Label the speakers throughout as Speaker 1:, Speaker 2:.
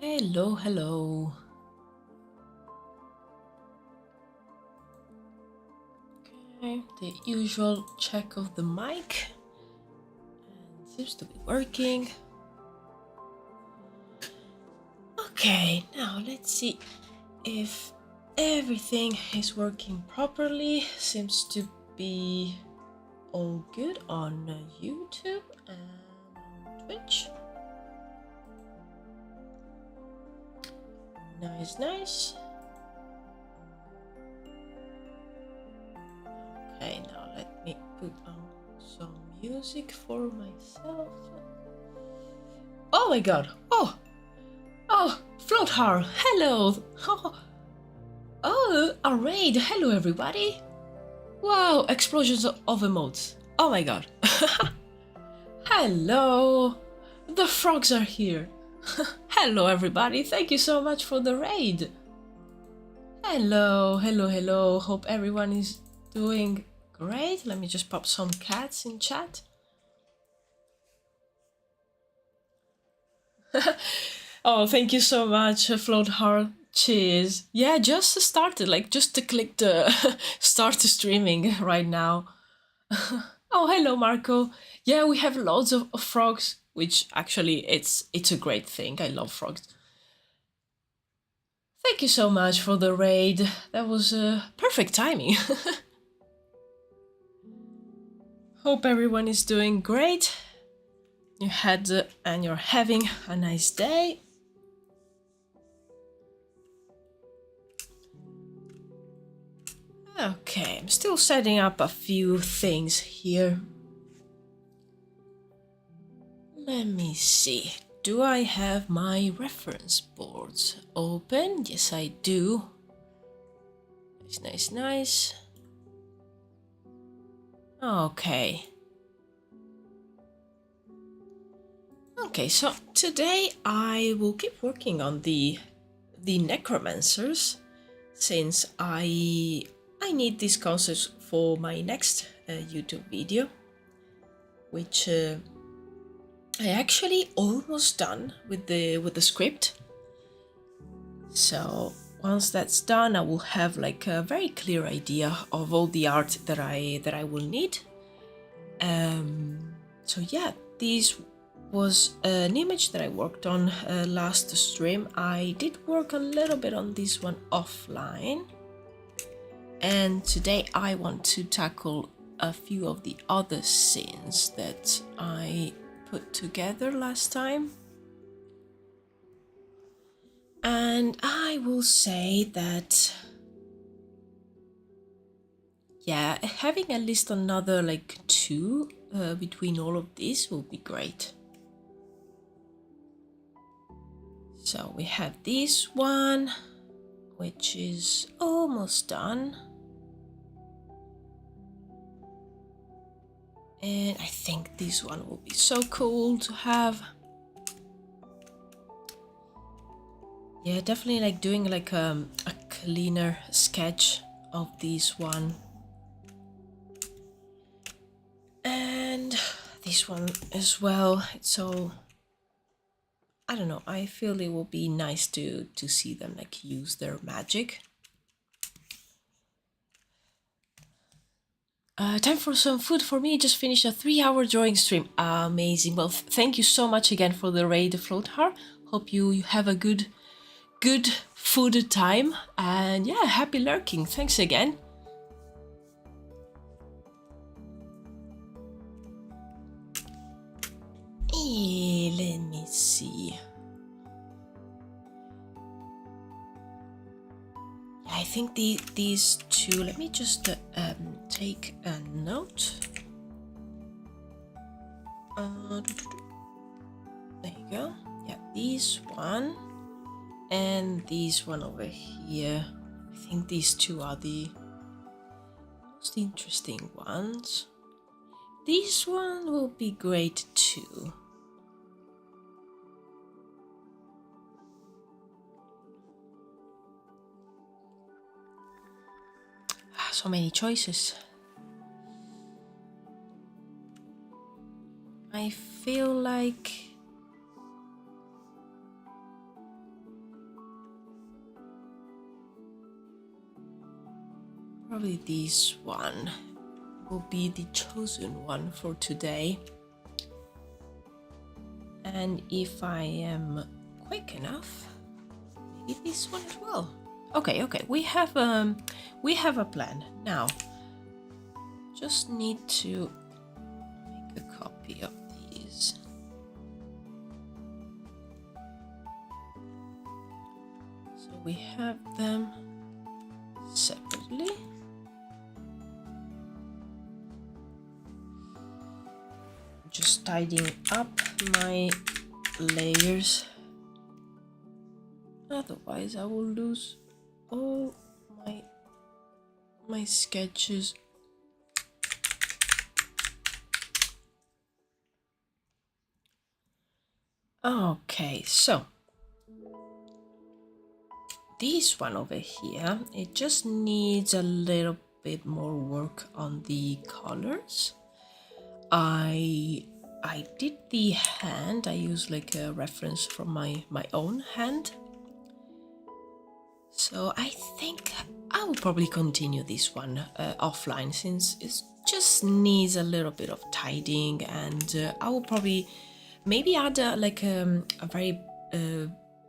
Speaker 1: Hello, hello. Okay, the usual check of the mic. And seems to be working. Okay, now let's see if everything is working properly. Seems to be all good on YouTube and Twitch. Nice, nice. Okay, now let me put on some music for myself. Oh my god! Oh, Floathar! Hello! Oh, a raid! Hello, everybody! Wow, explosions of emotes. Oh my god. Hello! The frogs are here. Hello, everybody. Thank you so much for the raid. Hello, hello, hello. Hope everyone is doing great. Let me just pop some cats in chat. Oh, thank you so much, Floatheart. Cheers. Yeah, just started, like just to click the start streaming right now. Oh, hello, Marco. Yeah, we have loads of frogs, which actually it's a great thing. I love frogs. Thank you so much for the raid. That was perfect timing. Hope everyone is doing great. You had and you're having a nice day. Okay, I'm still setting up a few things here. Let me see. Do I have my reference boards open? Yes, I do. Nice, nice, nice. Okay. Okay, so today I will keep working on the Necromancers, since I need these concepts for my next YouTube video, which I actually almost done with the script. So once that's done, I will have like a very clear idea of all the art that I will need. So yeah, this was an image that I worked on last stream. I did work a little bit on this one offline, and today I want to tackle a few of the other scenes that I put together last time. And I will say that, yeah, having at least another like two between all of these will be great. So we have this one, which is almost done. And I think this one will be so cool to have. Yeah, definitely like doing like a cleaner sketch of this one. And this one as well. It's so, I don't know, I feel it will be nice to see them like use their magic. Time for some food for me. Just finished a 3-hour drawing stream. Amazing. Well, thank you so much again for the raid, Floathar. Hope you have a good food time. And yeah, happy lurking. Thanks again. Let me see. I think these two, let me just take a note. There you go. Yeah, this one and this one over here. I think these two are the most interesting ones. This one will be great too. So many choices. I feel like probably this one will be the chosen one for today. And if I am quick enough, maybe this one as well. Okay, we have a plan now. Just need to make a copy of these. So we have them separately. Just tidying up my layers. Otherwise, I will lose all my sketches. Okay, so this one over here, it just needs a little bit more work on the colors. I did the hand. I used like a reference from my own hand. So I think I will probably continue this one offline, since it just needs a little bit of tidying, and I will probably maybe add a very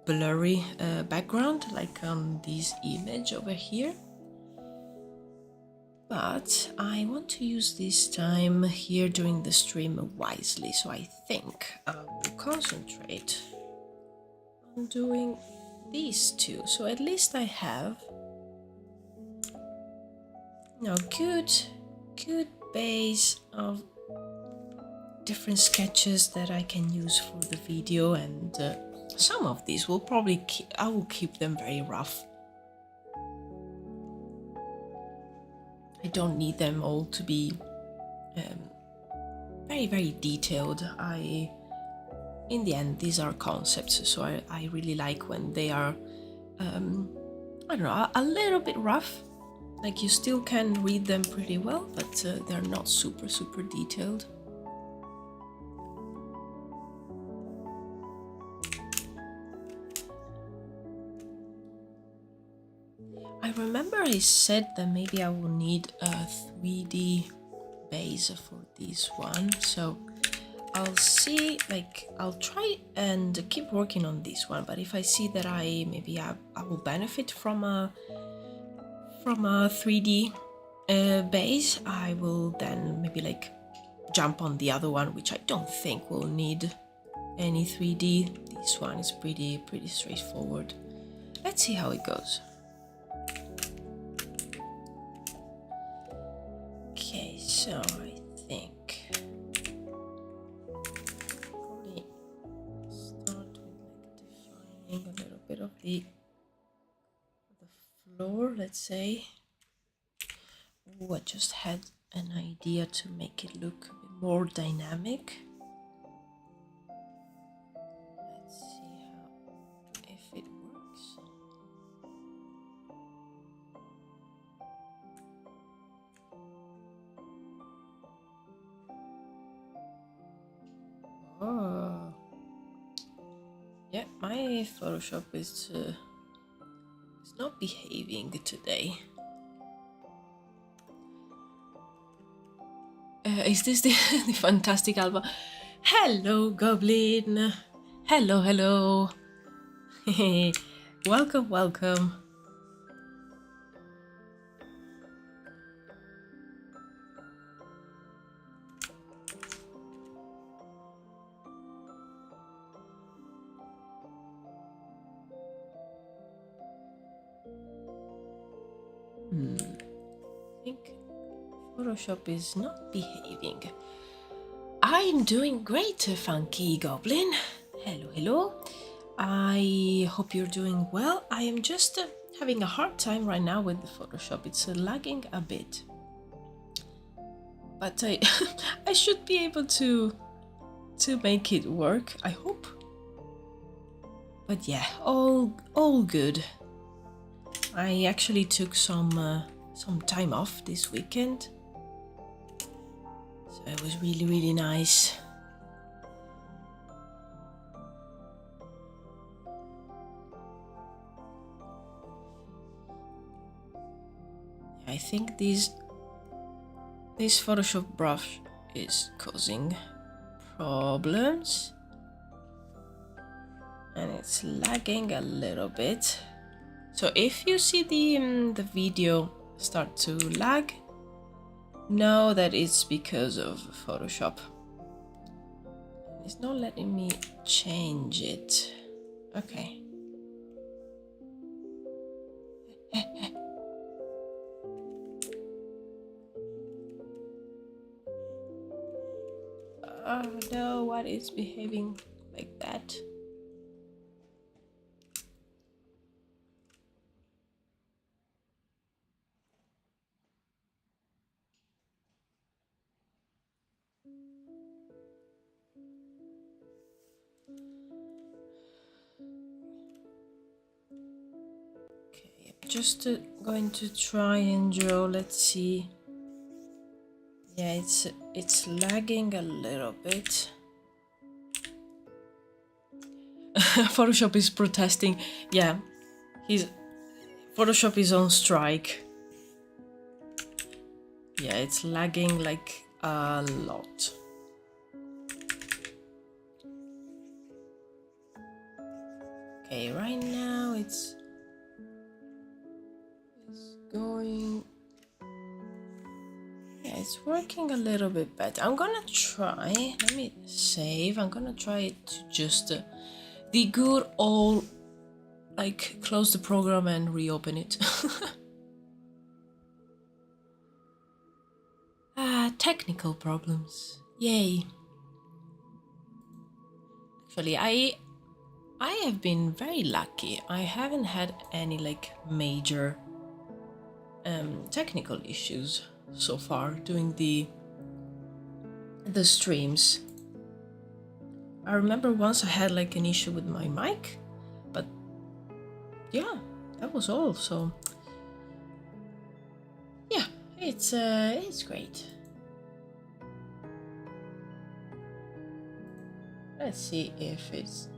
Speaker 1: blurry background, like on this image over here. But I want to use this time here during the stream wisely, so I think I will concentrate on doing these two. So at least I have good base of different sketches that I can use for the video, and some of these will probably I will keep them very rough. I don't need them all to be very detailed. In the end, these are concepts, so I really like when they are I don't know, a little bit rough. Like you still can read them pretty well, but they're not super detailed. I remember I said that maybe I will need a 3D base for this one, so I'll see, like I'll try and keep working on this one, but if I see that I will benefit from a 3D base, I will then maybe like jump on the other one, which I don't think will need any 3D. This one is pretty straightforward. Let's see how it goes. Okay, so I think probably start with like defining a little bit of the floor, let's say. Oh, I just had an idea to make it look a bit more dynamic. Let's see if it works. Oh, yeah, my Photoshop is not behaving today. Is this the fantastic Alba? Hello, Goblin. Hello. Welcome. I think Photoshop is not behaving. I'm doing great, Funky Goblin. Hello. I hope you're doing well. I am just having a hard time right now with the Photoshop. It's lagging a bit. But I should be able to make it work, I hope. But yeah, all good. I actually took some time off this weekend, so it was really nice. I I think this Photoshop brush is causing problems. And it's lagging a little bit. So if you see the video start to lag, know that it's because of Photoshop. It's not letting me change it. Okay. Oh no, what is behaving like that? Okay, I'm just going to try and draw. Let's see. Yeah, it's lagging a little bit. Photoshop is protesting. Yeah, Photoshop is on strike. Yeah, it's lagging like a lot. Okay, right now it's going. Yeah, it's working a little bit better. I'm gonna try. Let me save. I'm gonna try to just the good old, like, close the program and reopen it. Technical problems. Yay. Actually, I have been very lucky. I haven't had any like major technical issues so far doing the streams. I remember once I had like an issue with my mic, but yeah, that was all. So yeah, it's great. Let's see if it's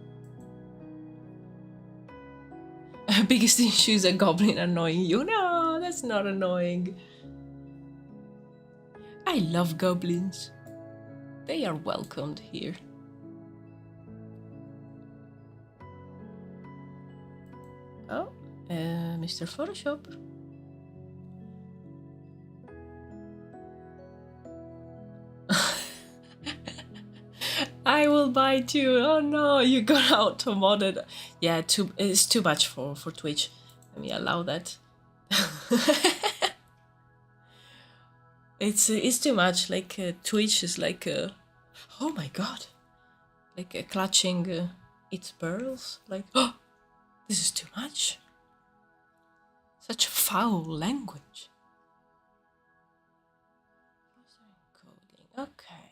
Speaker 1: biggest issue is a goblin annoying you. No, that's not annoying. I love goblins. They are welcomed here. Oh, Mr. Photoshop. I will buy too. Oh no, you got auto-modded. Yeah, it's too much for Twitch. Let me allow that. It's too much. Like Twitch is like oh my god, like clutching its pearls. Like, oh, this is too much. Such foul language. Okay.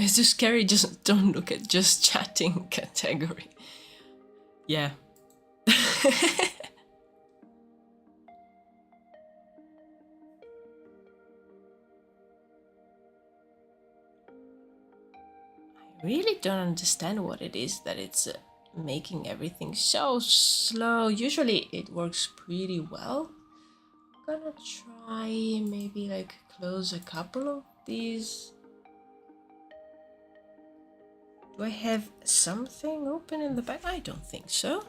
Speaker 1: It's too scary. Just don't look at just chatting category. Yeah. I really don't understand what it is that it's making everything so slow. Usually it works pretty well. I'm gonna try maybe like close a couple of these. Do I have something open in the back? I don't think so.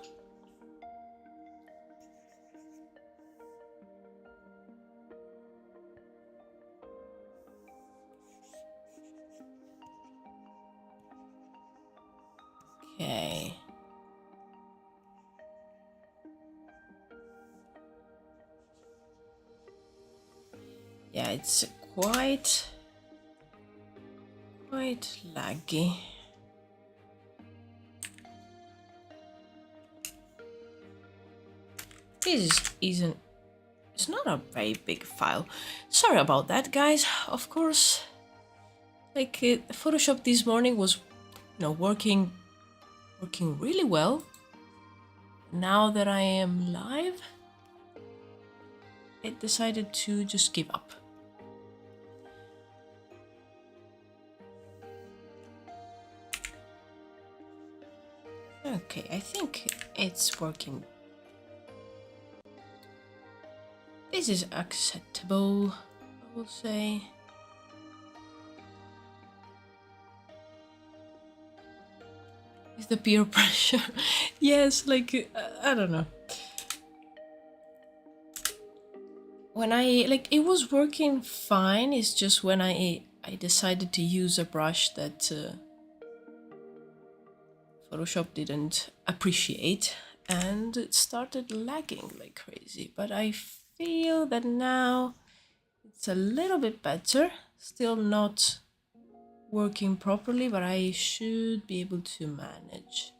Speaker 1: Okay. Yeah, it's quite laggy. It's not a very big file. Sorry about that, guys. Of course, like Photoshop this morning was, working really well. Now that I am live, it decided to just give up. Okay, I think it's working This is acceptable, I will say. Is the peer pressure? Yes, like, I don't know. When it was working fine, it's just when I decided to use a brush that Photoshop didn't appreciate, and it started lagging like crazy. But I feel that now it's a little bit better. Still not working properly, but I should be able to manage.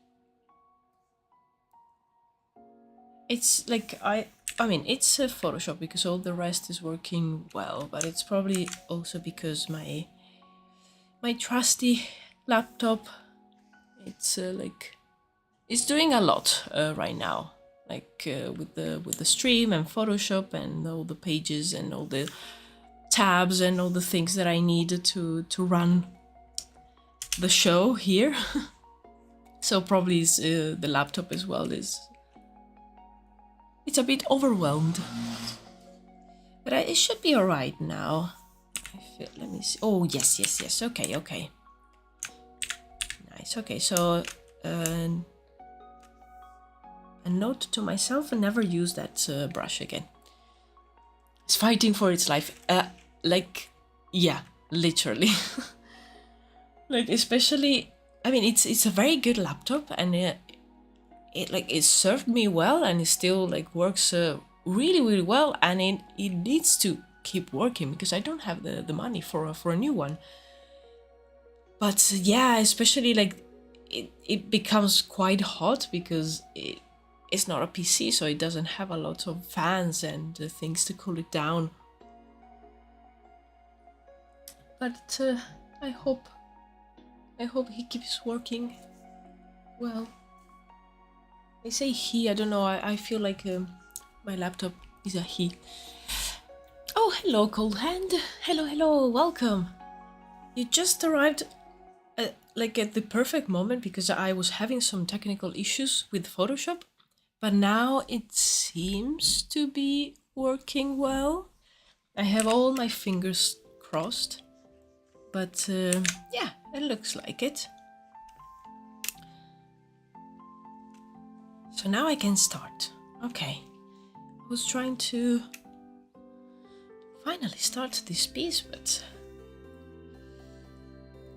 Speaker 1: It's like I mean, it's a Photoshop because all the rest is working well, but it's probably also because my trusty laptop, it's it's doing a lot right now, like with the stream and Photoshop and all the pages and all the tabs and all the things that I need to run the show here. So probably the laptop as well it's a bit overwhelmed, but it should be all right now. Let me see. Oh yes. Okay. Nice. Okay, so a note to myself: and never use that brush again. It's fighting for its life. Like, yeah, literally. Like, especially, I mean, it's a very good laptop, and it served me well, and it still like works really well, and it needs to keep working because I don't have the money for a new one. But yeah, especially like it becomes quite hot because it's not a PC, so it doesn't have a lot of fans and things to cool it down. But I hope he keeps working well. I say he, I don't know, I feel like my laptop is a he. Oh, hello, Cold Hand. Hello, welcome. You just arrived like at the perfect moment because I was having some technical issues with Photoshop, but now it seems to be working well. I have all my fingers crossed, but yeah, it looks like it. So now I can start. Okay. I was trying to finally start this piece, but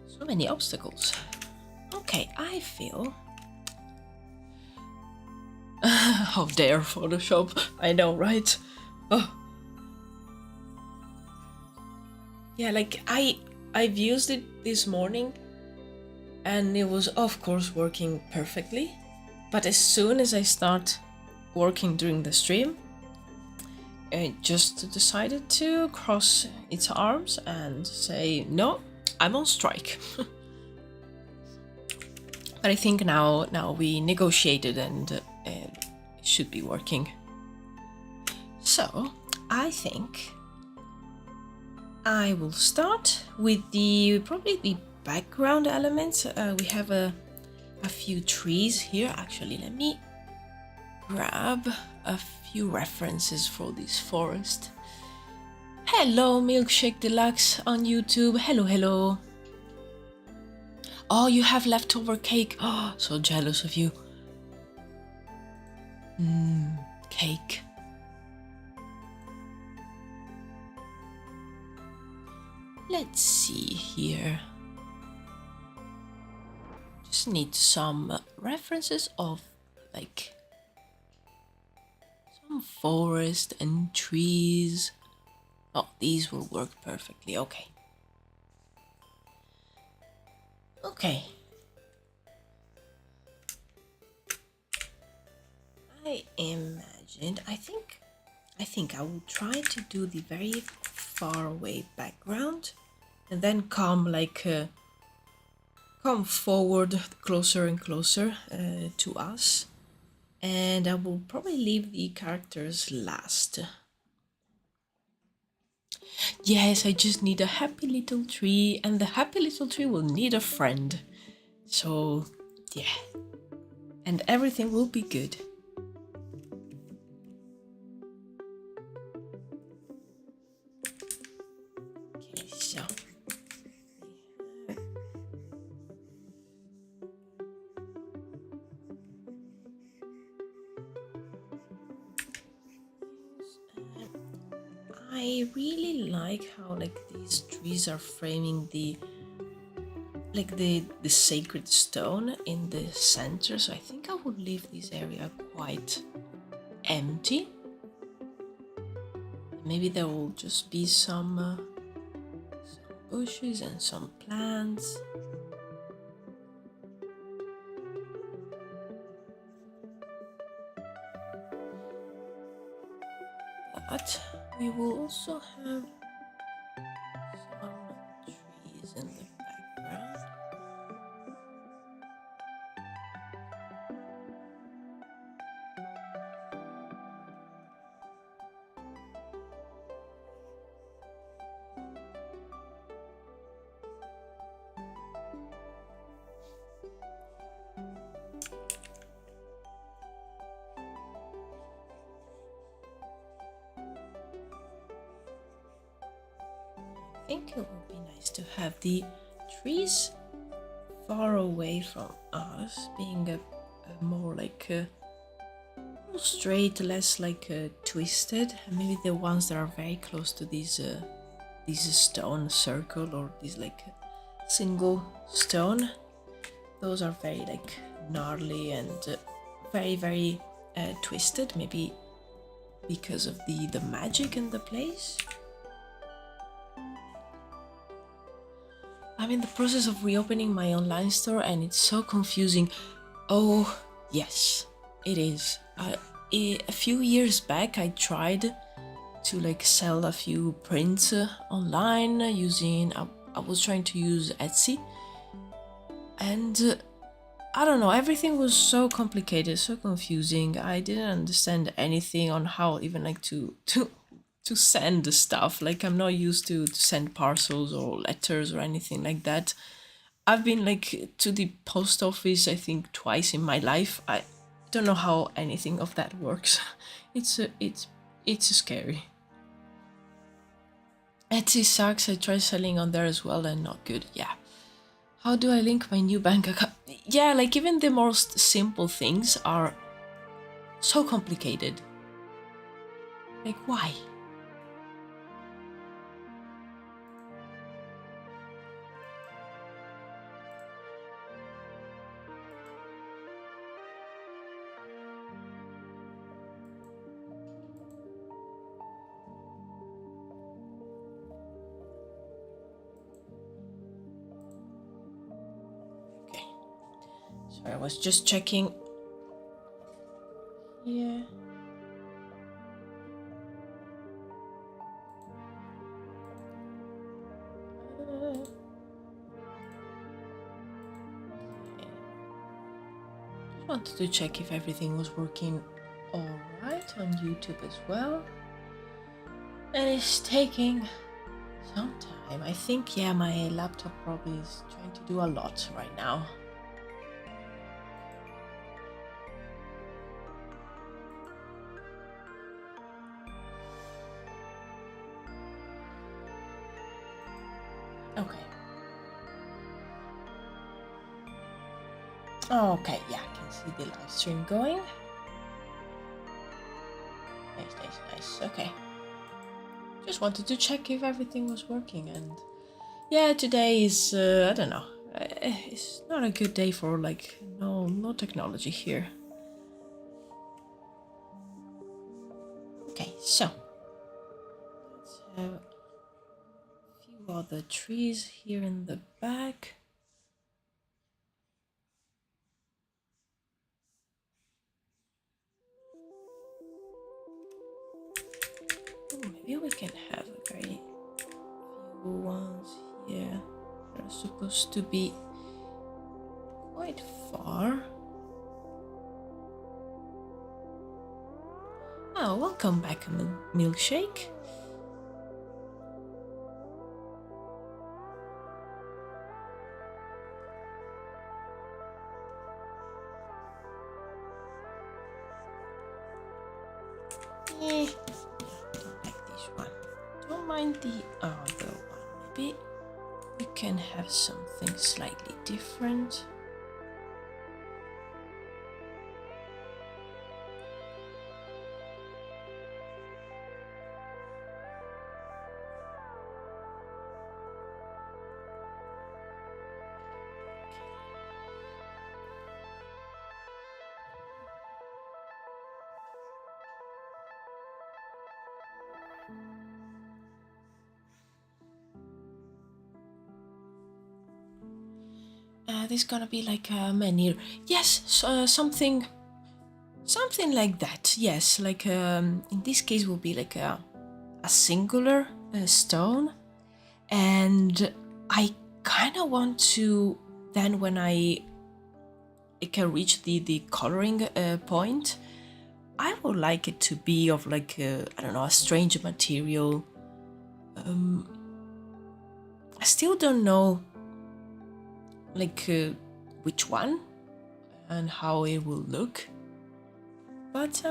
Speaker 1: so many obstacles. Okay, I feel... How dare Photoshop? I know, right? Oh. Yeah, like I've used it this morning and it was of course working perfectly. But as soon as I start working during the stream, it just decided to cross its arms and say, no, I'm on strike. But I think now we negotiated and it should be working. So I think I will start with probably the background elements. We have a few trees here. Actually, let me grab a few references for this forest. Hello, Milkshake Deluxe on YouTube. Hello. Oh, you have leftover cake. Oh, so jealous of you. Cake. Let's see here. Just need some references of like some forest and trees. Oh, these will work perfectly. Okay. I imagined, I think I will try to do the very far away background and then come forward closer and closer to us, and I will probably leave the characters last. Yes, I just need a happy little tree, and the happy little tree will need a friend. So, yeah. And everything will be good. I really like how like these trees are framing the sacred stone in the center, so I think I would leave this area quite empty. Maybe there will just be some bushes and some plants. But we will also have some trees in the background. I think it would be nice to have the trees far away from us, being a more like straight, less like twisted, and maybe the ones that are very close to these stone circle or this like single stone, those are very like gnarly and very twisted, maybe because of the magic in the place. I'm in the process of reopening my online store and it's so confusing. Oh yes, it is. A few years back I tried to like sell a few prints online using I was trying to use Etsy, and I don't know, everything was so complicated, so confusing. I didn't understand anything on how even like to send the stuff. Like I'm not used to send parcels or letters or anything like that. I've been like to the post office I think twice in my life. I don't know how anything of that works. It's scary. Etsy sucks. I tried selling on there as well and not good. Yeah. How do I link my new bank account? Yeah, like even the most simple things are so complicated. Like why? Okay. Sorry, I was just checking. Yeah. Wanted to check if everything was working alright on YouTube as well. And it's taking some time. I think, yeah, my laptop probably is trying to do a lot right now. Okay. Oh, okay, yeah, I can see the live stream going. Nice. Okay. Just wanted to check if everything was working, and yeah, today is I don't know. It's not a good day for like no technology here. Okay, so let's have a few other trees here in the back. Maybe we can have a very few ones here. They're supposed to be quite far. Oh, welcome back, Milkshake. Don't like this one. Don't mind the other one. Maybe we can have something slightly different. There's gonna be like a menhir. Yes, something like that. Yes, like in this case will be like a singular stone, and I kind of want to then when I can reach the coloring point, I would like it to be of like I don't know, a strange material. I still don't know like which one and how it will look. But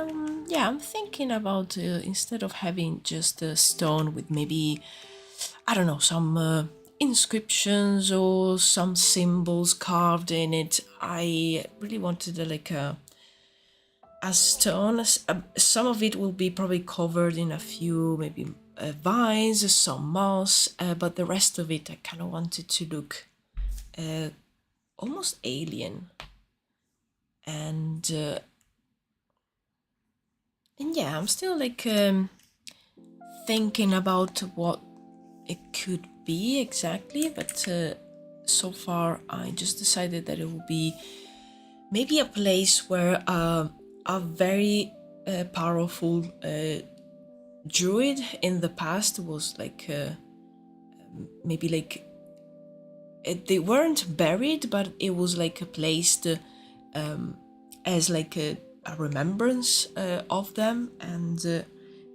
Speaker 1: yeah, I'm thinking about instead of having just a stone with maybe, I don't know, some inscriptions or some symbols carved in it, I really wanted like a stone. Some of it will be probably covered in a few maybe vines, some moss, but the rest of it I kind of wanted to look almost alien. And yeah, I'm still like thinking about what it could be exactly, but so far I just decided that it will be maybe a place where a very powerful druid in the past was like maybe like they weren't buried, but it was like placed as like a remembrance of them, and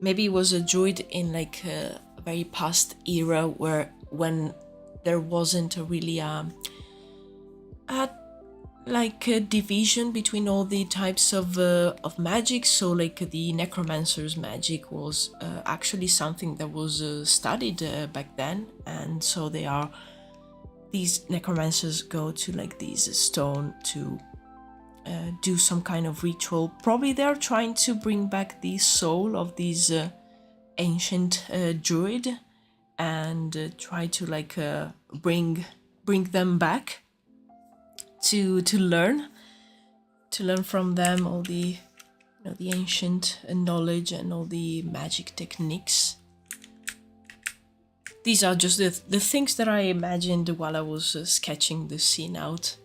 Speaker 1: maybe it was a druid in like a very past era where when there wasn't a really a like a division between all the types of magic. So like the Necromancers magic was actually something that was studied back then, and so these Necromancers go to like these stone to do some kind of ritual. Probably they're trying to bring back the soul of these ancient druid and try to like bring them back to learn from them all the the ancient knowledge and all the magic techniques. These are just the things that I imagined while I was sketching the scene out.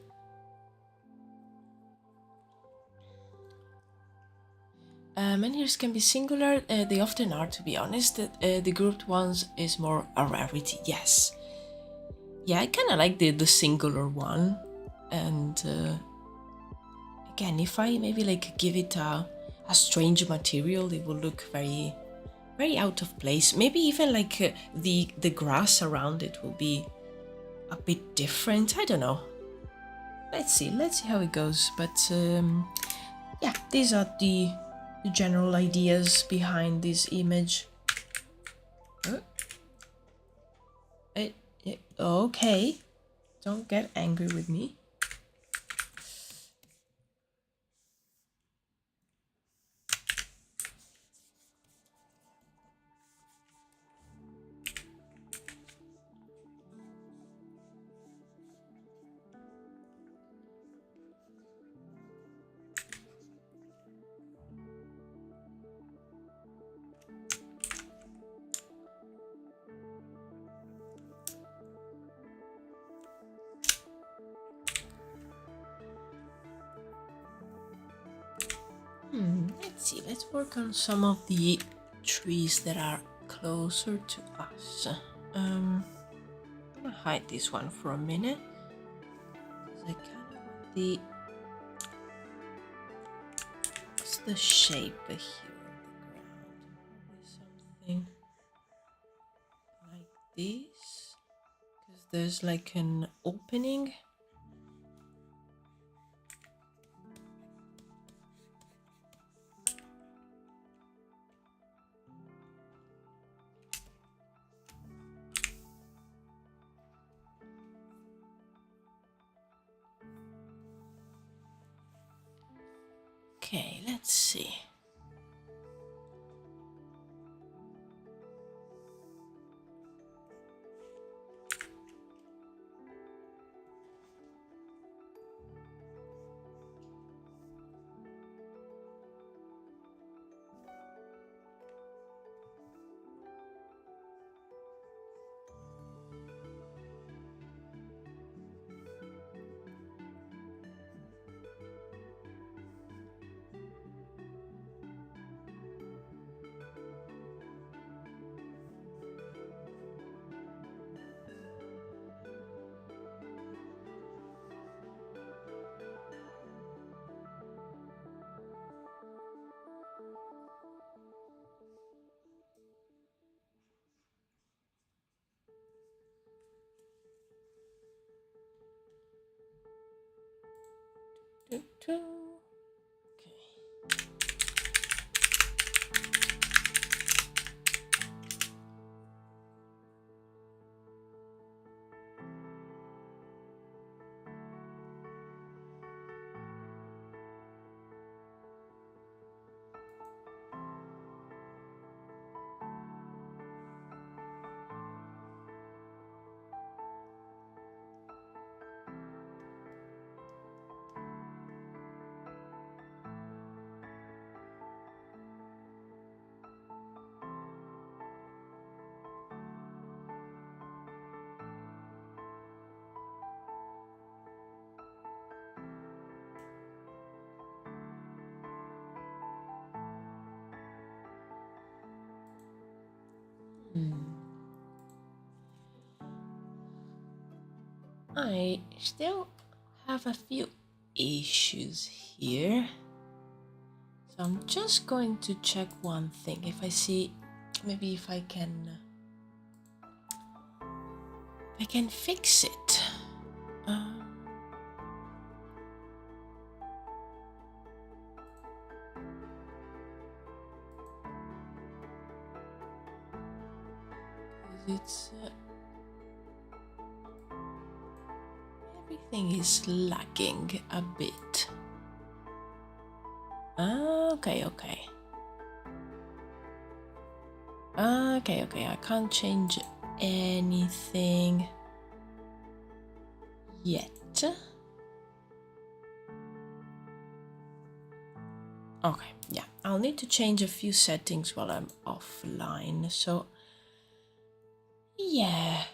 Speaker 1: Menhirs can be singular. They often are, to be honest. The grouped ones is more a rarity. Yes. Yeah, I kind of like the singular one. And again, if I maybe like give it a strange material, it will look very out of place. Maybe even like the grass around it will be a bit different. I don't know. Let's see how it goes. But yeah, these are the general ideas behind this image. Okay, don't get angry with me. Let's see, let's work on some of the trees that are closer to us. I'm gonna hide this one for a minute. I kind of want the... What's the shape here on the ground? Something like this, because there's like an opening. Okay, let's see. I still have a few issues here. So I'm just going to check one thing. If I see, maybe if I can fix it. It's everything is lagging a bit. Okay. I can't change anything yet. Okay, yeah, I'll need to change a few settings while I'm offline. So yeah, I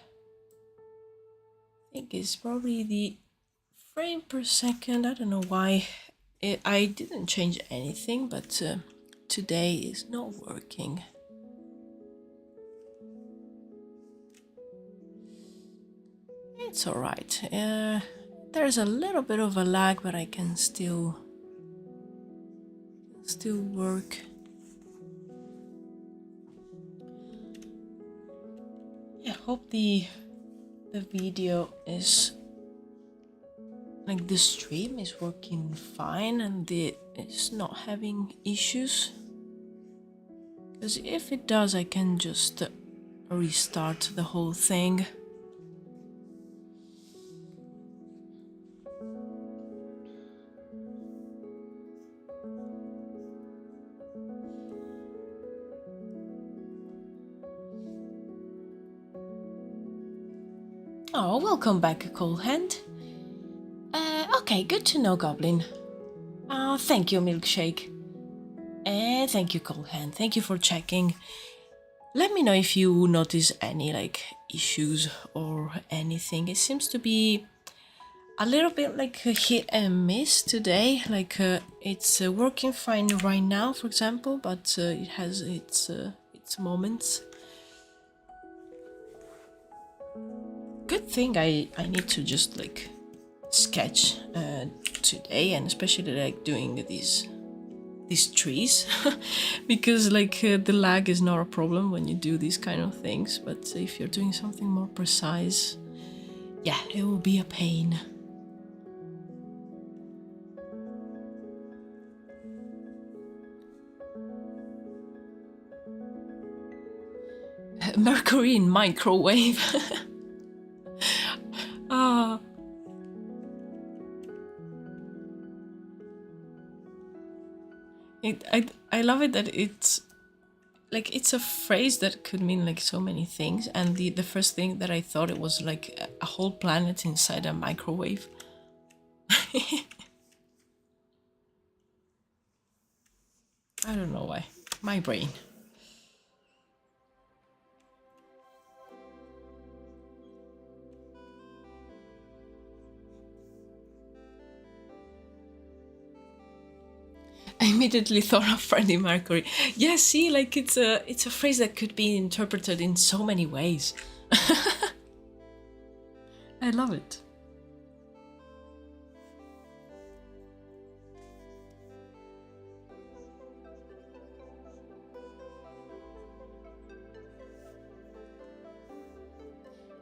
Speaker 1: think it's probably the frame per second. I don't know why I didn't change anything, but today is not working. It's all right. There's a little bit of a lag, but I can still work. Yeah, hope the video is like the stream is working fine and it's not having issues. Because if it does, I can just restart the whole thing. Oh, welcome back, Cold Hand. Okay, good to know, Goblin. Thank you, Milkshake. Thank you, Cold Hand. Thank you for checking. Let me know if you notice any like issues or anything. It seems to be a little bit like a hit and miss today. Like it's working fine right now, for example, but it has its moments. Good thing I need to just like sketch today, and especially like doing these trees because like the lag is not a problem when you do these kind of things, but if you're doing something more precise, yeah, it will be a pain. Mercury in microwave. I love it that it's like it's a phrase that could mean like so many things, and the first thing that I thought it was like a whole planet inside a microwave. I don't know why. My brain. I immediately thought of Freddie Mercury. Yeah, see, like it's a phrase that could be interpreted in so many ways. I love it.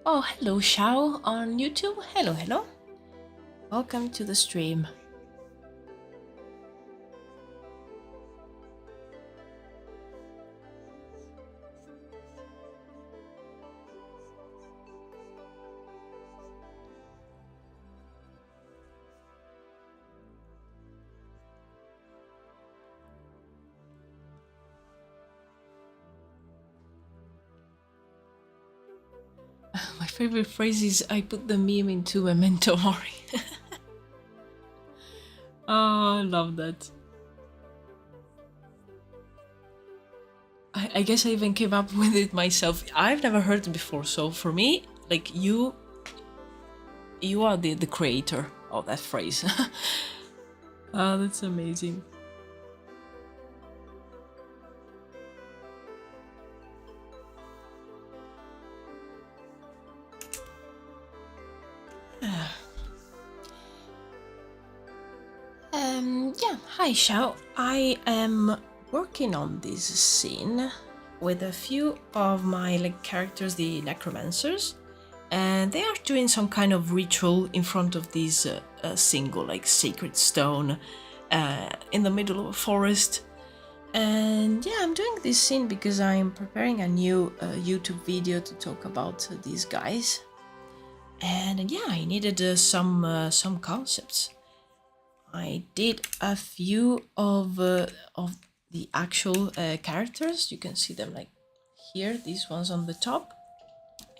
Speaker 1: Oh, hello, Shao on YouTube. Hello. Welcome to the stream. favorite phrase is I put the meme into Memento Mori. Oh, I love that. I guess I even came up with it myself. I've never heard it before, so for me, like you are the creator of that phrase. Oh, that's amazing. Yeah, hi Xiao. I am working on this scene with a few of my characters, the Necromancers, and they are doing some kind of ritual in front of this single sacred stone in the middle of a forest. And yeah, I'm doing this scene because I'm preparing a new YouTube video to talk about these guys. And yeah, I needed some concepts. I did a few of the actual characters. You can see them here, these ones on the top.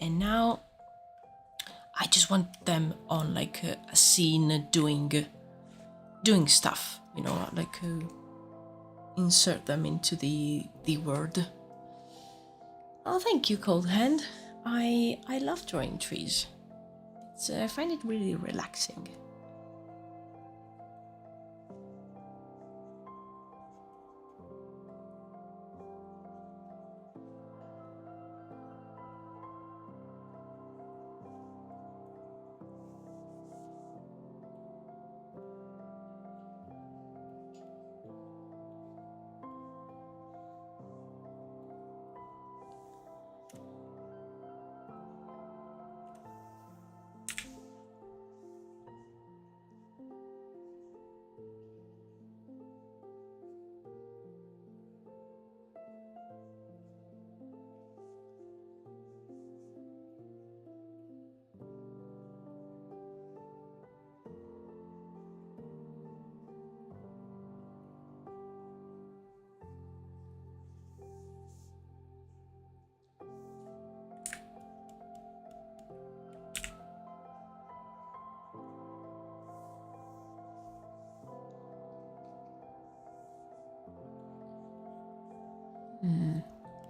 Speaker 1: And now I just want them on a scene doing stuff, insert them into the world. Oh, thank you, Cold Hand. I love drawing trees. I find it really relaxing.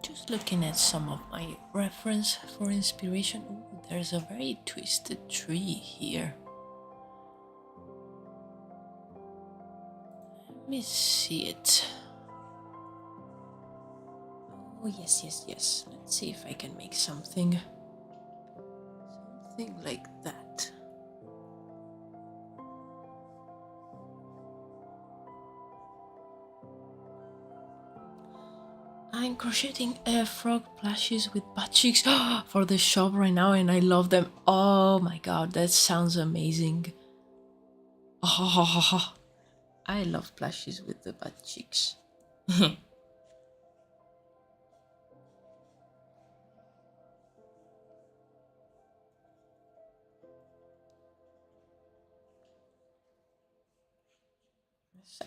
Speaker 1: Just looking at some of my reference for inspiration. Ooh, there's a very twisted tree here. Let me see it. Oh, yes. Let's see if I can make something like that. I'm crocheting frog plushies with butt cheeks for the shop right now, and I love them. Oh my god, that sounds amazing. Oh, I love plushies with the butt cheeks.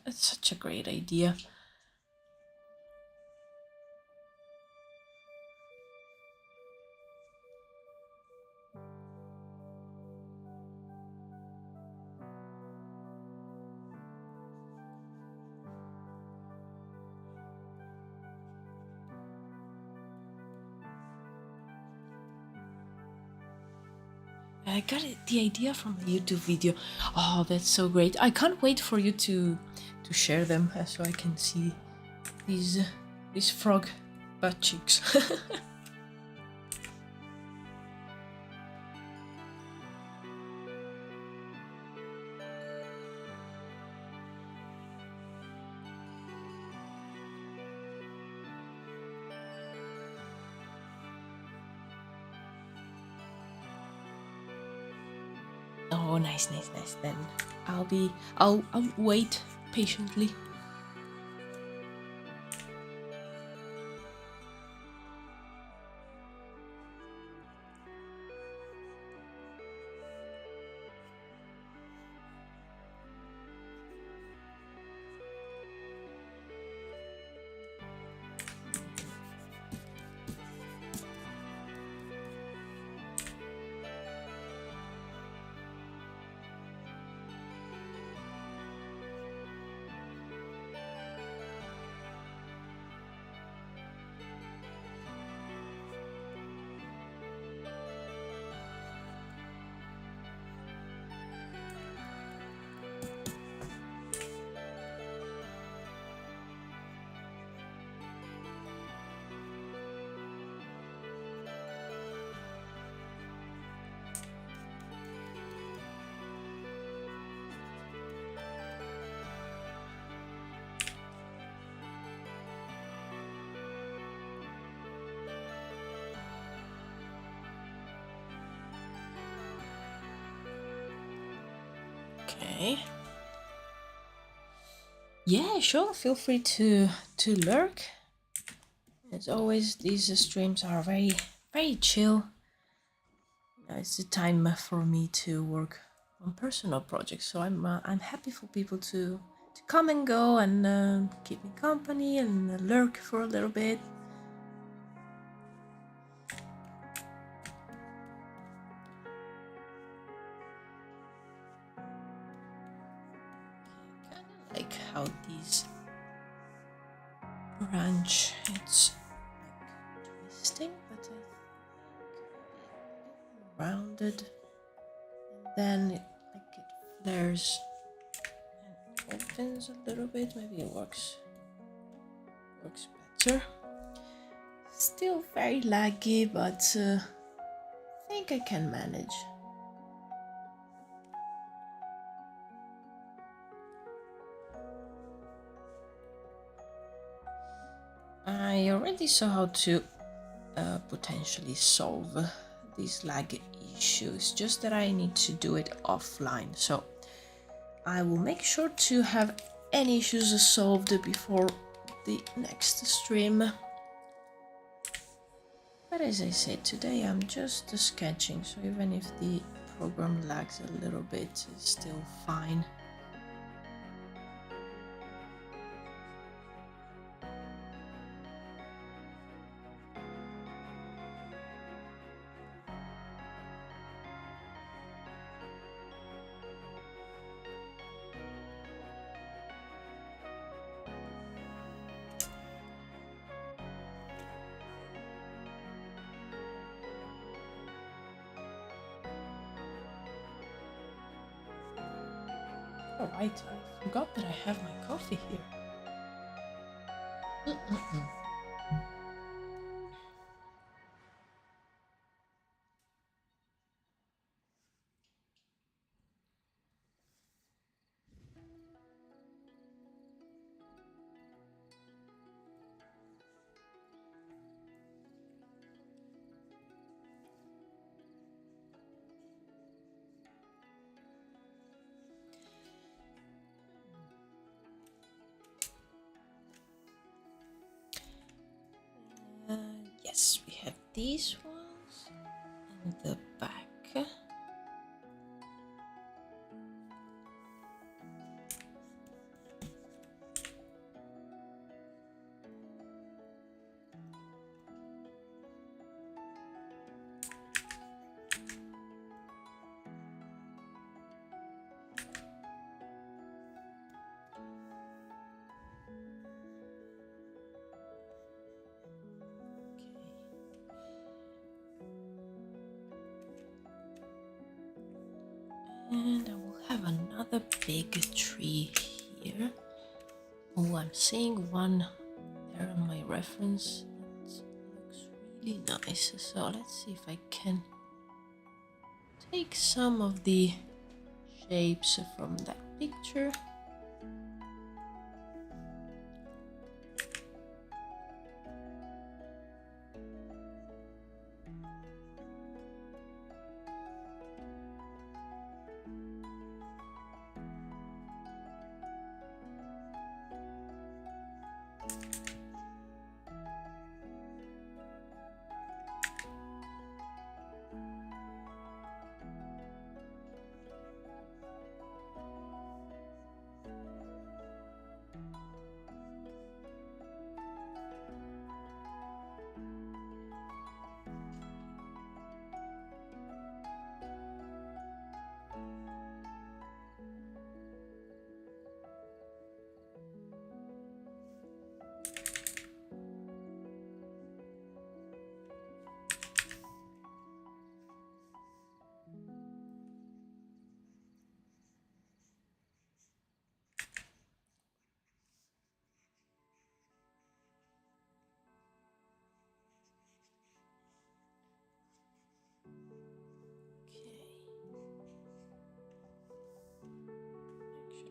Speaker 1: It's such a great idea. I got the idea from a YouTube video. Oh, that's so great. I can't wait for you to share them so I can see these frog butt cheeks. Oh, nice. Then I'll wait patiently. Okay. Yeah, sure. Feel free to lurk. As always, these streams are very chill. It's the time for me to work on personal projects, so I'm happy for people to come and go and keep me company and lurk for a little bit. Kind of like how these branch, it's like twisting, but I think rounded, and then it flares and opens a little bit. Maybe it works better. Still very laggy, but I think I can manage. I already saw how to potentially solve these lag issues, just that I need to do it offline. So I will make sure to have any issues solved before the next stream. But as I said, today I'm just sketching, so even if the program lags a little bit, it's still fine. Alright, I forgot that I have my coffee here. Yes, we have these ones and the back. And I will have another big tree here. Oh, I'm seeing one there on my reference. That looks really nice. So let's see if I can take some of the shapes from that picture.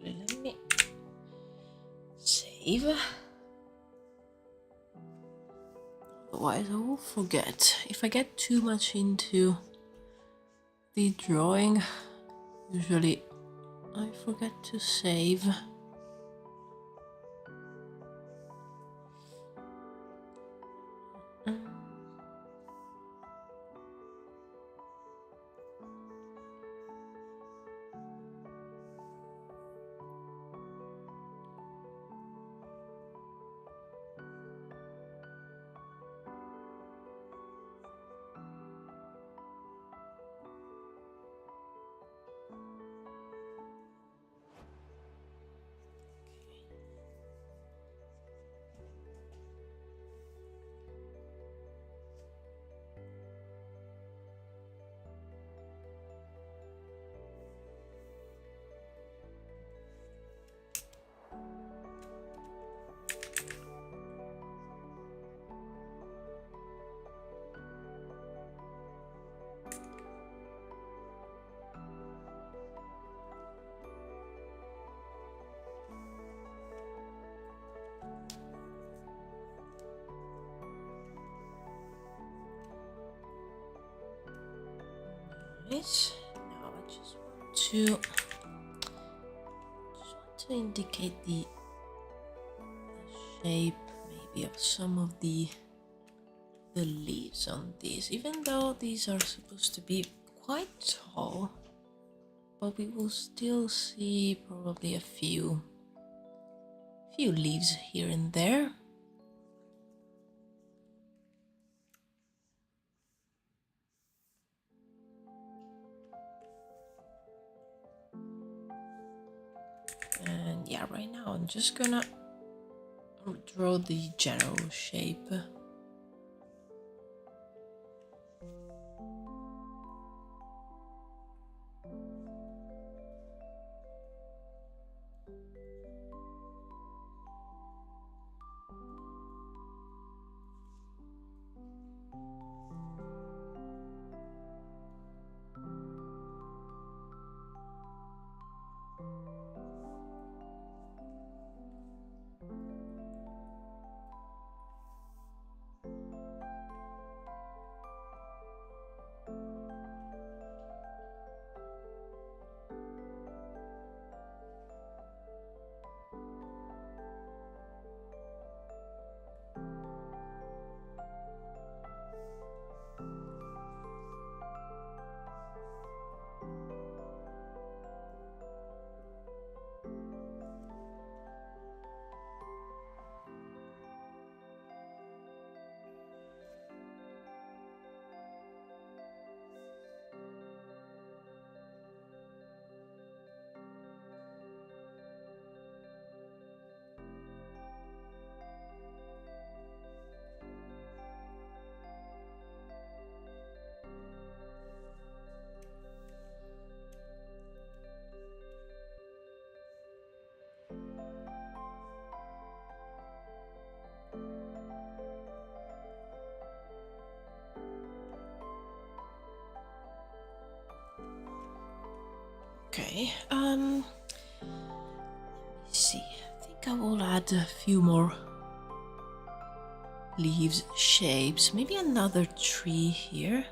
Speaker 1: Let me save. Otherwise I will forget. If I get too much into the drawing, usually I forget to save. Nice. Now I just want to indicate the shape maybe of some of the leaves on these, even though these are supposed to be quite tall, but we will still see probably a few leaves here and there. And yeah, right now I'm just gonna draw the general shape. Okay, let me see. I think I will add a few more leaves, shapes, maybe another tree here.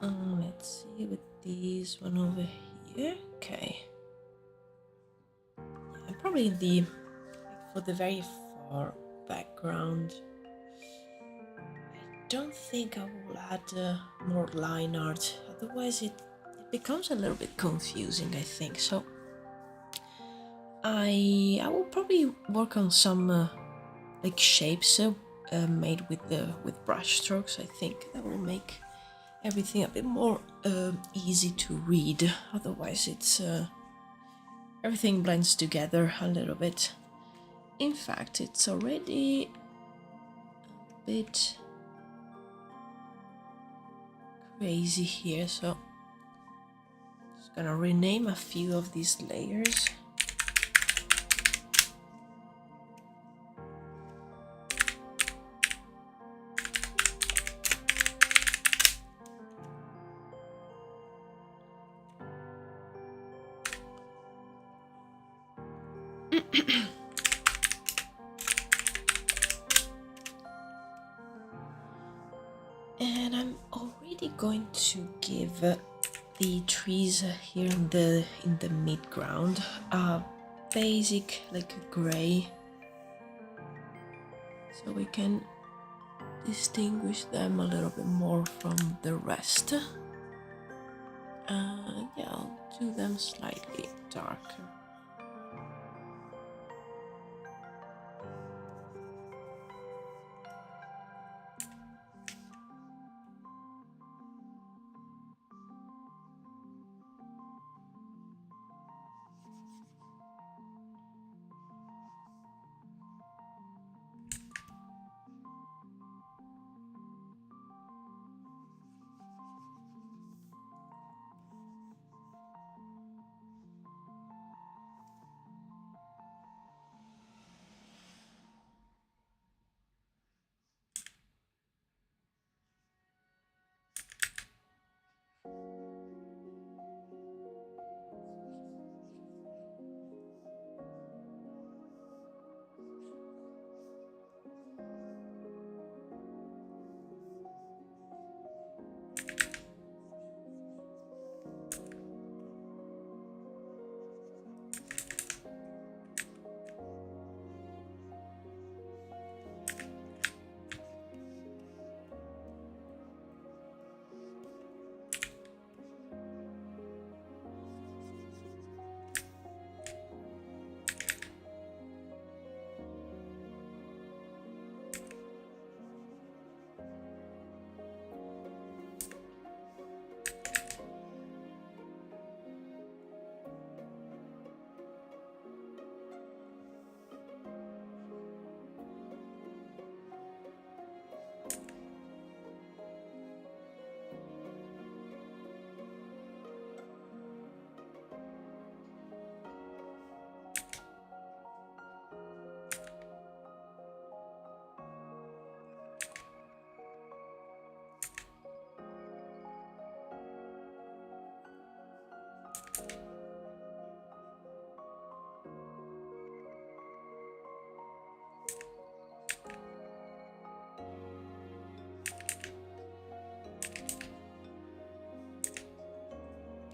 Speaker 1: Let's see with this one over here. Okay. probably for the very far background, I don't think I will add more line art, otherwise it becomes a little bit confusing, I think. So I will probably work on some like shapes made with brush strokes. I think that will make everything a bit more easy to read. Otherwise, it's everything blends together a little bit. In fact, it's already a bit crazy here, so I'm just gonna rename a few of these layers. And I'm already going to give the trees here in the mid-ground a basic like gray, so we can distinguish them a little bit more from the rest. Yeah, I'll do them slightly darker.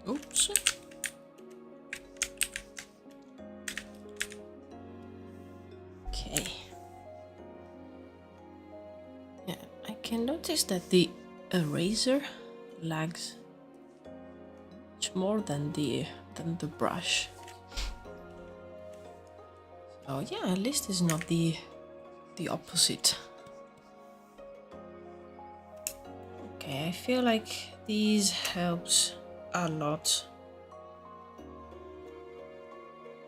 Speaker 1: Oops. Okay. Yeah, I can notice that the eraser lags much more than the brush. So yeah, at least it's not the opposite. Okay, I feel like these helps a lot.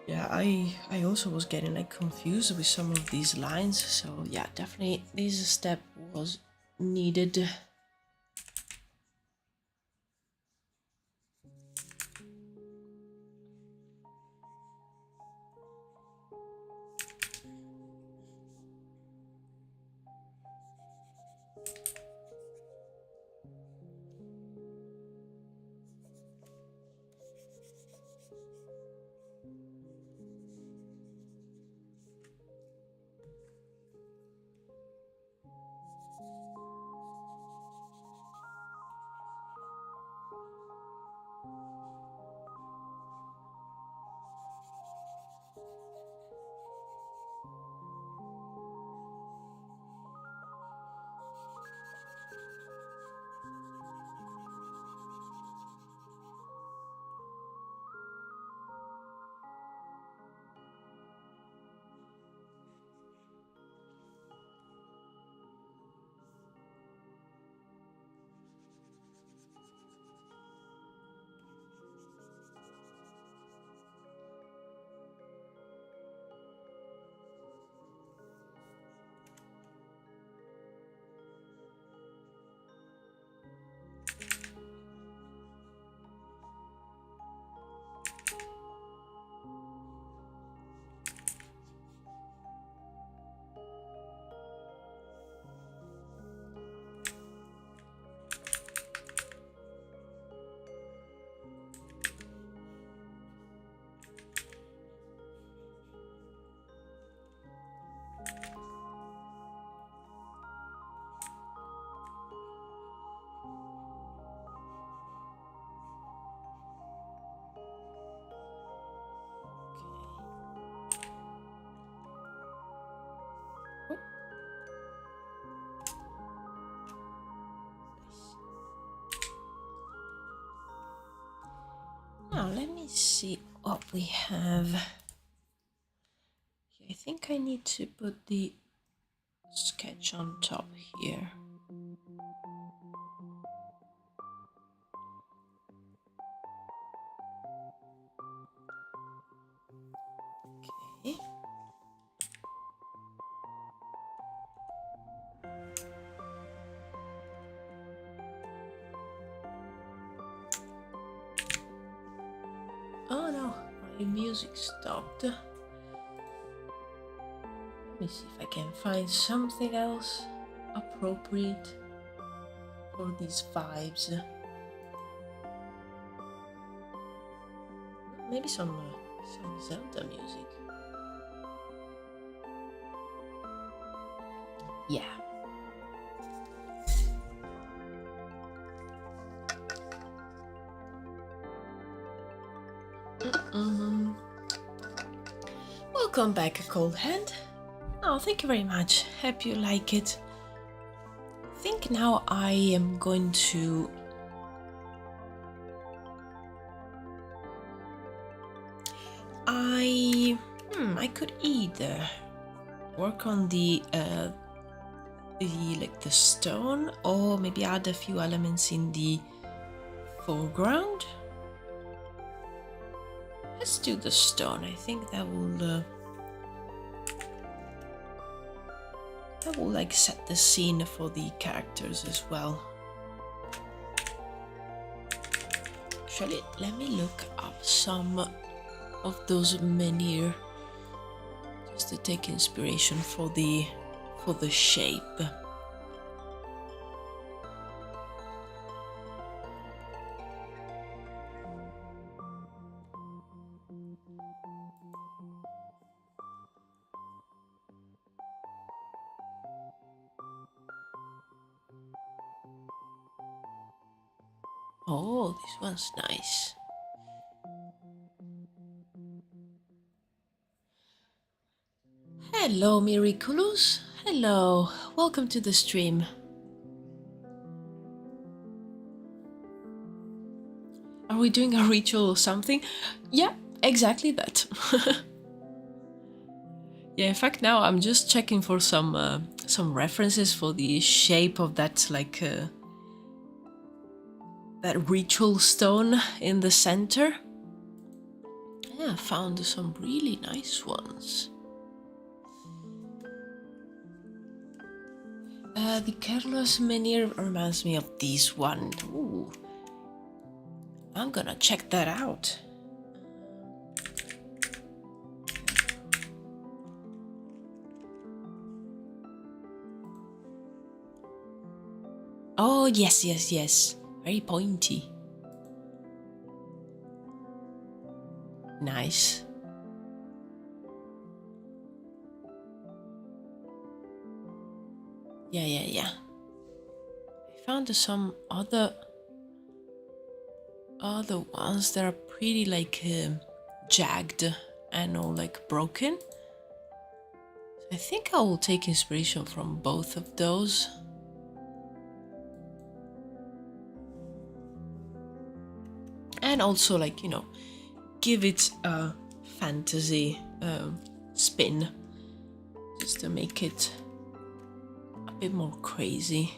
Speaker 1: Yeah, I also was getting like confused with some of these lines, so yeah, definitely this step was needed. Now let me see what we have. I think I need to put the sketch on top here. Okay. Oh no, my music stopped. Let me see if I can find something else appropriate for these vibes. Maybe some Zelda music. Yeah. Welcome back, Cold Hand. Oh, thank you very much. Hope you like it. I think now I am going to I could either work on the stone, or maybe add a few elements in the foreground. Let's do the stone. I think that will like set the scene for the characters as well. Actually, let me look up some of those menhir just to take inspiration for the shape. Oh, this one's nice. Hello, Miraculous. Hello, welcome to the stream. Are we doing a ritual or something? Yeah, exactly that. Yeah, in fact, now I'm just checking for some references for the shape of that, like that ritual stone in the center. Yeah, I found some really nice ones. The Carlos menhir reminds me of this one. Ooh. I'm gonna check that out. Oh, yes, yes, yes. Very pointy. Nice. Yeah, yeah, yeah. I found some other ones that are pretty like jagged and all like broken. I think I will take inspiration from both of those. And also, like, you know, give it a fantasy spin just to make it a bit more crazy.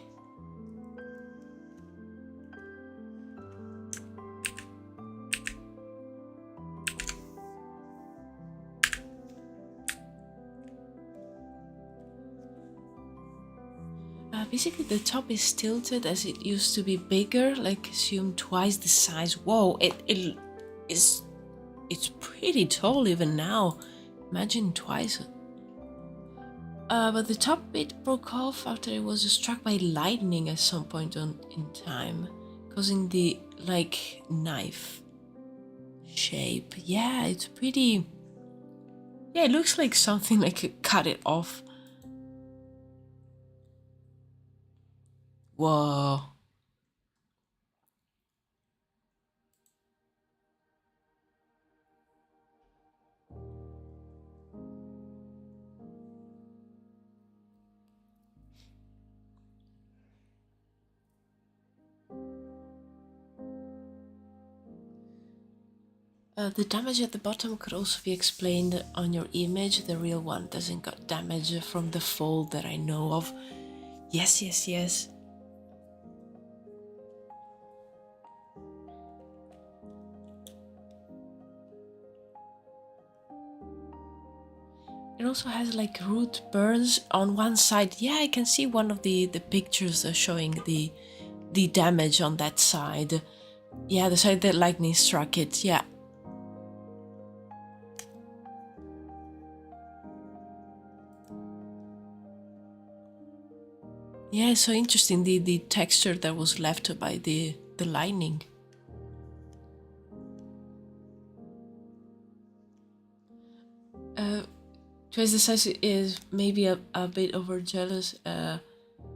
Speaker 1: Basically, the top is tilted as it used to be bigger, like assume twice the size. Whoa, it's pretty tall even now. Imagine twice. But the top bit broke off after it was struck by lightning at some point in time, causing the like knife shape. Yeah, it's pretty. Yeah, it looks like something like it cut it off. Whoa. The damage at the bottom could also be explained on your image. The real one doesn't got damage from the fall that I know of. Yes, yes, yes. It also has like root burns on one side. Yeah, I can see one of the pictures showing the damage on that side. Yeah, the side that lightning struck it. Yeah. Yeah, it's so interesting, the texture that was left by the lightning. Twice the size is maybe a bit overzealous.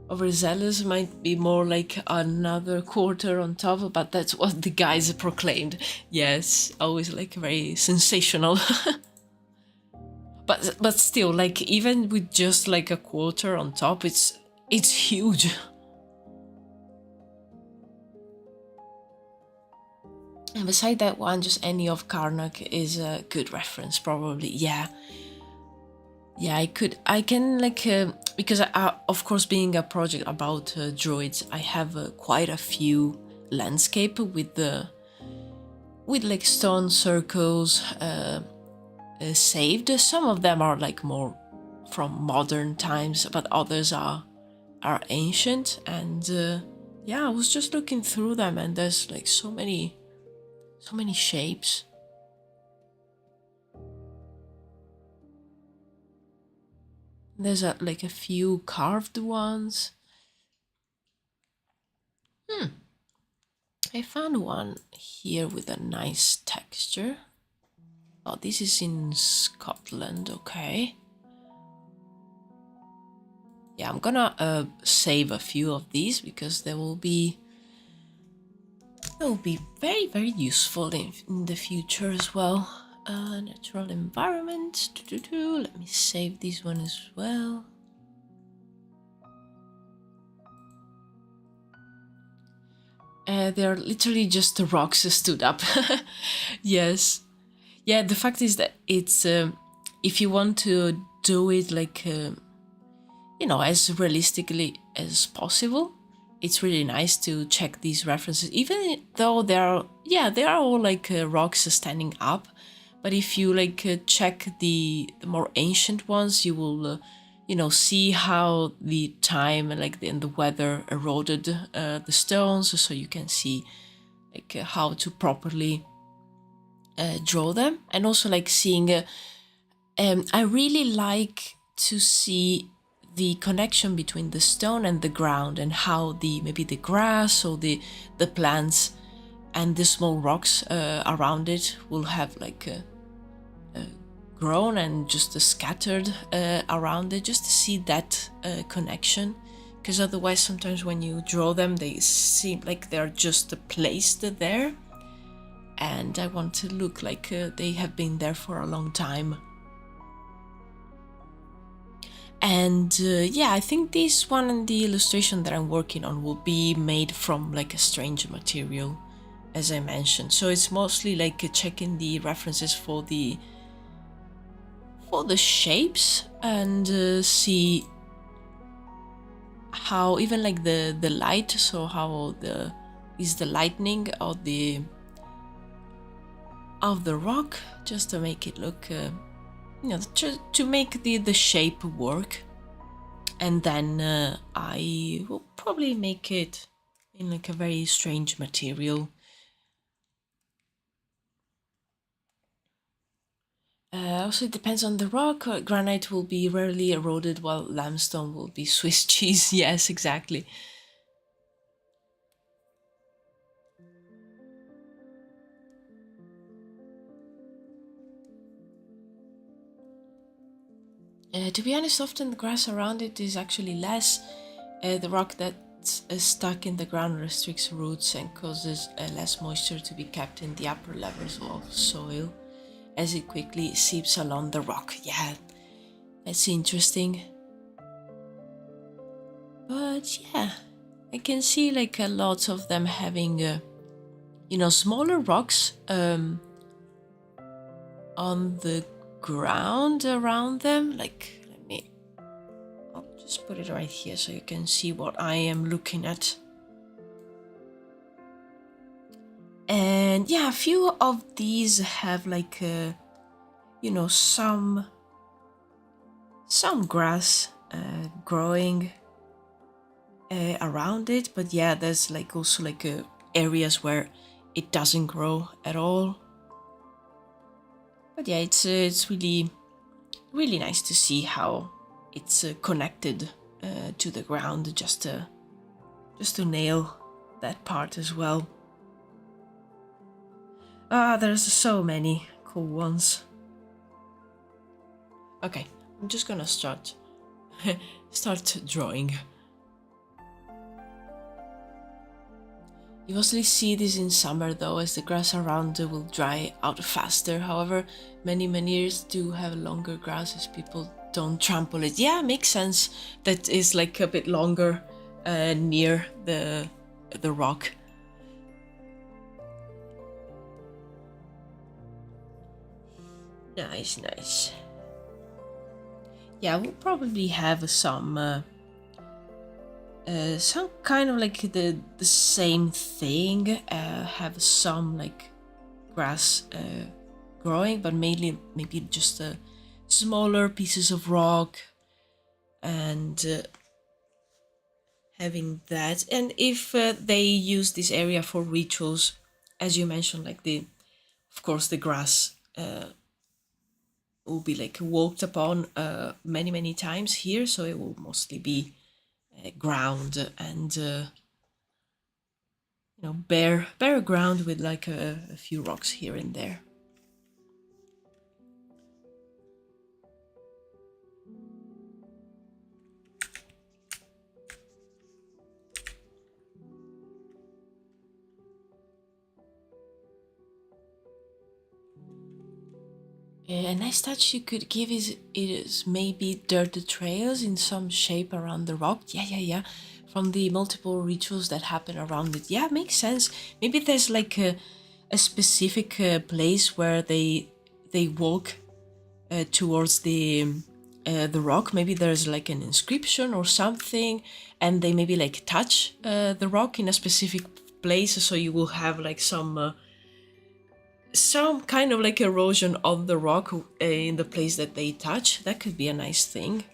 Speaker 1: Overzealous might be more like another quarter on top, but that's what the guys proclaimed. Yes, always like very sensational. but still, like even with just like a quarter on top, it's huge. And beside that one, just any of Karnak is a good reference, probably. Yeah. Yeah, I can like, because of course being a project about druids, I have quite a few landscape with like stone circles saved. Some of them are like more from modern times, but others are ancient. And yeah, I was just looking through them, and there's like so many shapes. There's like a few carved ones. I found one here with a nice texture. Oh, this is in Scotland, okay. Yeah, I'm gonna save a few of these because they will be very, very useful in the future as well. Natural environment. Let me save this one as well. They're literally just the rocks stood up. Yes. Yeah, the fact is that it's if you want to do it like as realistically as possible, it's really nice to check these references, even though they are all like rocks standing up. But if you like check the more ancient ones, you will see how the time and like the weather eroded the stones, so you can see like how to properly draw them. And also like seeing I really like to see the connection between the stone and the ground, and how maybe the grass or the plants and the small rocks around it will have like grown and just scattered around it, just to see that connection. Because otherwise sometimes when you draw them, they seem like they're just placed there, and I want to look like they have been there for a long time. And yeah, I think this one and the illustration that I'm working on will be made from like a strange material, as I mentioned. So it's mostly like checking the references for the shapes, and see how even like the light, so how is the lightning of the rock, just to make it look to make the shape work. And then I will probably make it in like a very strange material. Also, it depends on the rock. Granite will be rarely eroded, while limestone will be Swiss cheese. Yes, exactly. To be honest, often the grass around it is actually less. The rock that's stuck in the ground restricts roots and causes less moisture to be kept in the upper levels of soil, as it quickly seeps along the rock. Yeah, that's interesting. But yeah, I can see like a lot of them having, smaller rocks on the ground around them. Like, I'll just put it right here so you can see what I am looking at. And yeah, a few of these have like you know, some grass growing around it, but yeah, there's like also like areas where it doesn't grow at all. But yeah, it's really nice to see how it's connected to the ground, just to nail that part as well. There's so many cool ones. Okay, I'm just gonna start drawing. You mostly see this in summer though, as the grass around will dry out faster. However, many years do have longer grass as people don't trample it. Yeah, makes sense. That is like a bit longer near the rock. Nice. Yeah, we'll probably have some kind of like the same thing, have some like grass growing, but mainly maybe just smaller pieces of rock, and having that. And if they use this area for rituals, as you mentioned, like of course the grass will be like walked upon many times here, so it will mostly be ground and you know, bare ground with like a few rocks here and there. A nice touch you could give is maybe dirt trails in some shape around the rock. Yeah. From the multiple rituals that happen around it. Yeah, makes sense. Maybe there's like a specific place where they walk towards the rock. Maybe there's like an inscription or something, and they maybe like touch the rock in a specific place, so you will have like some kind of like erosion of the rock in the place that they touch. That could be a nice thing.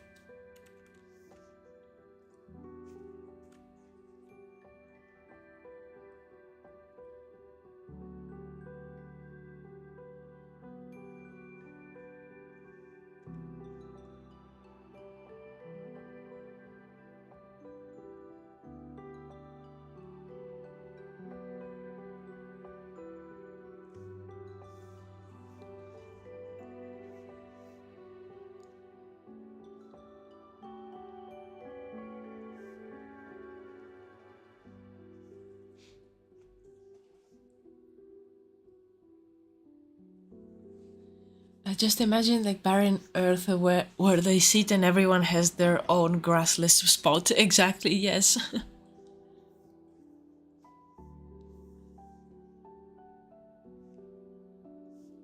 Speaker 1: I just imagine like barren earth where they sit and everyone has their own grassless spot. Exactly, yes.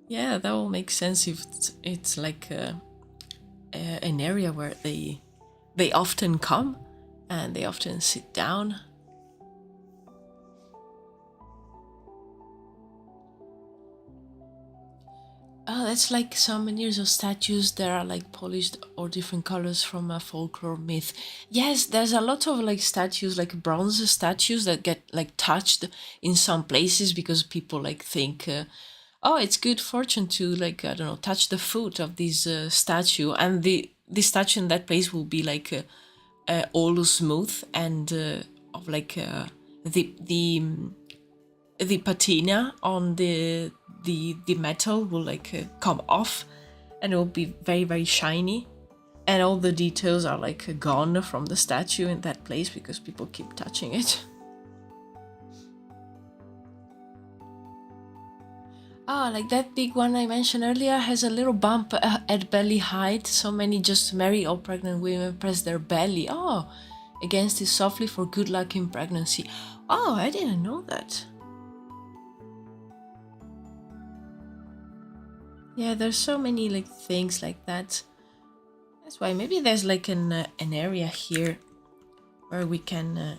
Speaker 1: Yeah, that will make sense if it's like an area where they often come and they often sit down. Oh, that's like some years of statues that are like polished or different colors from a folklore myth. Yes, there's a lot of like statues, like bronze statues that get like touched in some places because people like think, oh, it's good fortune to like, I don't know, touch the foot of this statue, and the statue in that place will be like all smooth and of like the patina on the metal will like come off, and it will be very shiny, and all the details are like gone from the statue in that place because people keep touching it. Like that big one I mentioned earlier has a little bump at belly height, so many just married or pregnant women press their belly against it softly for good luck in pregnancy. Oh, I didn't know that. Yeah, there's so many like things like that. That's why maybe there's like an area here where we can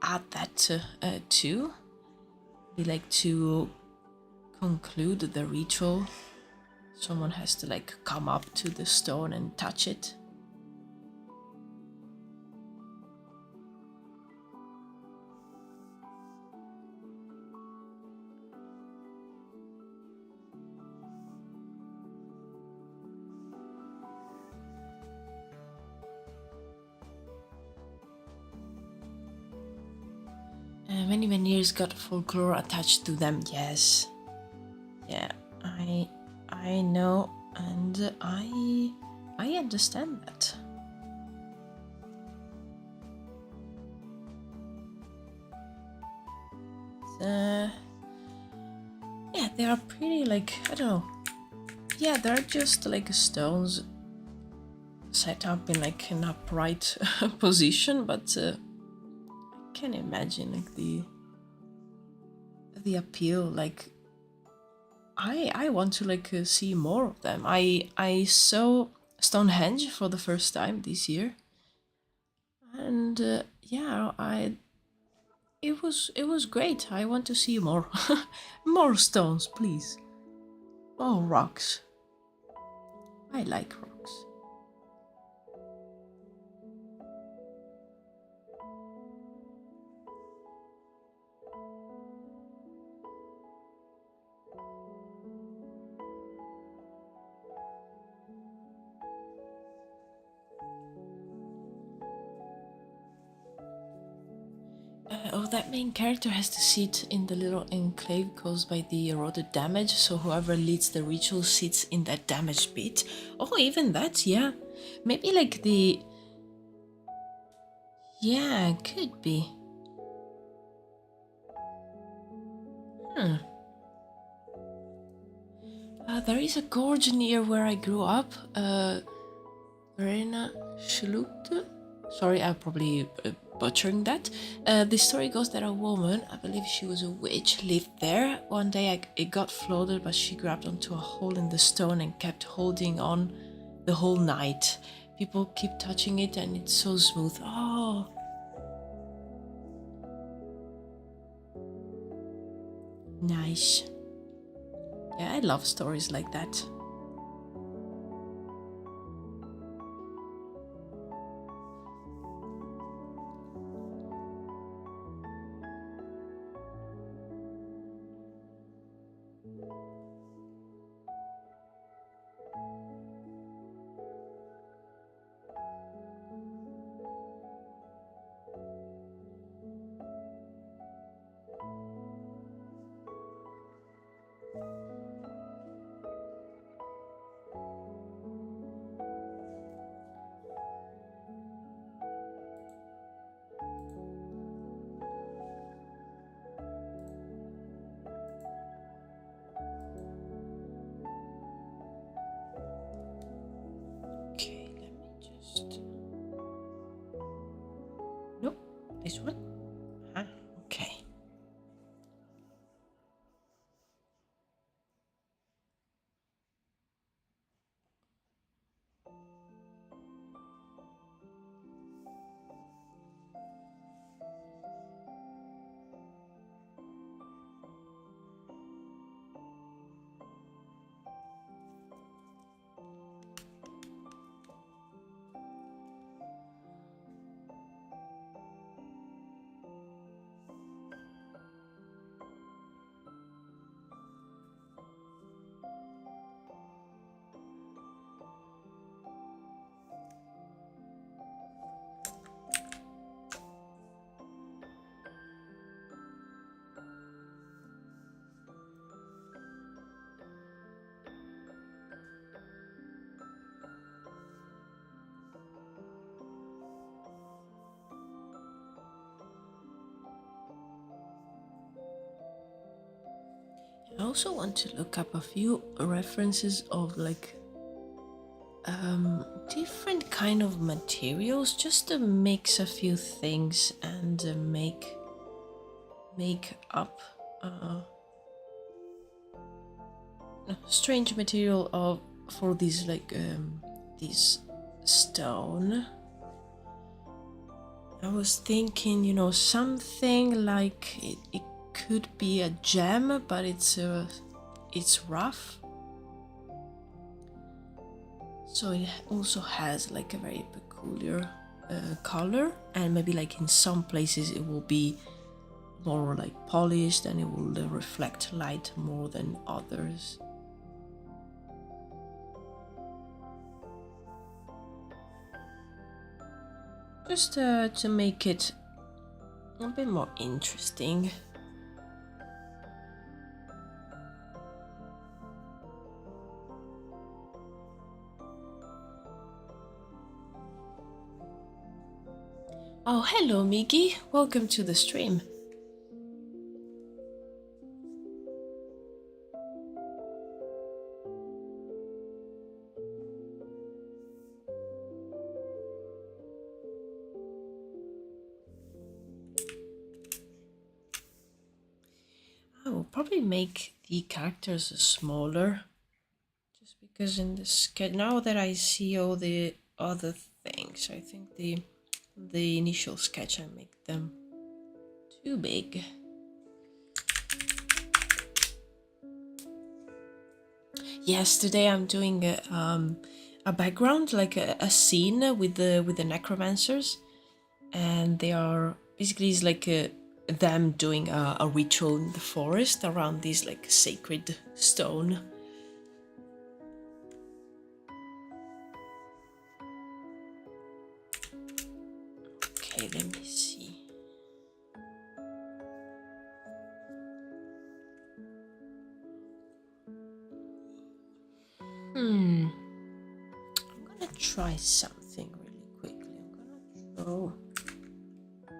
Speaker 1: add that too. We like to conclude the ritual. Someone has to like come up to the stone and touch it. Many menhirs got folklore attached to them. Yes, yeah, I know, and I understand that. Yeah, they are pretty like I don't know. Yeah, they're just like stones set up in like an upright position, but I can imagine like the appeal. Like I want to like see more of them. I saw Stonehenge for the first time this year, and yeah, it was great. I want to see more, more stones, please. More rocks. I like rocks. Oh, that main character has to sit in the little enclave caused by the eroded damage, so whoever leads the ritual sits in that damaged bit. Oh, even that, yeah. Maybe like the... Yeah, could be. Hmm. There is a gorge near where I grew up. Verena Schluchte. Sorry, I'm probably butchering that. The story goes that a woman, I believe she was a witch, lived there. One day it got flooded, but she grabbed onto a hole in the stone and kept holding on the whole night. People keep touching it and it's so smooth. Oh, nice. Yeah, I love stories like that. Okay, let me just... Nope, this one. Ah, okay. I also want to look up a few references of like different kind of materials just to mix a few things and make up strange material of for this like this stone. I was thinking, you know, something like it could be a gem, but it's rough. So it also has like a very peculiar color, and maybe like in some places it will be more like polished and it will reflect light more than others. Just to make it a bit more interesting. Oh, hello, Miggy. Welcome to the stream. I will probably make the characters smaller, just because in the sketch, now that I see all the other things, I think the initial sketch I make them too big. Yes, today I'm doing a background, like a scene with the Necromancers, and they are basically it's like them doing a ritual in the forest around this like sacred stone. Okay, let me see. I'm gonna try something really quickly. I'm gonna draw a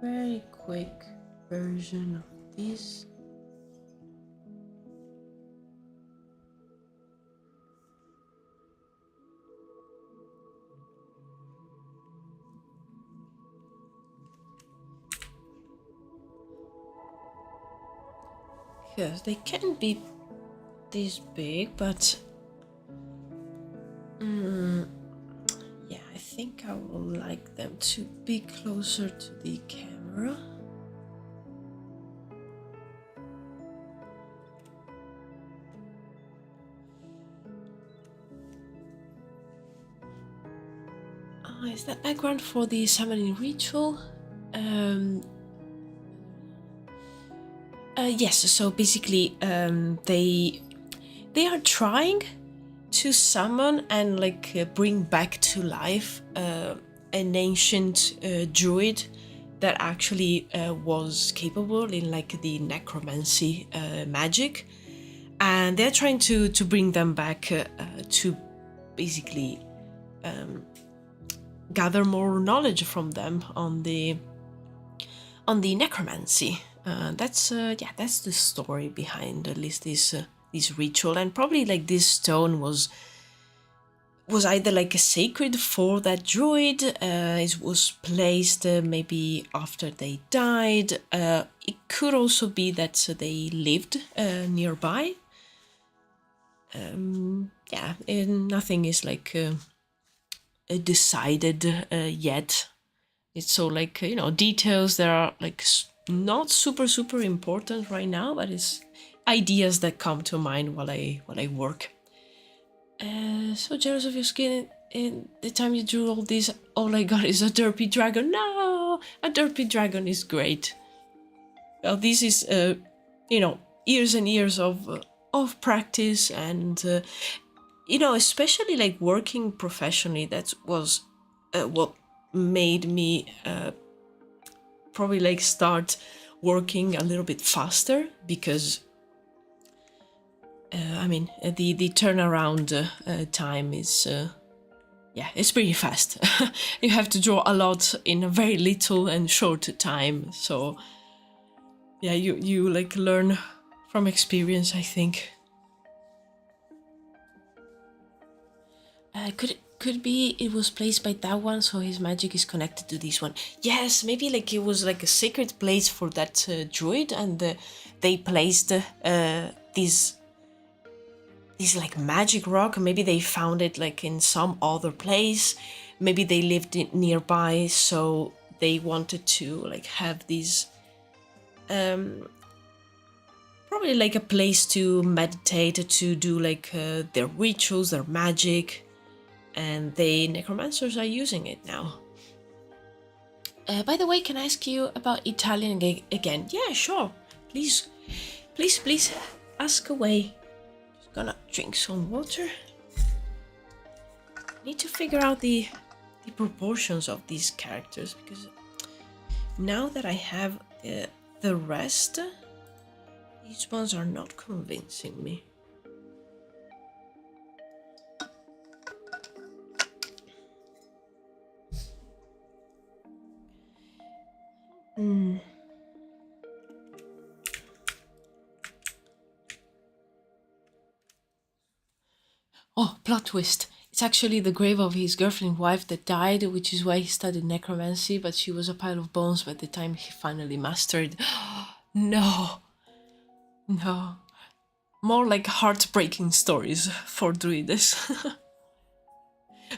Speaker 1: very quick version of this. Because they can be this big, but yeah, I think I would like them to be closer to the camera. Is that background for the summoning ritual? Yes, so basically they are trying to summon and like bring back to life an ancient druid that actually was capable in like the necromancy magic, and they're trying to bring them back to basically gather more knowledge from them on the necromancy. That's the story behind at least this ritual, and probably like this stone was either like a sacred for that druid. It was placed maybe after they died. It could also be that they lived nearby. Nothing is like decided yet. It's so like details that are like not super important right now, but it's ideas that come to mind while I work. So jealous of your skin. In the time you drew all this, all I got is a derpy dragon. No, a derpy dragon is great. Well, this is years and years of practice, and especially like working professionally. That was what made me probably like start working a little bit faster, because the turnaround time is it's pretty fast. You have to draw a lot in a very little and short time, so yeah, you like learn from experience, I think. Could be it was placed by that one, so his magic is connected to this one. Yes, maybe like it was like a sacred place for that druid, and they placed this this like magic rock. Maybe they found it like in some other place. Maybe they lived nearby, so they wanted to like have these probably like a place to meditate, to do like their rituals, their magic, and the necromancers are using it now. By the way, can I ask you about Italian again? Yeah, sure. Please, please, please, ask away. Just gonna drink some water. Need to figure out the proportions of these characters, because now that I have the rest, these ones are not convincing me. Oh, plot twist. It's actually the grave of his girlfriend wife that died, which is why he studied necromancy, but she was a pile of bones by the time he finally mastered. No. No. More like heartbreaking stories for Druides.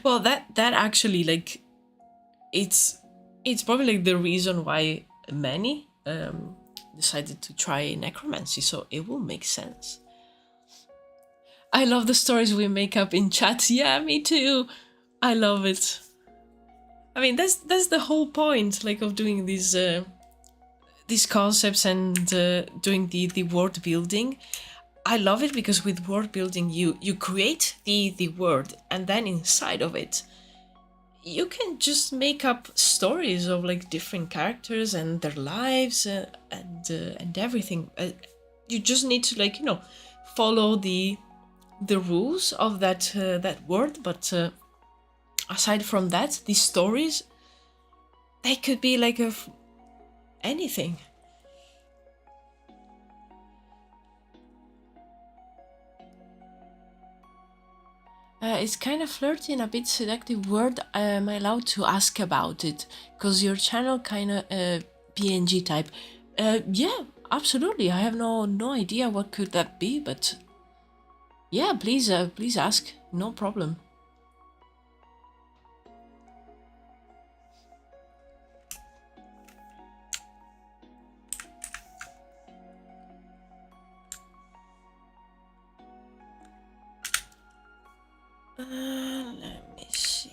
Speaker 1: Well, that actually, like, it's probably like the reason why many decided to try necromancy, so it will make sense. I love the stories we make up in chat. Yeah, me too. I love it. I mean, that's the whole point, like, of doing these concepts and doing the world building. I love it because with world building, you create the world, and then inside of it, you can just make up stories of like different characters and their lives and everything. You just need to, like, you know, follow the rules of that world, but aside from that, these stories, they could be like of anything. It's kind of flirty and a bit seductive word. Am I allowed to ask about it? Because your channel kind of PNG type. Yeah, absolutely. I have no idea what could that be, but yeah, please ask. No problem. Let me see.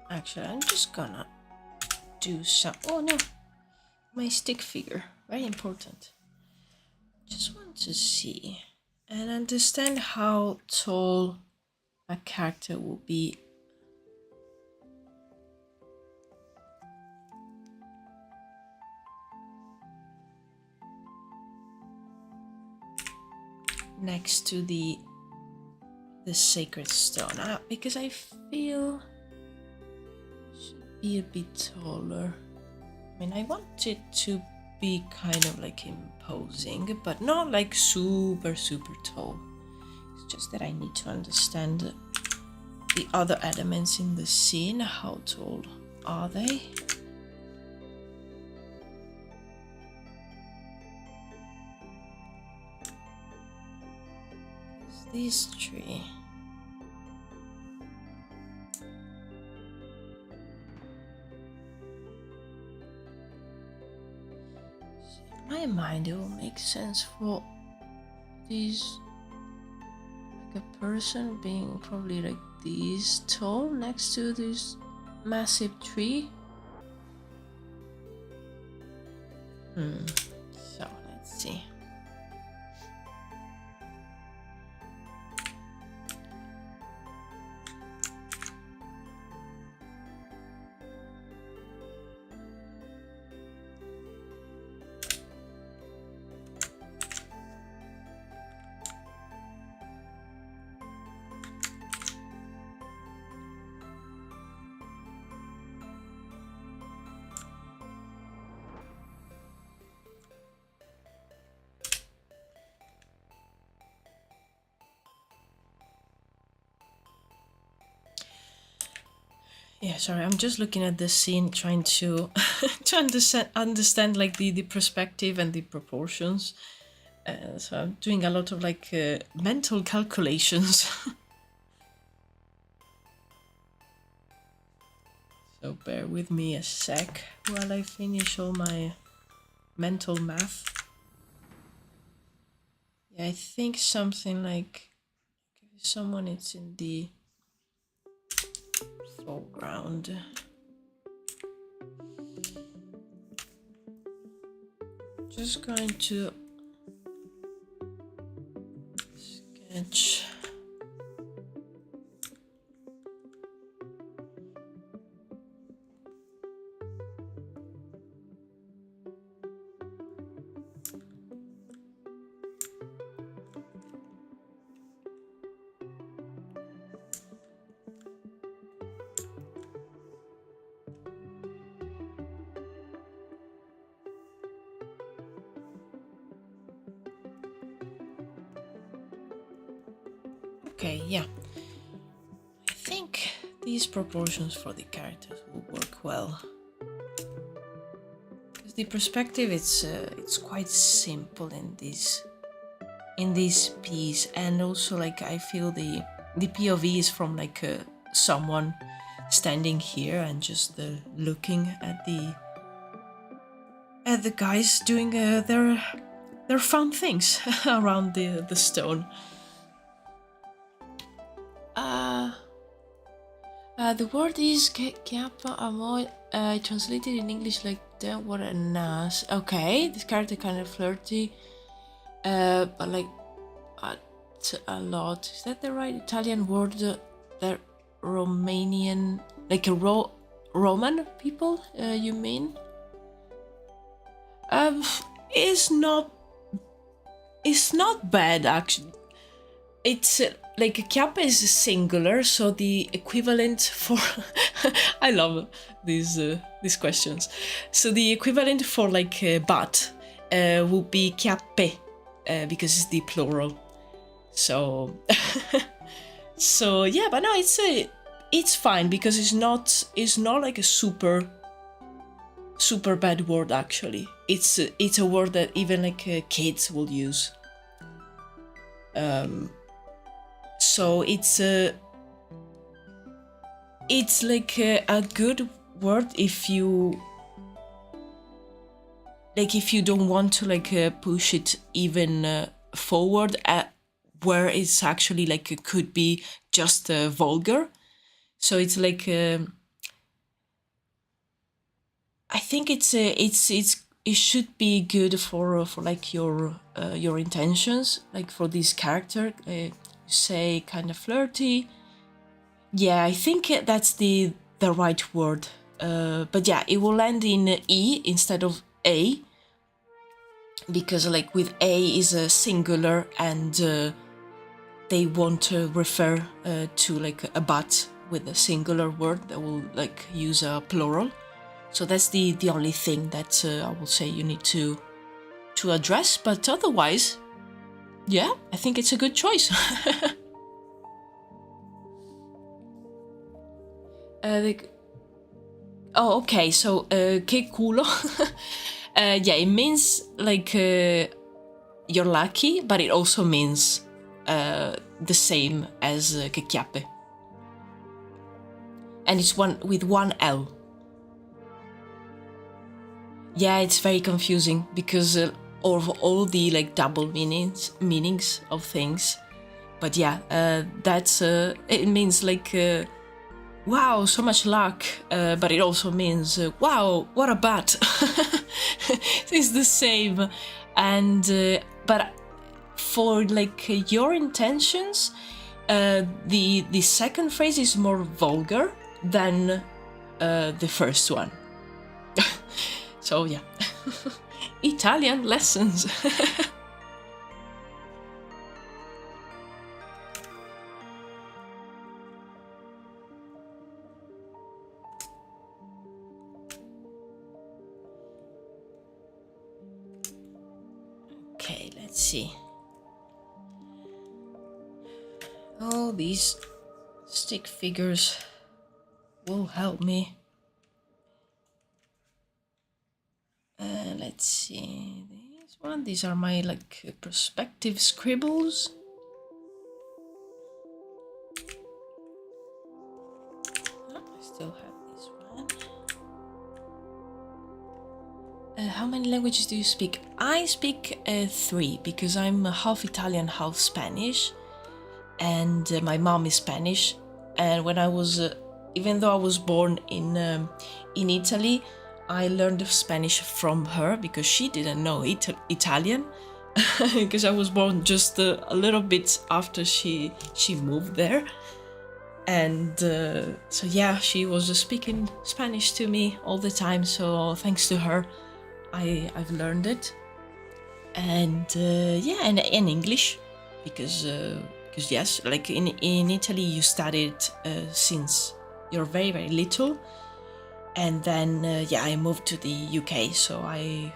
Speaker 1: Actually, I'm just gonna do some. Oh no, my stick figure. Very important. Just want to see and understand how tall a character will be. Next to the sacred stone, because I feel it should be a bit taller. I mean, I want it to be kind of like imposing, but not like super tall. It's just that I need to understand the other elements in the scene. How tall are they? This tree. In my mind, it will make sense for this, like a person being probably like this tall next to this massive tree. So let's see. Yeah, sorry, I'm just looking at this scene, trying to to understand like the perspective and the proportions. So I'm doing a lot of like mental calculations. So bear with me a sec while I finish all my mental math. Yeah, I think something like someone is in the foreground. Just going to sketch. Okay, yeah. I think these proportions for the characters will work well. Because the perspective, it's quite simple in this piece, and also like I feel the POV is from like someone standing here and just looking at the guys doing their fun things around the stone. The word is Chiappa Amo. I translated in English like that. What a nas. Okay, this character kind of flirty, but like a lot. Is that the right Italian word? That Romanian, like a Roman people? You mean? It's not bad actually. It's like chiappa is singular, so the equivalent for I love these questions. So the equivalent for like but would be chiappe because it's the plural. So so yeah, but no, it's fine because it's not like a super bad word actually. It's a word that even like kids will use. So it's like a good word if you don't want to like push it even forward at where it's actually like it could be just vulgar. So it's like I think it should be good for like your intentions, like for this character. Say kind of flirty. Yeah, I think that's the right word. But yeah, it will end in E instead of A, because like with A is a singular and they want to refer to like a but with a singular word that will like use a plural. So that's the only thing that I will say you need to address. But otherwise, yeah, I think it's a good choice. Oh, okay. So, che culo. Yeah, it means like you're lucky, but it also means the same as che chiappe. And it's with one L. Yeah, it's very confusing because of all the like double meanings of things. But yeah, that's it means like wow, so much luck, but it also means wow, what a bat. It's the same. And but for like your intentions, the second phrase is more vulgar than the first one. So yeah. Italian lessons. Okay, let's see. Oh, these stick figures will help me. Let's see. These one. These are my like perspective scribbles. Oh, I still have this one. How many languages do you speak? I speak 3 because I'm half Italian, half Spanish, and my mom is Spanish. And when I was, even though I was born in Italy, I learned Spanish from her because she didn't know Italian, because I was born just a little bit after she moved there. And so yeah, she was speaking Spanish to me all the time. So thanks to her, I've learned it. And yeah, and English, because yes, like in Italy you study it since you're very, very little. And then yeah, I moved to the UK, so I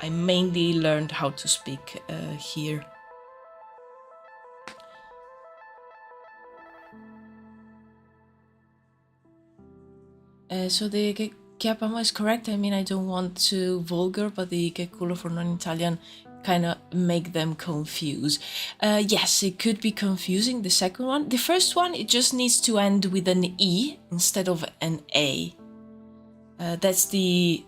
Speaker 1: mainly learned how to speak here. So the chiapamo is correct. I mean, I don't want to vulgar, but the che culo for non-Italian kind of make them confuse. Yes, it could be confusing, the second one. The first one, it just needs to end with an E instead of an A. That's the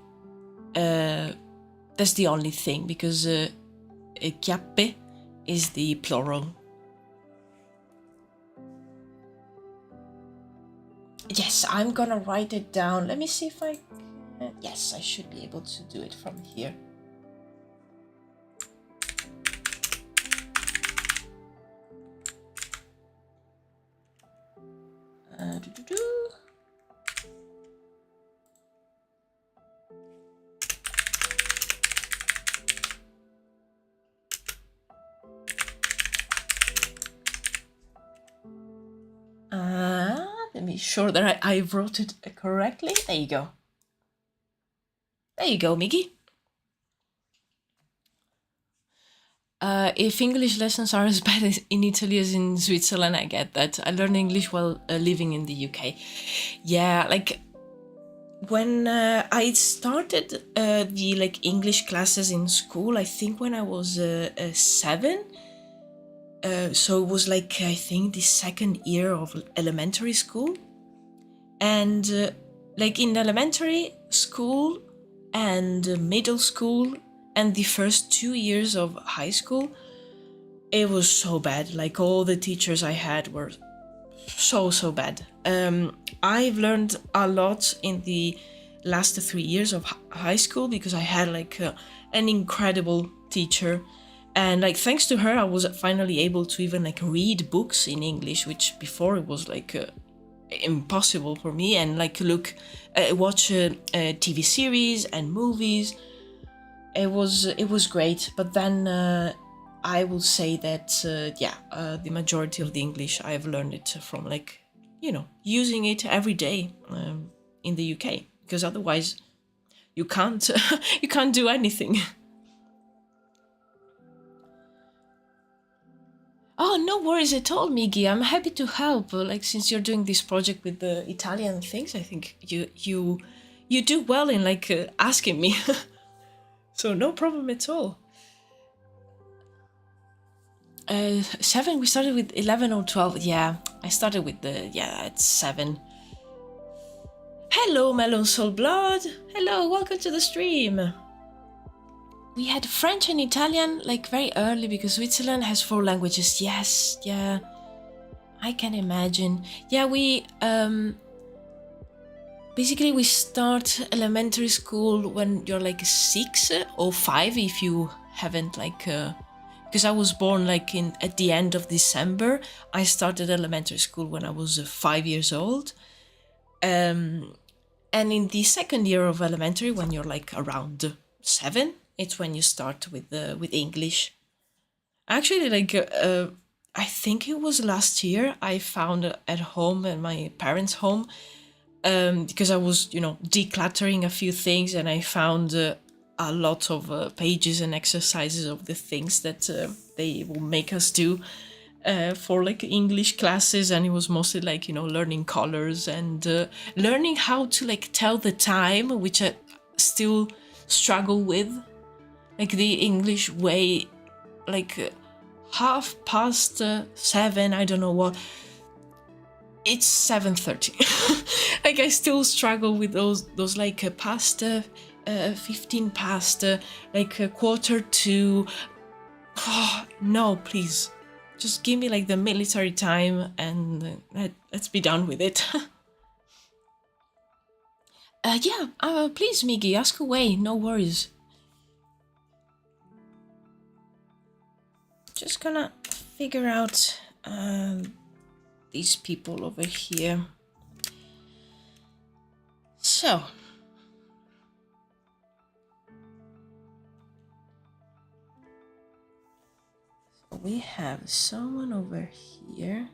Speaker 1: only thing, because chiappe is the plural. Yes, I'm gonna write it down. Let me see if I can. Yes, I should be able to do it from here. Let me be sure that I wrote it correctly. There you go. There you go, Miggy. If English lessons are as bad as in Italy as in Switzerland, I get that. I learned English while living in the UK. Yeah, like when I started the like English classes in school, I think when I was 7. So it was like, I think, the second year of elementary school. And like in elementary school and middle school and the first 2 years of high school, it was so bad. Like all the teachers I had were so bad. I've learned a lot in the last 3 years of high school because I had like an incredible teacher. And like thanks to her, I was finally able to even like read books in English, which before it was like impossible for me. And like watch TV series and movies. It was great. But then I will say that the majority of the English I've learned it from like, you know, using it every day in the UK, because otherwise you can't you can't do anything. Oh, no worries at all, Miggy. I'm happy to help. Like, since you're doing this project with the Italian things, I think you do well in like asking me. So no problem at all. 7. We started with 11 or 12. Yeah, I started with at 7. Hello, Melon Soul Blood. Hello, welcome to the stream. We had French and Italian like very early because Switzerland has 4 languages. Yes, yeah, I can imagine. Yeah, we basically we start elementary school when you're like 6 or 5 if you haven't like because I was born like at the end of December. I started elementary school when I was 5 years old. And in the second year of elementary, when you're like around 7, it's when you start with English. Actually, like I think it was last year I found at home, at my parents' home, because I was, you know, decluttering a few things, and I found a lot of pages and exercises of the things that they will make us do for like English classes. And it was mostly like, you know, learning colors and learning how to like tell the time, which I still struggle with. like the English way, like 7:30, I don't know what. It's 7:30. Like I still struggle with those like past 15 past, like a quarter to. Oh, no, please, just give me like the military time and let's be done with it. Yeah, please, Miggy, ask away, no worries. Just gonna figure out these people over here. So we have someone over here.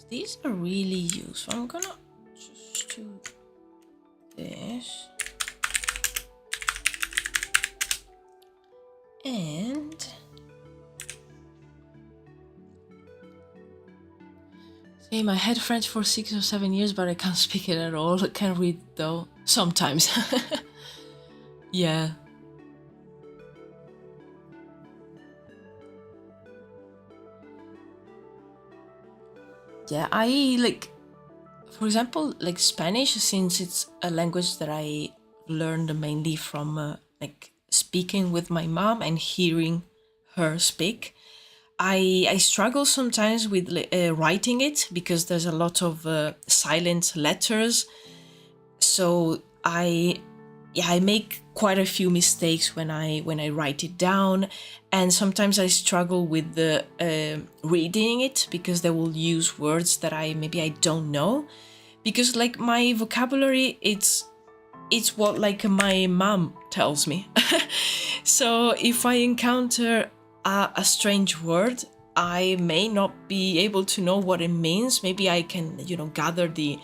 Speaker 1: These are really useful. I'm gonna just do this. And same, I had French for 6 or 7 years, but I can't speak it at all. I can read though, sometimes. Yeah. Yeah, I like, for example, like Spanish, since it's a language that I learned mainly from like speaking with my mom and hearing her speak. I struggle sometimes with writing it because there's a lot of silent letters. So I make quite a few mistakes when I write it down, and sometimes I struggle with the reading it because they will use words that I don't know, because like my vocabulary it's what like my mom tells me. So if I encounter a strange word, I may not be able to know what it means. Maybe I can gather the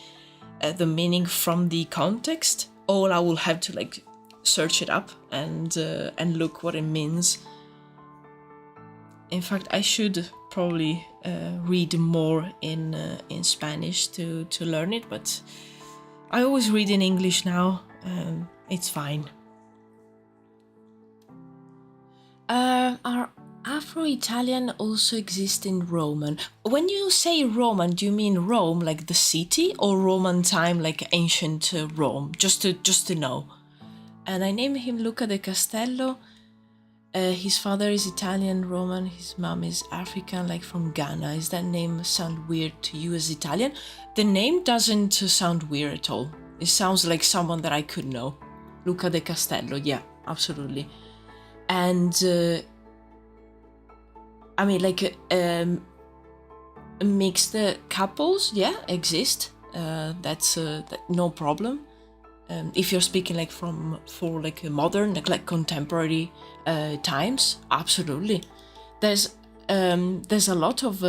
Speaker 1: meaning from the context, or I will have to like search it up and look what it means. In fact, I should probably read more in Spanish to learn it, but I always read in English now. It's fine. Our Afro-Italian also exists in Roman. When you say Roman, do you mean Rome, like the city, or Roman time, like ancient Rome? Just to know. And I named him Luca de Castello. His father is Italian Roman. His mom is African, like from Ghana. Does that name sound weird to you as Italian? The name doesn't sound weird at all. It sounds like someone that I could know. Luca de Castello, yeah, absolutely. And I mean, like mixed couples, yeah, exist. That's no problem. If you're speaking like for like modern, like contemporary times, absolutely. There's a lot of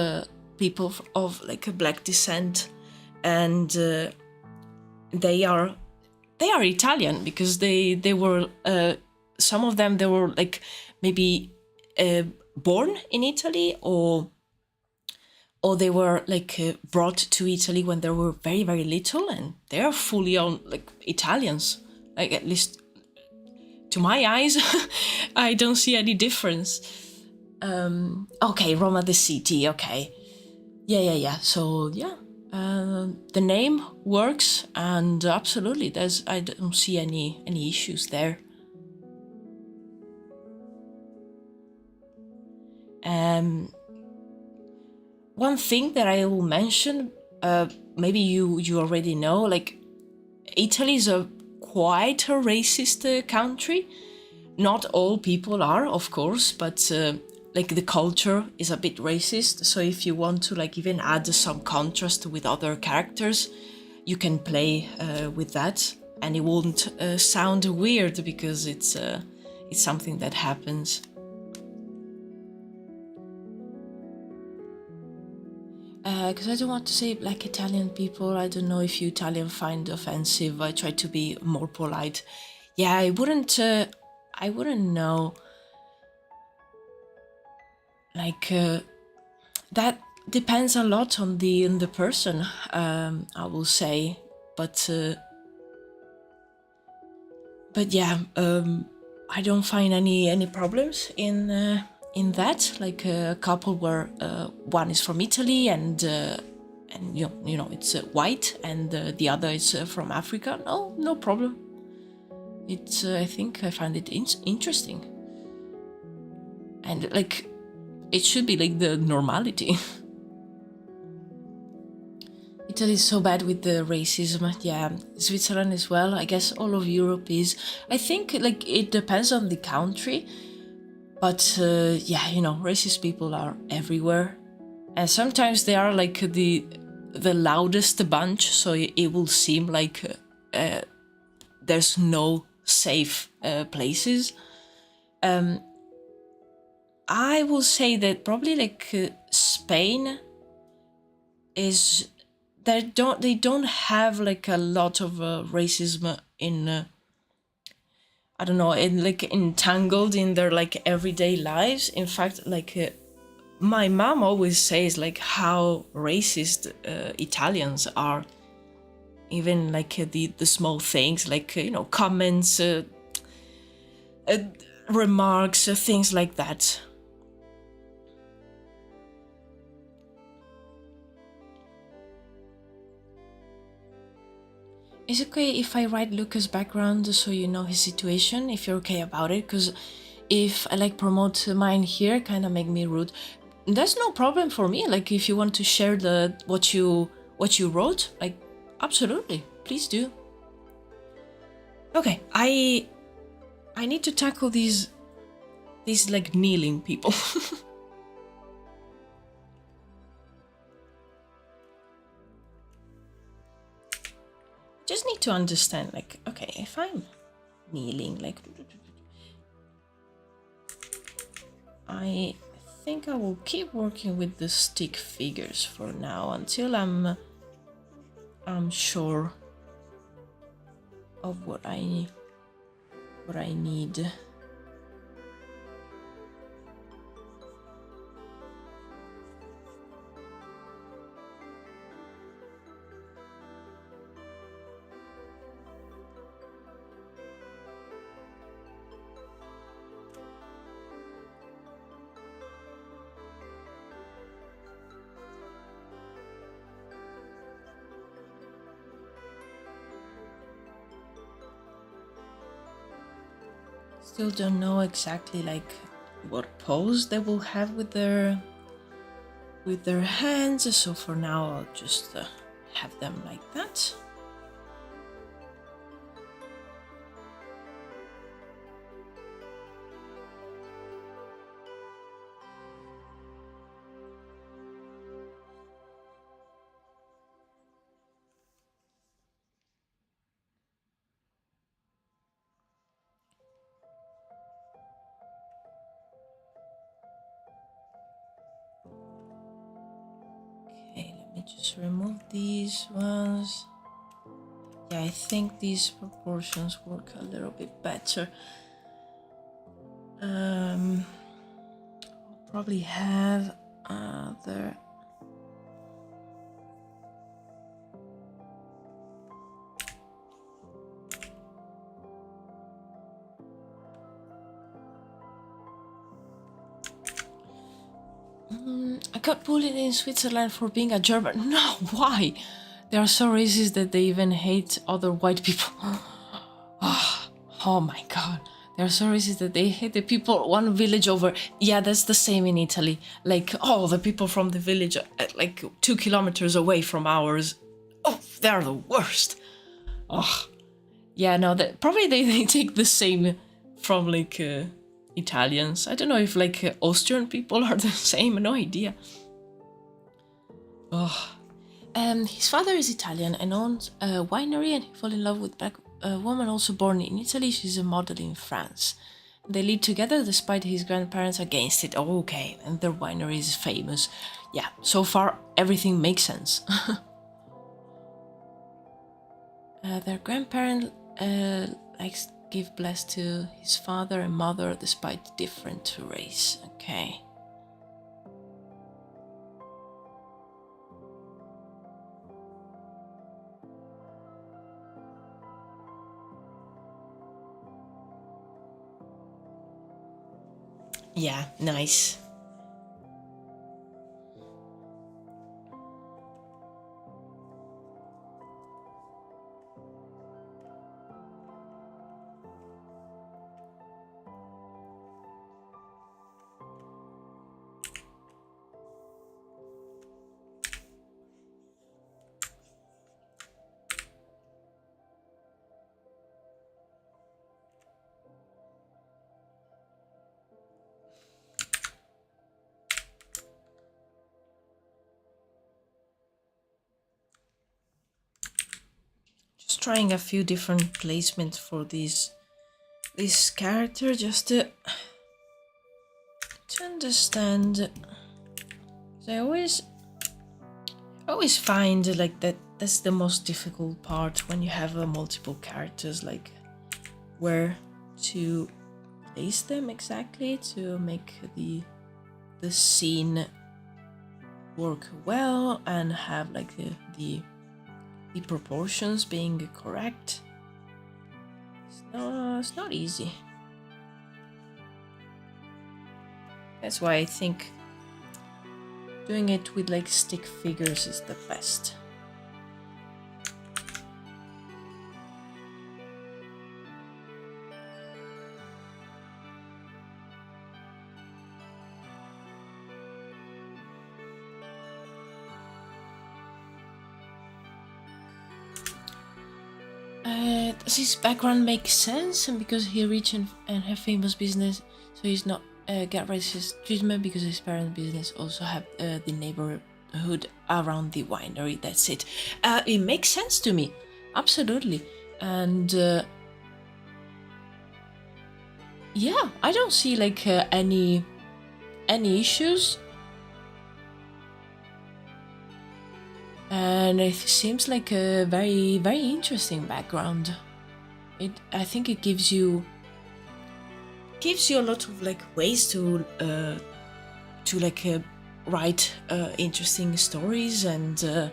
Speaker 1: people of like black descent, and they are Italian because they were some of them, they were like maybe born in Italy, or they were like brought to Italy when they were very, very little, and they are fully on like Italians. Like, at least to my eyes, I don't see any difference. Okay, Roma the city. Okay, yeah. So yeah, the name works, and absolutely, I don't see any issues there. One thing that I will mention, maybe you already know, like Italy is quite a racist country. Not all people are, of course, but like the culture is a bit racist. So if you want to like even add some contrast with other characters, you can play with that, and it won't sound weird because it's something that happens. Because I don't want to say black Italian people. I don't know if you Italian find offensive. I try to be more polite. Yeah, I wouldn't know. Like that depends a lot on the person, I will say, but yeah, I don't find any problems in that. Like a couple where one is from Italy and you know it's white, and the other is from Africa. No problem. It's I think I find it interesting, and like it should be like the normality. Italy is so bad with the racism. Yeah, Switzerland as well. I guess all of Europe is. I think like it depends on the country, but yeah, you know, racist people are everywhere, and sometimes they are like the loudest bunch. So it will seem like there's no safe places. I will say that probably like Spain is they don't have like a lot of racism in I don't know, in like entangled in their like everyday lives. In fact, like my mom always says like how racist Italians are, even like the small things like you know, comments, remarks, things like that. Is it okay if I write Lucas' background so you know his situation, if you're okay about it? Because if I like promote mine here, kind of make me rude. That's no problem for me. Like if you want to share the what you wrote, like absolutely, please do. Okay, I need to tackle these like kneeling people. Just need to understand, like, okay, if I'm kneeling, like, I think I will keep working with the stick figures for now until I'm sure of what I need. Still don't know exactly like what pose they will have with their hands, so for now I'll just have them like that. Okay, let me just remove these ones. Yeah, I think these proportions work a little bit better. I'll probably have other. I got bullied in Switzerland for being a German. No, why? They are so racist that they even hate other white people. Oh my god. They're so racist that they hate the people one village over. Yeah, that's the same in Italy. Like, oh, the people from the village like 2 kilometers away from ours. Oh, they're the worst. Oh, yeah, no, that probably they take the same from like Italians. I don't know if like Austrian people are the same. No idea. Oh. His father is Italian and owns a winery, and he fell in love with a woman also born in Italy. She's a model in France. They live together despite his grandparents against it. Oh, okay, and their winery is famous. Yeah, so far everything makes sense. Their grandparent likes to give bless to his father and mother despite different race. Okay. Yeah, nice. Just trying a few different placements for this character just to understand. I always find like that's the most difficult part when you have multiple characters, like where to place them exactly to make the scene work well and have like the proportions being correct. It's not easy. That's why I think doing it with like stick figures is the best. Does his background make sense? And because he rich and have famous business, so he's not get racist treatment because his parents' business also have the neighborhood around the winery. That's it. It makes sense to me, absolutely. And yeah, I don't see like any issues. And it seems like a very interesting background. I think it gives you a lot of like ways to like write interesting stories and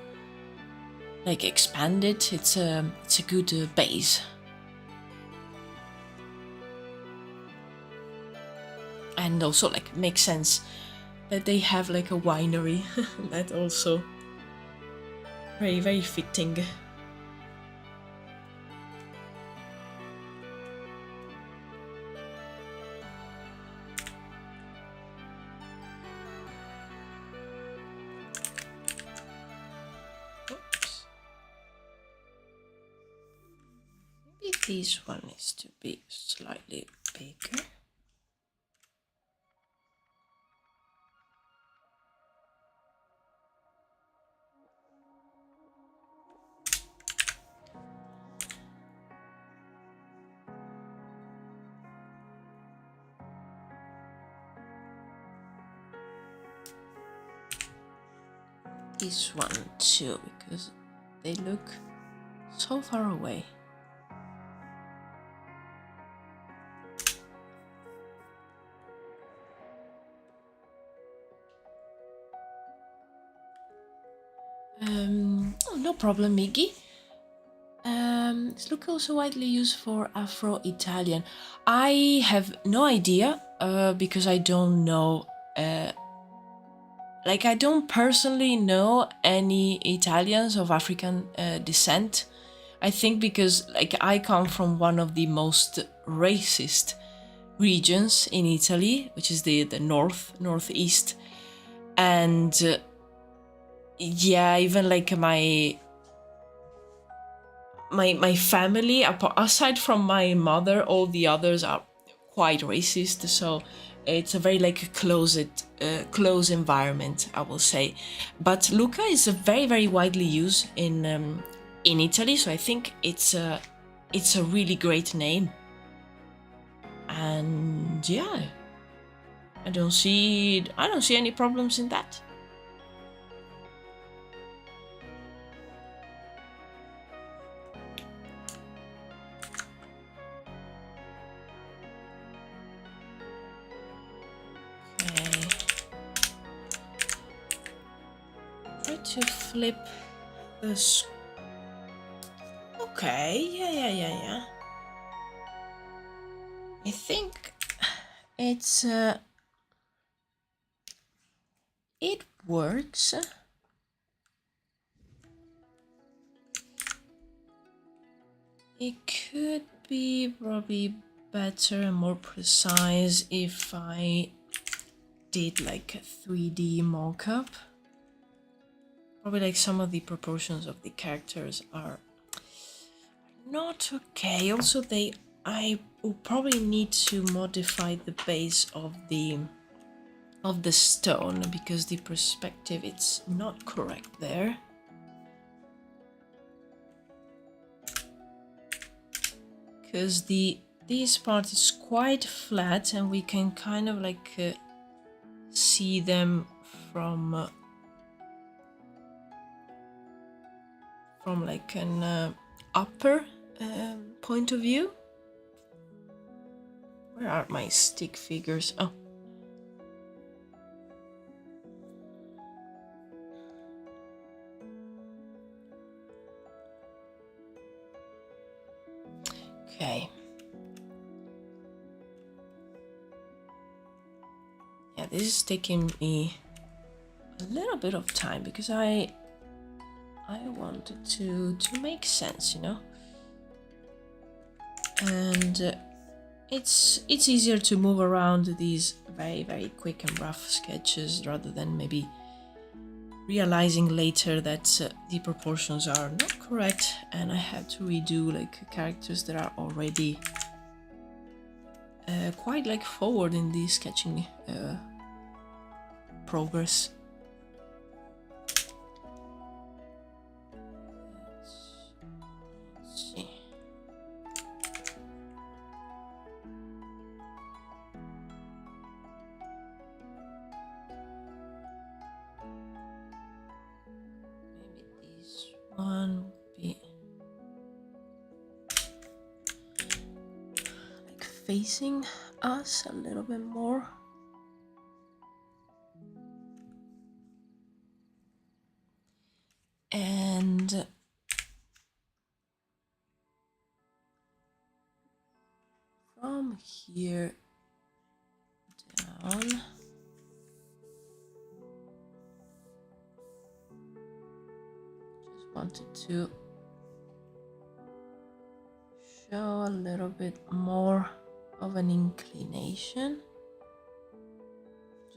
Speaker 1: like expand it. It's a good base. And also like makes sense that they have like a winery. That also very fitting. Oops. Maybe this one needs to be slightly bigger. This one too, because they look so far away. Oh, no problem, Miggy. This look also widely used for Afro-Italian. I have no idea because I don't know. Like I don't personally know any Italians of African descent. I think because like I come from one of the most racist regions in Italy, which is the northeast, and yeah, even like my family, aside from my mother, all the others are quite racist. So it's a very like close environment, I will say. But Luca is a very widely used in Italy, so I think it's a really great name. And yeah, I don't see any problems in that. Try to flip this. Okay, yeah. I think it's it works. It could be probably better and more precise if I did like a 3D mock-up. Probably like some of the proportions of the characters are not okay. Also, I will probably need to modify the base of the stone because the perspective it's not correct there. Because this part is quite flat and we can kind of like see them from like an upper point of view. Where are my stick figures? Oh. Okay. Yeah, this is taking me a little bit of time because I wanted to make sense, you know. And it's easier to move around these very quick and rough sketches rather than maybe realizing later that the proportions are not correct and I have to redo like characters that are already quite like forward in the sketching progress. Let's see. Maybe this one would be like facing us a little bit more. And from here down, just wanted to show a little bit more of an inclination.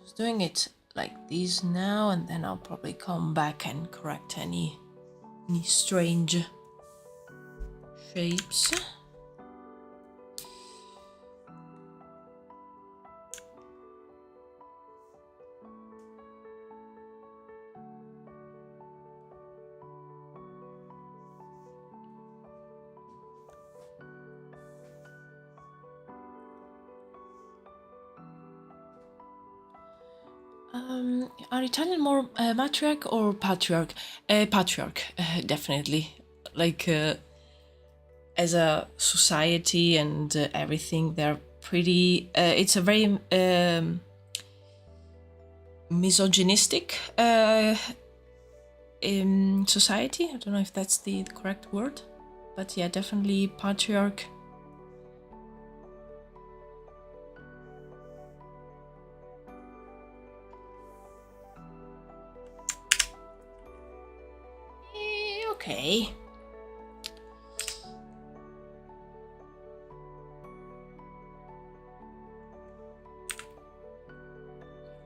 Speaker 1: Just doing it like this now, and then I'll probably come back and correct any strange shapes. Are Italian more matriarch or patriarch? Patriarch, definitely. Like as a society and everything, they're pretty. It's a very misogynistic society. I don't know if that's the correct word, but yeah, definitely patriarch. Okay.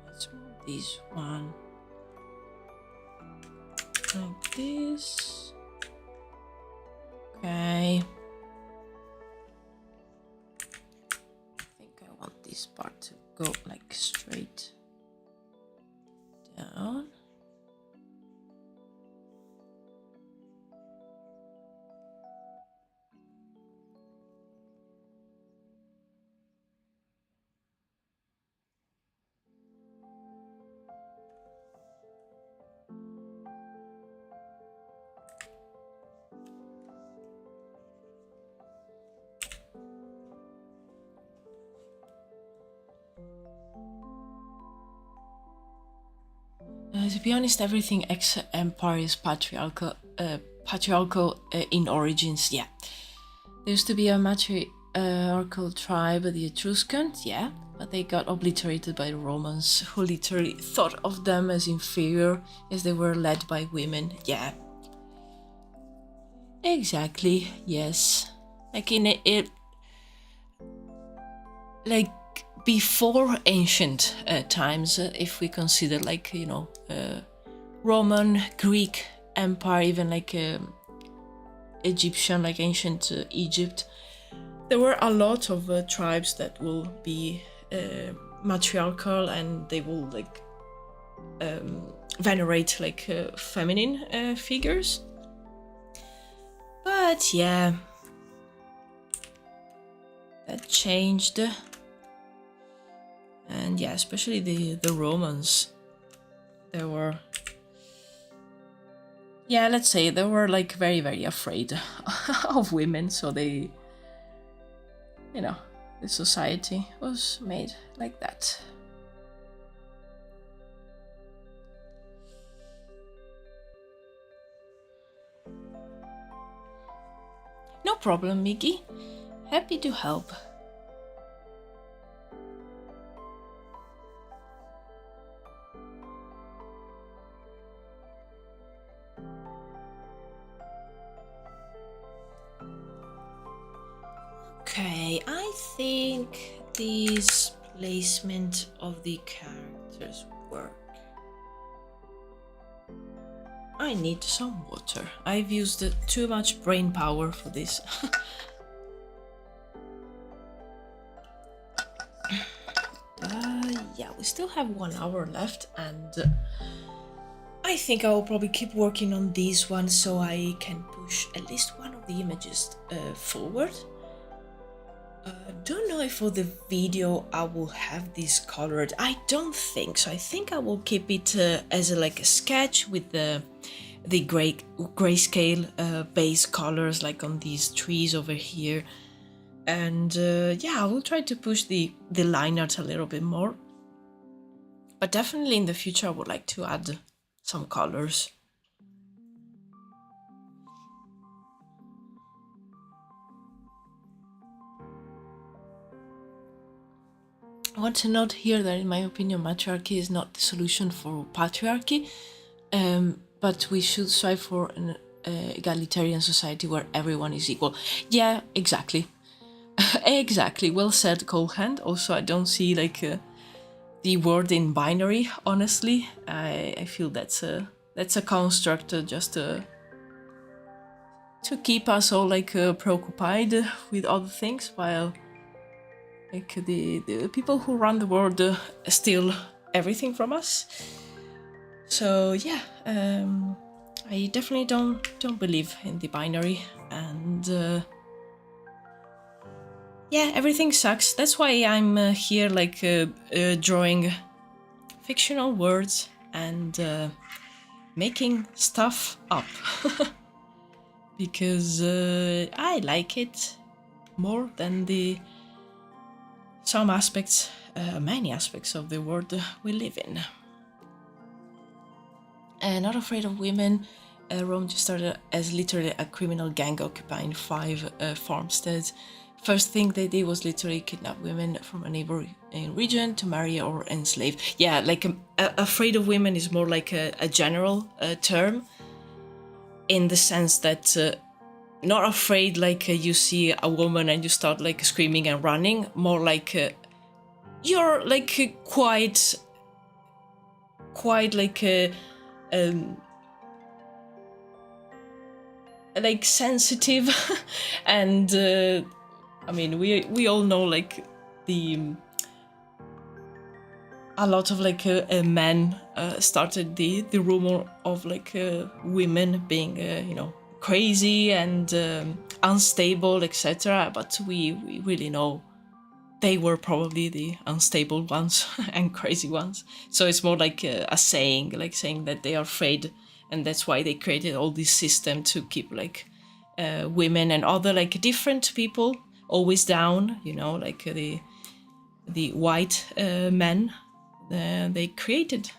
Speaker 1: Let's move this one like this. Okay. I think I want this part to go like straight down. To be honest, everything ex-Empire is patriarchal. Patriarchal in origins, yeah. There used to be a matriarchal tribe, the Etruscans, yeah. but they got obliterated by the Romans, who literally thought of them as inferior as they were led by women. Yeah. Exactly, yes. Like in it like before ancient times, if we consider like, you know, Roman, Greek Empire, even like Egyptian, like ancient Egypt, there were a lot of tribes that will be matriarchal, and they will like venerate like feminine figures. But yeah, that changed. And yeah, especially the Romans, they were, yeah, let's say they were like very, very afraid of women, so they, you know, the society was made like that. No problem, Miggy. Happy to help. Okay, I think this placement of the characters work. I need some water. I've used too much brain power for this. Yeah, we still have 1 hour left, and I think I will probably keep working on these ones so I can push at least one of the images forward. Don't know if for the video I will have this colored. I don't think so. I think I will keep it as like a sketch with the grayscale base colors, like on these trees over here. And yeah, I will try to push the line art a little bit more. But definitely in the future I would like to add some colors. I want to note here that in my opinion matriarchy is not the solution for patriarchy, but we should strive for an egalitarian society where everyone is equal. Yeah, exactly. Exactly, well said, Colehand. Also, I don't see like the word in binary, honestly. I feel that's a construct just to keep us all like preoccupied with other things, while like the people who run the world steal everything from us. So yeah, I definitely don't believe in the binary, and yeah, everything sucks. That's why I'm here like drawing fictional words and making stuff up. Because I like it more than some aspects, many aspects of the world we live in. Not afraid of women, Rome just started as literally a criminal gang occupying 5 farmsteads. First thing they did was literally kidnap women from a neighboring region to marry or enslave. Yeah, like afraid of women is more like a general term, in the sense that not afraid like you see a woman and you start like screaming and running, more like you're like quite like like sensitive and I mean we all know like a lot of like men started the rumor of like women being you know, crazy and unstable, etc. But we really know they were probably the unstable ones and crazy ones. So it's more like a saying, like saying that they are afraid, and that's why they created all this system to keep like women and other like different people always down, you know, like the white men. They created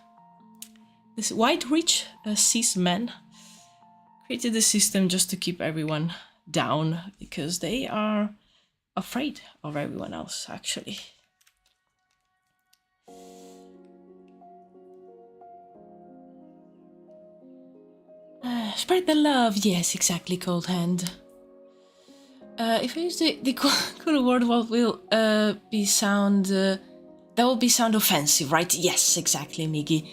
Speaker 1: this white rich cis men created the system just to keep everyone down, because they are afraid of everyone else, actually. Spread the love. Yes, exactly, Cold Hand. If I use the cool word, what will be sound? That will be sound offensive, right? Yes, exactly, Miggy.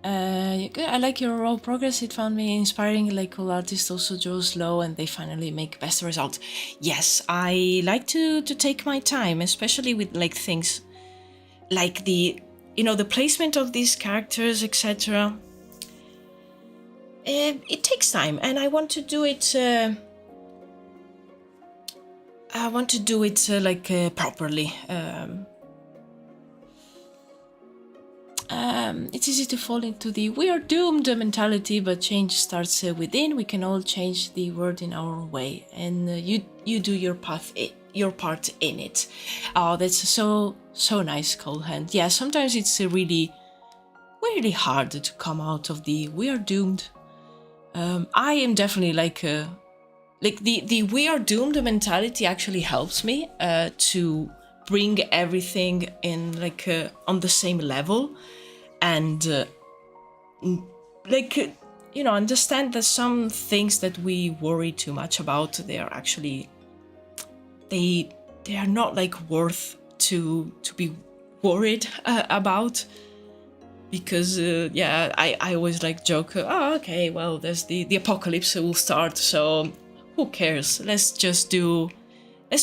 Speaker 1: I like your raw progress. It found me inspiring. Like cool artists also draw slow, and they finally make best result. Yes, I like to take my time, especially with like things like the the placement of these characters, etc. It takes time, and I want to do it. Properly. It's easy to fall into the "we are doomed" mentality, but change starts within. We can all change the world in our own way, and you do your part in it. Oh, that's so nice, Cold Hand. Yeah, sometimes it's really hard to come out of the "we are doomed." I am definitely like the "we are doomed" mentality actually helps me to bring everything in on the same level, and understand that some things that we worry too much about, they are actually they are not like worth to be worried about. Because I always like joke, oh okay, well there's the apocalypse will start, so who cares, let's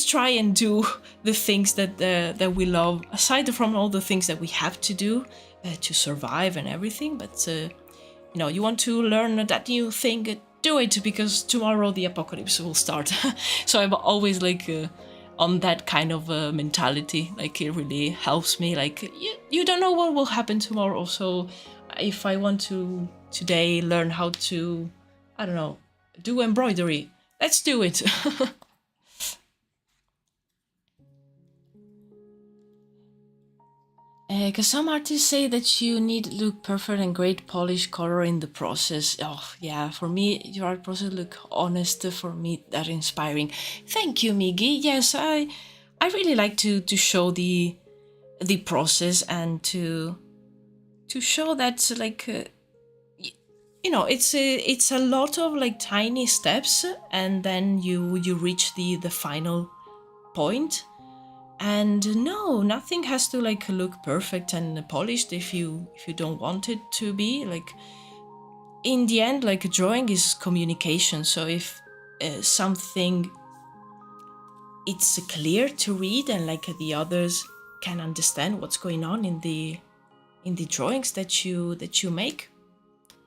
Speaker 1: try and do the things that we love, aside from all the things that we have to do to survive and everything. But you want to learn that new thing, do it, because tomorrow the apocalypse will start. So I'm always on that kind of mentality. Like it really helps me. Like you don't know what will happen tomorrow, so if I want to today learn how to, I don't know, do embroidery, let's do it. Because some artists say that you need look perfect and great polish color in the process. Oh yeah, for me your art process look honest. For me that inspiring. Thank you, Miggy. Yes, I really like to show the process, and to show that it's a lot of like tiny steps, and then you reach the final point. And no, nothing has to look perfect and polished if you don't want it to be. Like in the end, drawing is communication. So if something it's clear to read, and the others can understand what's going on in the drawings that you make,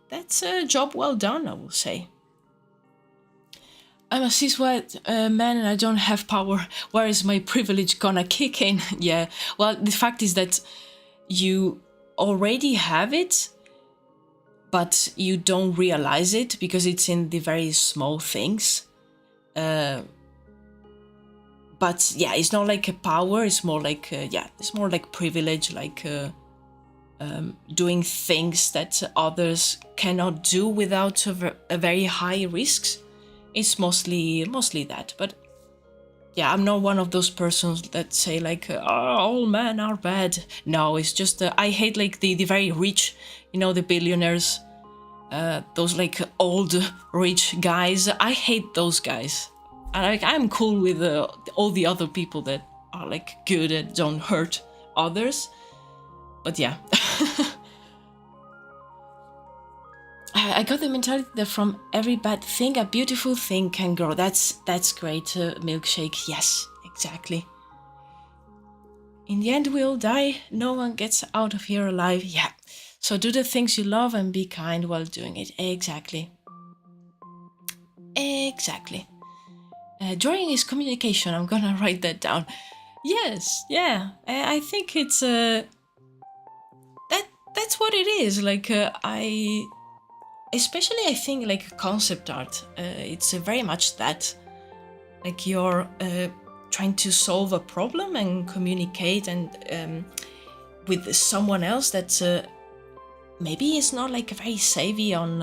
Speaker 1: that's a job well done, I will say. I'm a cis-white man and I don't have power. Where is my privilege gonna kick in? Yeah, well, the fact is that you already have it, but you don't realize it because it's in the very small things. But yeah, it's not like a power, it's more like, it's more like privilege, doing things that others cannot do without a very high risks. It's mostly that. But yeah, I'm not one of those persons that say all men are bad. No, it's just I hate the very rich, the billionaires, those old rich guys. I hate those guys. I'm cool with all the other people that are good and don't hurt others. But yeah. I got the mentality that from every bad thing, a beautiful thing can grow. That's great, Milkshake. Yes, exactly. In the end, we all die. No one gets out of here alive. Yeah. So do the things you love and be kind while doing it. Exactly. Exactly. Drawing is communication. I'm gonna write that down. Yes. Yeah. I think it's that's what it is. Especially I think concept art, it's very much that, you're trying to solve a problem and communicate and with someone else that maybe is not very savvy on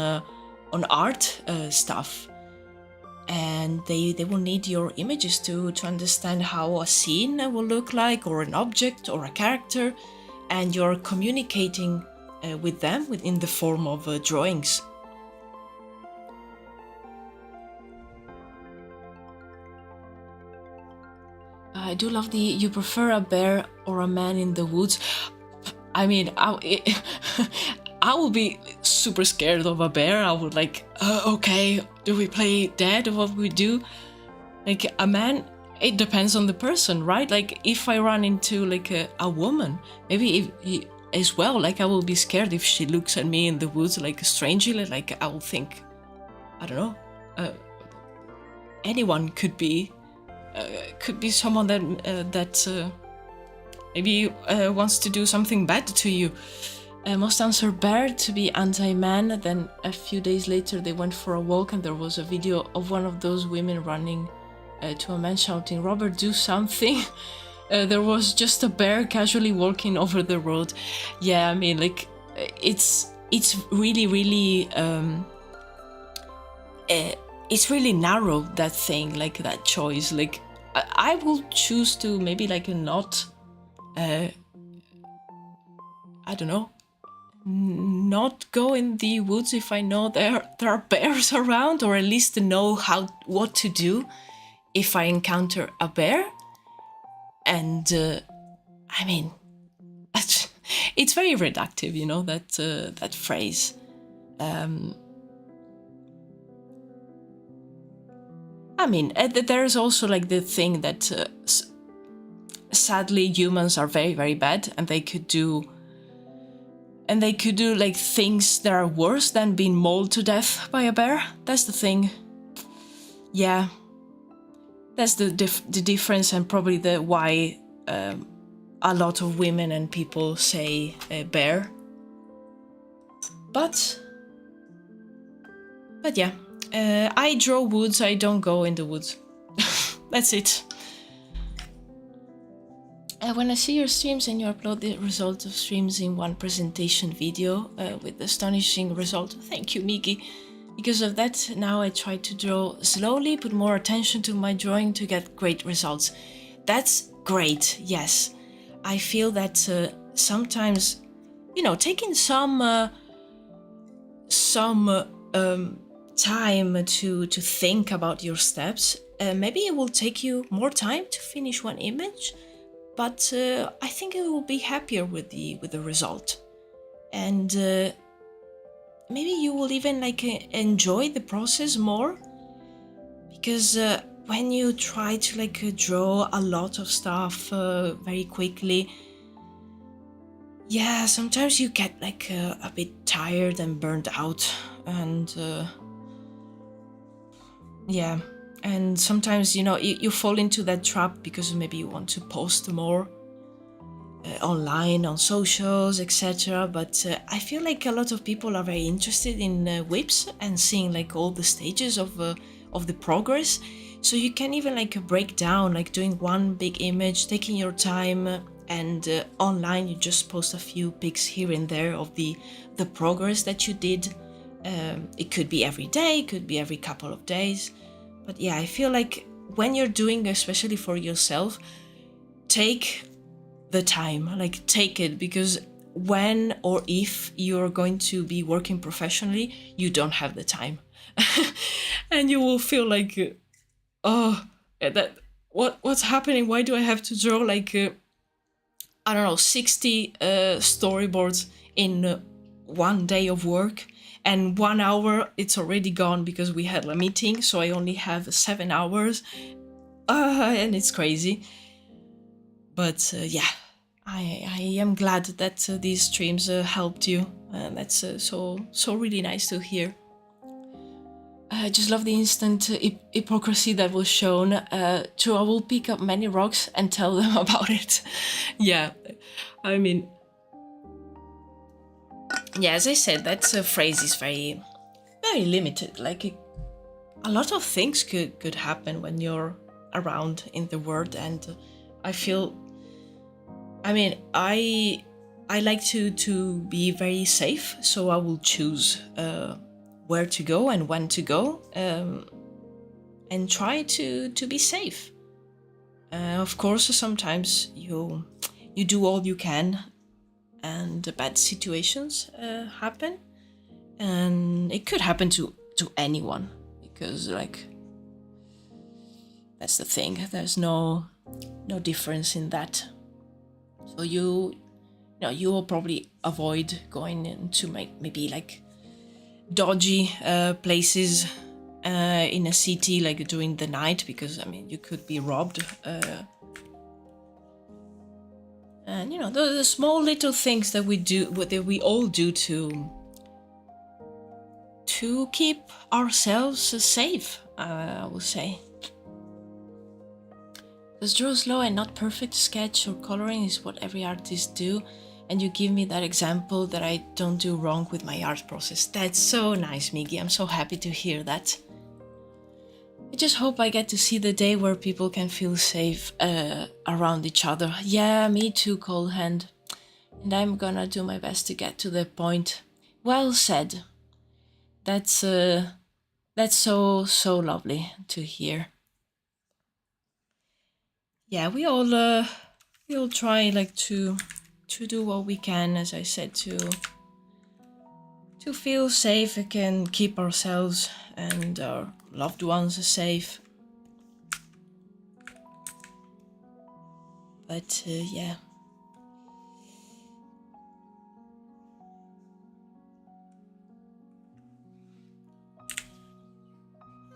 Speaker 1: art stuff, and they will need your images to understand how a scene will look like, or an object or a character. and you're communicating with them in the form of drawings. I do love the you prefer a bear or a man in the woods. I mean, I will be super scared of a bear. I would like, okay, do we play dead or what we do? Like a man, it depends on the person, right? Like if I run into like a woman, maybe if as well, like I will be scared if she looks at me in the woods like strangely, like I will think, I don't know, anyone could be someone that maybe wants to do something bad to you. Most answer bear to be anti-man. Then a few days later they went for a walk and there was a video of one of those women running to a man shouting, "Robert, do something." There was just a bear casually walking over the road. Yeah, I mean, like it's really it's really narrow, that thing, like that choice. Like I will choose to maybe like not I don't know, not go in the woods if I know there are bears around, or at least know what to do if I encounter a bear. And I mean, it's very reductive, you know, that phrase. I mean, there's also like the thing that sadly humans are very, very bad, and they could do like things that are worse than being mauled to death by a bear. That's the thing. Yeah, that's the difference, and probably the why a lot of women and people say bear. But yeah, I draw woods. I don't go in the woods. That's it. When I see your streams and you upload the result of streams in one presentation video with astonishing result, thank you, Miki. Because of that, now I try to draw slowly, put more attention to my drawing to get great results. That's great, yes. I feel that sometimes, you know, taking some time to think about your steps, maybe it will take you more time to finish one image, but I think you will be happier with the result, and maybe you will even like enjoy the process more, because when you try to like draw a lot of stuff very quickly, yeah, sometimes you get like a bit tired and burned out, and yeah, and sometimes, you know, you fall into that trap because maybe you want to post more online on socials, etc. But I feel like a lot of people are very interested in whips and seeing like all the stages of the progress. So you can even like break down, like doing one big image, taking your time, and online you just post a few pics here and there of the progress that you did. It could be every day, it could be every couple of days. But yeah, I feel like when you're doing, especially for yourself, take the time, like take it, because when or if you're going to be working professionally, you don't have the time. And you will feel like, oh, that what's happening? Why do I have to draw like I don't know, 60 storyboards in one day of work, and 1 hour it's already gone because we had a meeting, so I only have 7 hours, and it's crazy. But yeah, I am glad that these streams helped you, and that's so really nice to hear. I just love the instant hypocrisy that was shown. True, I will pick up many rocks and tell them about it. Yeah, I mean, yeah, as I said, that phrase is very, very limited. Like a lot of things could happen when you're around in the world, and I feel, I mean, I like to be very safe, so I will choose where to go and when to go, and try to be safe. Of course, sometimes you do all you can and bad situations happen, and it could happen to anyone, because like that's the thing, there's no difference in that. So you will probably avoid going into maybe like dodgy places in a city like during the night, because I mean you could be robbed, and you know the small little things that we do, that we all do to keep ourselves safe, I would say. Because draw slow and not perfect sketch or coloring is what every artist do, and you give me that example that I don't do wrong with my art process. That's so nice, Miggy. I'm so happy to hear that. I just hope I get to see the day where people can feel safe around each other. Yeah, me too, Cold Hand. And I'm gonna do my best to get to the point. Well said. That's so lovely to hear. Yeah, we all try like to do what we can, as I said, to feel safe and can keep ourselves and our loved ones safe. But yeah.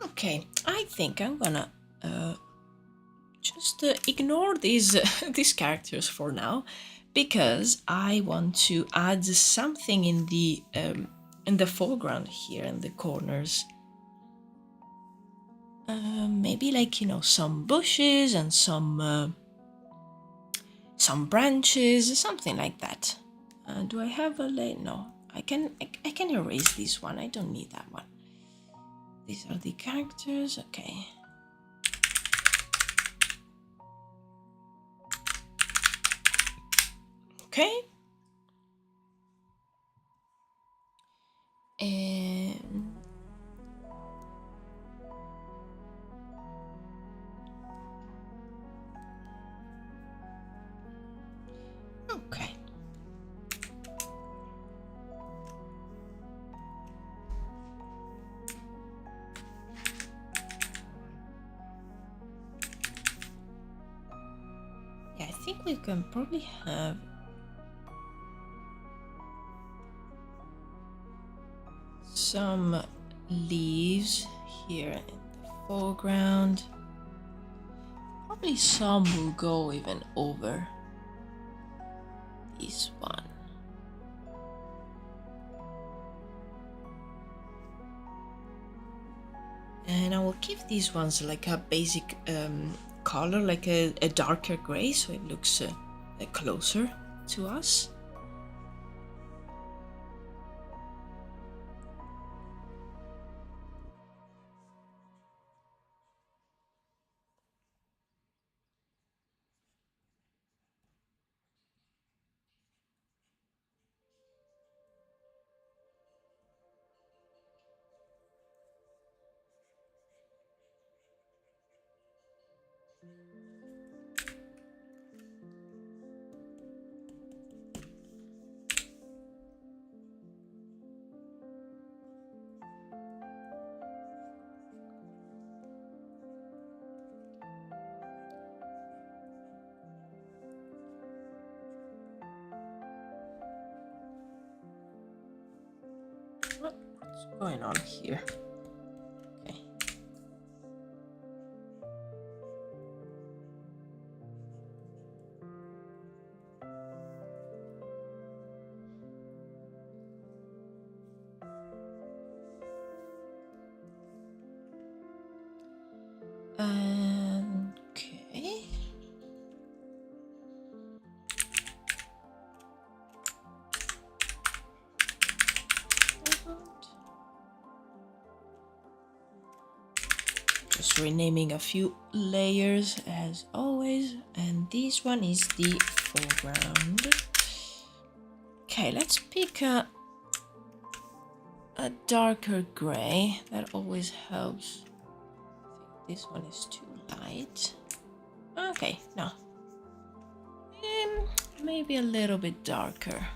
Speaker 1: Okay, I think I'm gonna just ignore these these characters for now, because I want to add something in the foreground here in the corners. Maybe like, you know, some bushes and some branches, something like that. Do I have a no? I can erase this one. I don't need that one. These are the characters. Okay. Okay. And okay. Yeah, I think we can probably have some leaves here in the foreground. Probably some will go even over this one. And I will give these ones like a basic color, like a darker gray, so it looks closer to us. What's going on here? Okay. Okay. Just renaming a few layers as always, and this one is the foreground. Okay, let's pick a darker gray. That always helps. I think this one is too light. Okay, no. maybe a little bit darker.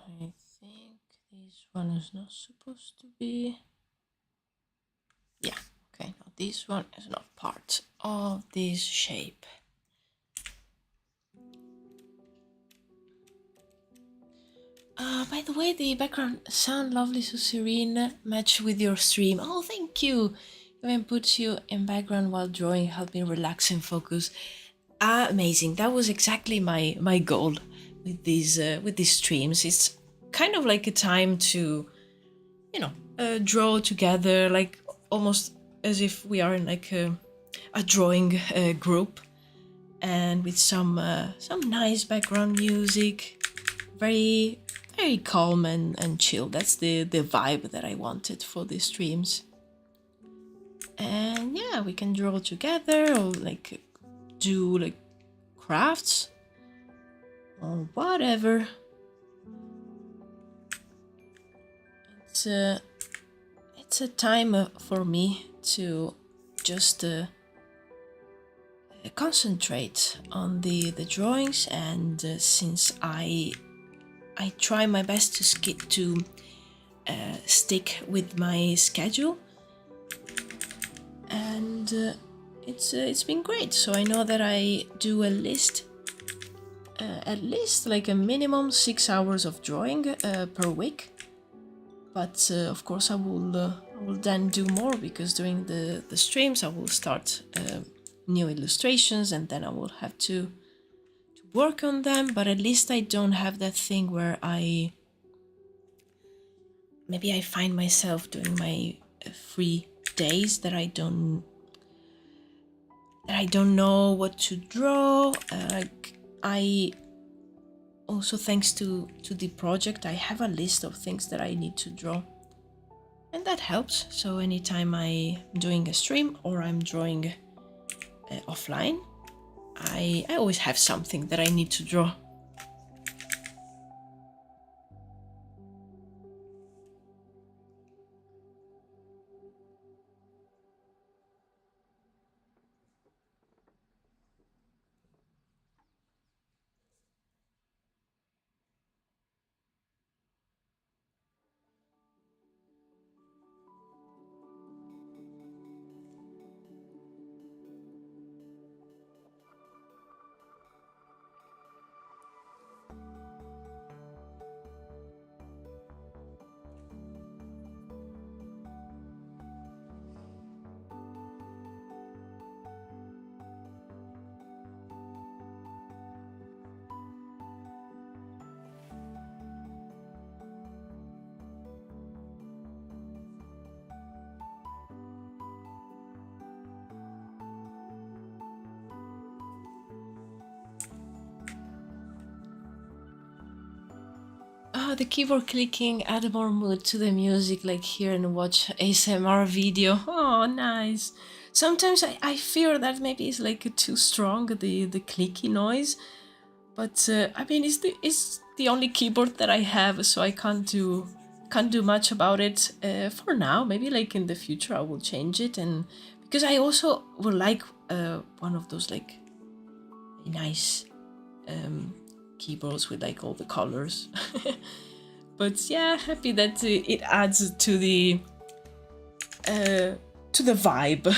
Speaker 1: I think this one is not supposed to be. Yeah, okay, now this one is not part of this shape. By the way, the background sound lovely, so serene, match with your stream. Oh, thank you. Even puts you in background while drawing, help me relax and focus. Amazing. That was exactly my goal with these streams. It's kind of like a time to, you know, draw together, like almost as if we are in like a drawing group, and with some nice background music, very calm and chill. That's the vibe that I wanted for these streams. And yeah, we can draw together or like do like crafts or whatever. It's a time for me to just concentrate on the drawings, and since I try my best to stick with my schedule, and it's been great. So I know that I do a list, at least like a minimum 6 hours of drawing per week. But of course I will then do more, because during the streams I will start new illustrations, and then I will have to work on them. But at least I don't have that thing where maybe I find myself doing my free days that I don't know what to draw. I also, thanks to the project, I have a list of things that I need to draw, and that helps. So anytime I'm doing a stream or I'm drawing offline, I always have something that I need to draw. The keyboard clicking add more mood to the music, like hear and watch ASMR video. Oh, nice. Sometimes I fear that maybe it's like too strong, the clicky noise, but I mean it's the only keyboard that I have, so I can't do much about it for now. Maybe like in the future I will change it, and because I also would like one of those like nice keyboards with like all the colors. But yeah, happy that it adds to the vibe.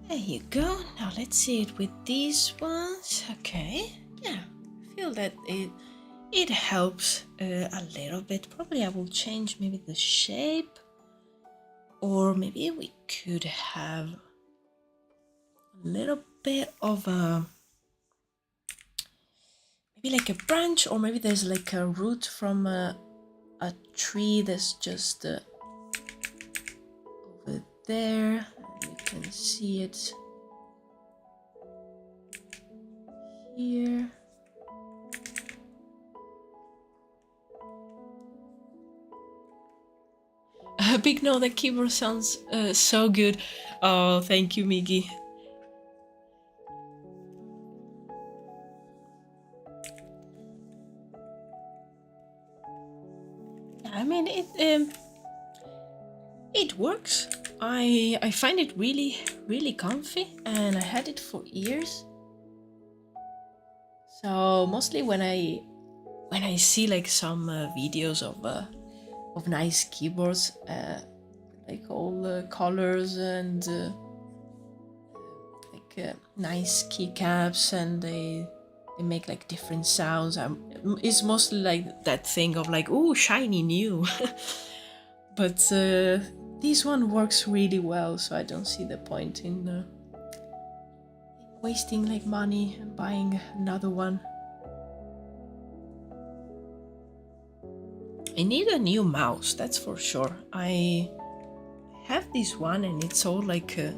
Speaker 1: There you go. Now let's see it with these ones. Okay. Yeah, I feel that it helps a little bit. Probably I will change maybe the shape, or maybe we could have a little bit of a, maybe like a branch, or maybe there's like a root from a tree that's just over there. You can see it here. Big no, the keyboard sounds so good. Oh, thank you, Miggy. I mean, it works. I find it really comfy, and I had it for years. So mostly when I see like some videos of nice keyboards, like all the colors and like nice keycaps, and they make like different sounds. It's mostly like that thing of like, oh, shiny new. But this one works really well, so I don't see the point in wasting like money and buying another one. I need a new mouse, that's for sure. I have this one and it's all like the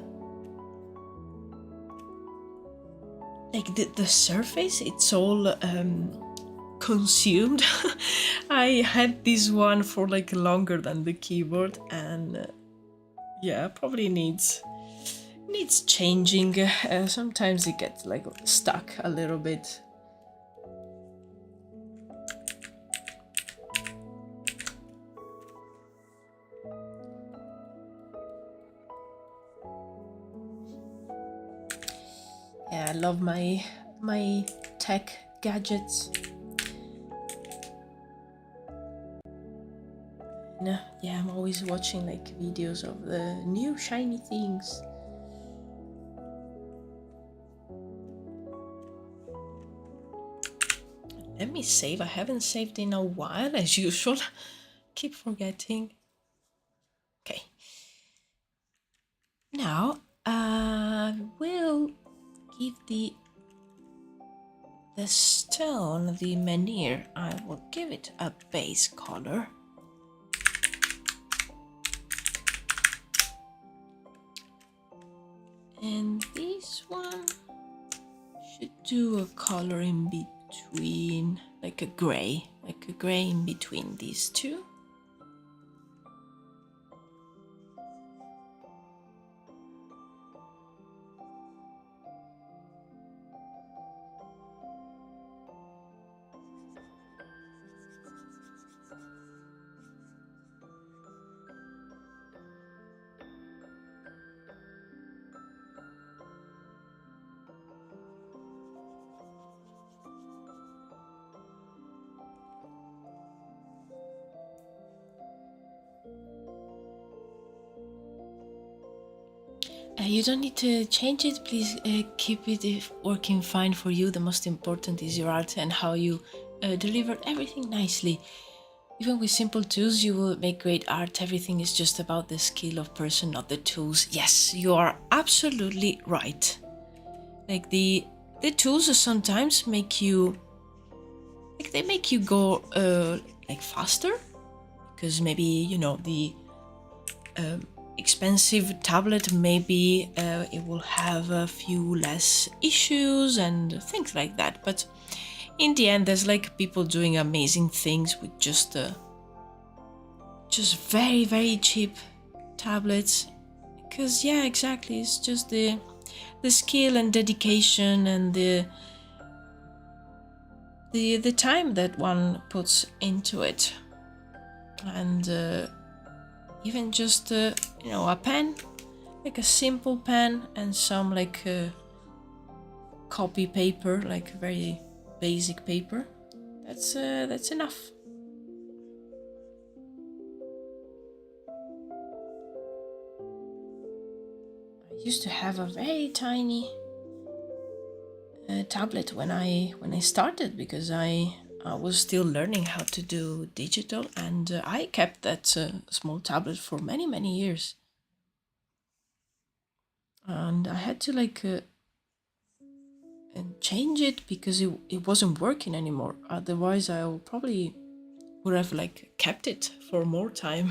Speaker 1: surface, it's all consumed. I had this one for like longer than the keyboard, and yeah, probably needs changing. Sometimes it gets like stuck a little bit. Yeah, I love my tech gadgets. And, yeah, I'm always watching like videos of the new shiny things. Let me save. I haven't saved in a while, as usual. Keep forgetting. Okay. Now I will give the stone, the menhir, I will give it a base color. And this one should do a color in between, like a gray in between these two. You don't need to change it, please keep it working fine for you. The most important is your art and how you deliver everything nicely. Even with simple tools, you will make great art. Everything is just about the skill of person, not the tools. Yes, you are absolutely right. Like the tools sometimes make you, like they make you go like faster, because maybe, you know, the expensive tablet, maybe it will have a few less issues and things like that. But in the end, there's like people doing amazing things with just very cheap tablets. Because yeah, exactly, it's just the skill and dedication and the time that one puts into it. And even just you know, a pen, like a simple pen, and some like copy paper, like very basic paper, that's enough. used to have a very tiny tablet when I started, because I was still learning how to do digital, and I kept that small tablet for many years, and I had to like and change it because it wasn't working anymore. Otherwise, I probably would have like kept it for more time.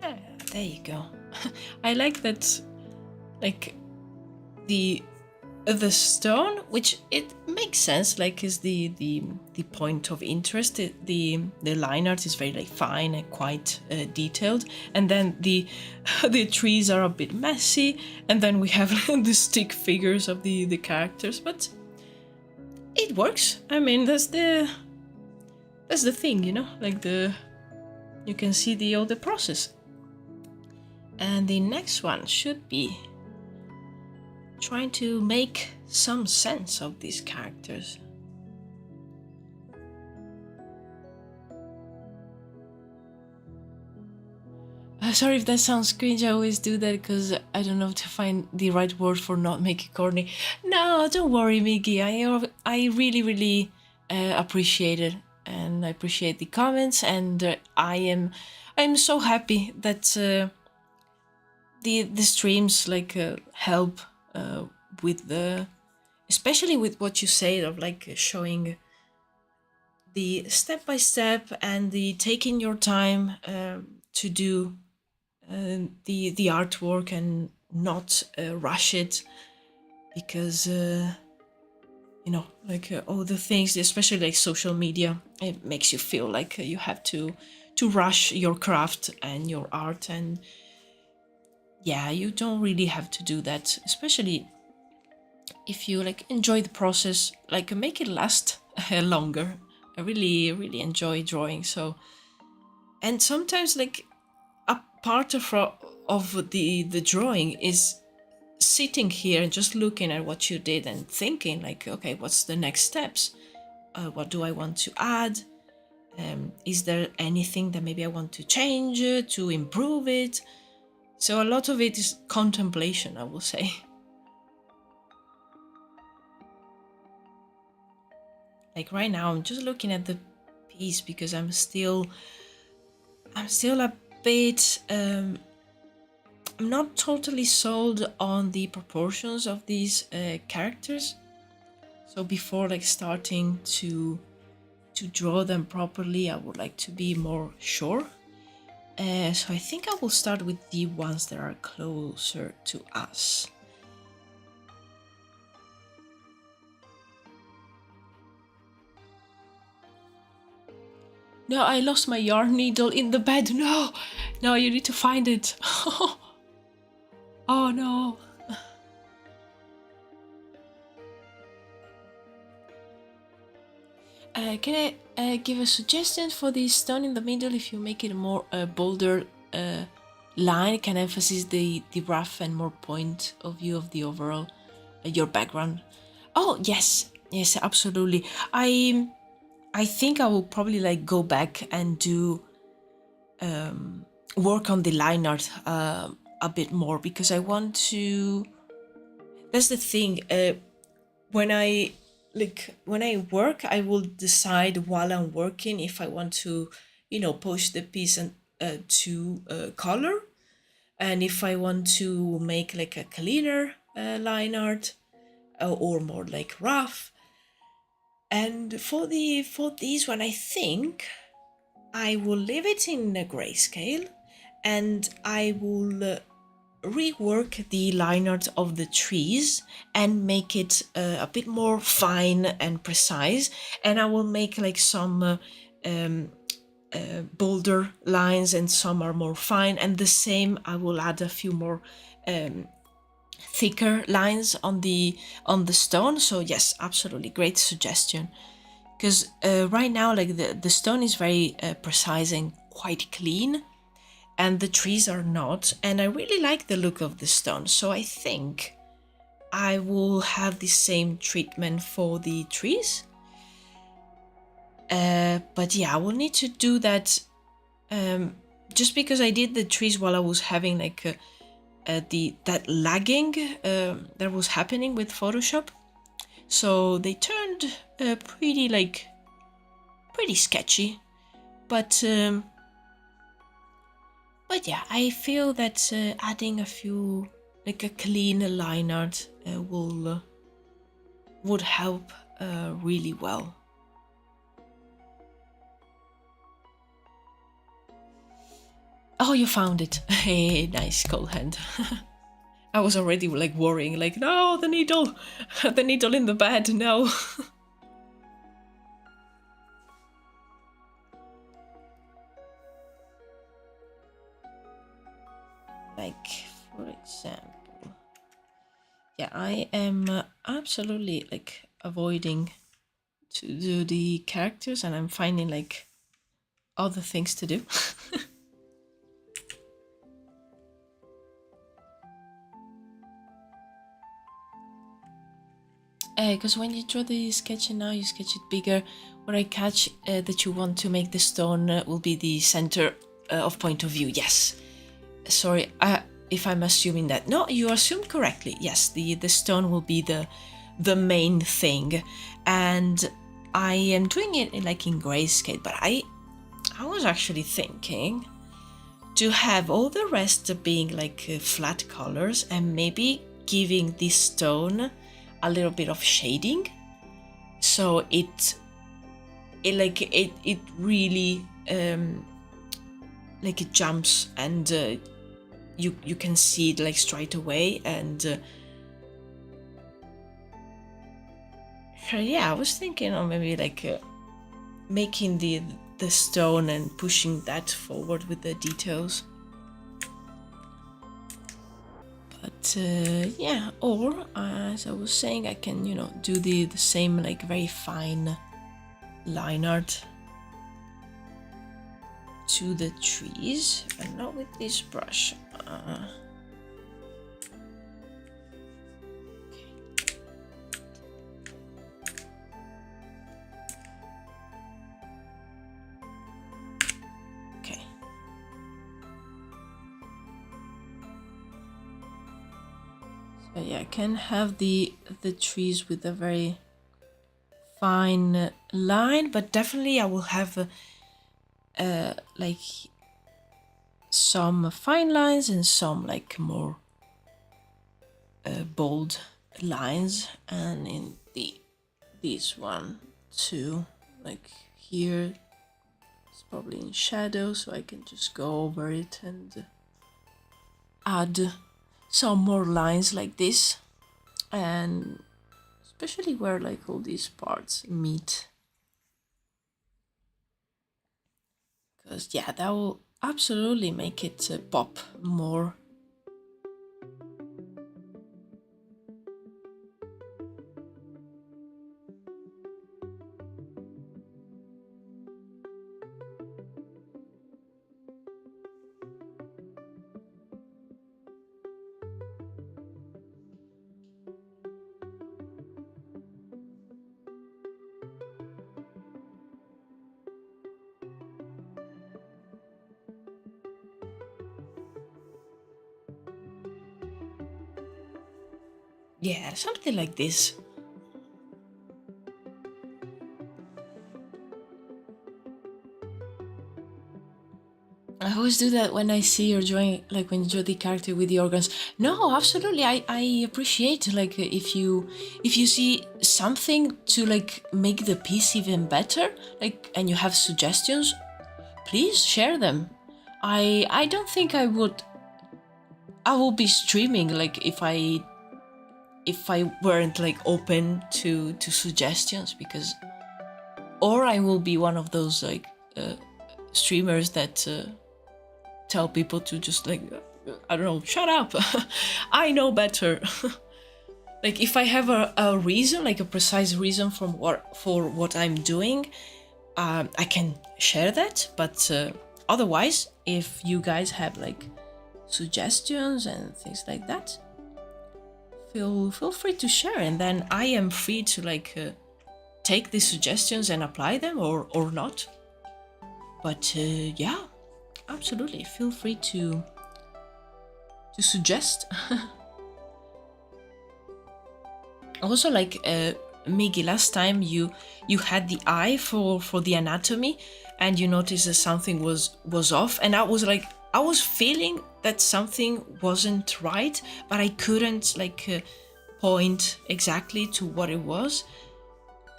Speaker 1: Yeah, there you go. I like that, like the stone, which it makes sense, like is the point of interest. The line art is very like fine and quite detailed, and then the the trees are a bit messy, and then we have the stick figures of the characters, but it works. I mean, that's the thing, you know, like you can see the process. And the next one should be trying to make some sense of these characters. Sorry if that sounds cringe, I always do that because I don't know to find the right word for not making corny. No, don't worry, Miggy. I really appreciate it, and I appreciate the comments, and I'm so happy that the streams like help with the, especially with what you say of like showing the step by step and the taking your time to do the artwork and not rush it, because you know, like all the things, especially like social media, it makes you feel like you have to rush your craft and your art, and yeah, you don't really have to do that, especially if you like enjoy the process, like make it last longer. I really enjoy drawing, so, and sometimes like a part of the drawing is sitting here and just looking at what you did and thinking like, okay, what's the next steps? What do I want to add? Is there anything that maybe I want to change to improve it? So a lot of it is contemplation, I will say. Like right now, I'm just looking at the piece because I'm still a bit. I'm not totally sold on the proportions of these characters. So before like starting to draw them properly, I would like to be more sure. So I think I will start with the ones that are closer to us. No, I lost my yarn needle in the bed. No, you need to find it. Oh no. Can I give a suggestion for the stone in the middle? If you make it a more bolder line, can emphasize the rough and more point of view of the overall your background. Oh yes, absolutely. I think I will probably like go back and do work on the line art a bit more, because I want to. That's the thing. When I like when I work, I will decide while I'm working if I want to, push the piece and to color, and if I want to make like a cleaner line art or more like rough. And for these one, I think I will leave it in a grayscale, and I will rework the line art of the trees and make it a bit more fine and precise. And I will make like some bolder lines, and some are more fine, and the same I will add a few more thicker lines on the stone. So yes, absolutely great suggestion, because right now like the stone is very precise and quite clean, and the trees are not, and I really like the look of the stone. So I think I will have the same treatment for the trees. But yeah, I will need to do that just because I did the trees while I was having like that lagging that was happening with Photoshop. So they turned pretty sketchy, but yeah, I feel that adding a few, like a clean line art would help really well. Oh, you found it. Hey, nice, cold hand. I was already like worrying, like, no, the needle, the needle in the bed, no. Like, for example, yeah, I am absolutely like avoiding to do the characters, and I'm finding like other things to do. Because when you draw the sketch and now you sketch it bigger, what I catch that you want to make the stone will be the center of point of view. Yes. Sorry, if I'm assuming that. No, you assumed correctly. Yes, the stone will be the main thing, and I am doing it in grayscale. But I was actually thinking to have all the rest being like flat colors, and maybe giving this stone a little bit of shading, so it really like it jumps, and you can see it like straight away. And yeah, I was thinking of maybe like making the stone and pushing that forward with the details. But yeah, or as I was saying, I can do the same like very fine line art to the trees, and not with this brush. Okay. So yeah, I can have the trees with a very fine line, but definitely I will have like some fine lines and some like more bold lines. And in this one too, like here it's probably in shadow, so I can just go over it and add some more lines like this, and especially where like all these parts meet, because yeah, that will absolutely make it pop more. Yeah, something like this. I always do that when I see you're drawing, like when you draw the character with the organs. No, absolutely. I appreciate like if you see something to like make the piece even better, like, and you have suggestions, please share them. I don't think I will be streaming like if I weren't like open to suggestions, because or I will be one of those like streamers that tell people to just like I don't know, shut up. I know better. Like if I have a reason, like a precise reason for what I'm doing, I can share that. But otherwise, if you guys have like suggestions and things like that, feel free to share, and then I am free to like take these suggestions and apply them or not. But yeah, absolutely, feel free to suggest. Also, like Miggy, last time you had the eye for the anatomy, and you noticed that something was off, and I was like, I was feeling that something wasn't right, but I couldn't like point exactly to what it was.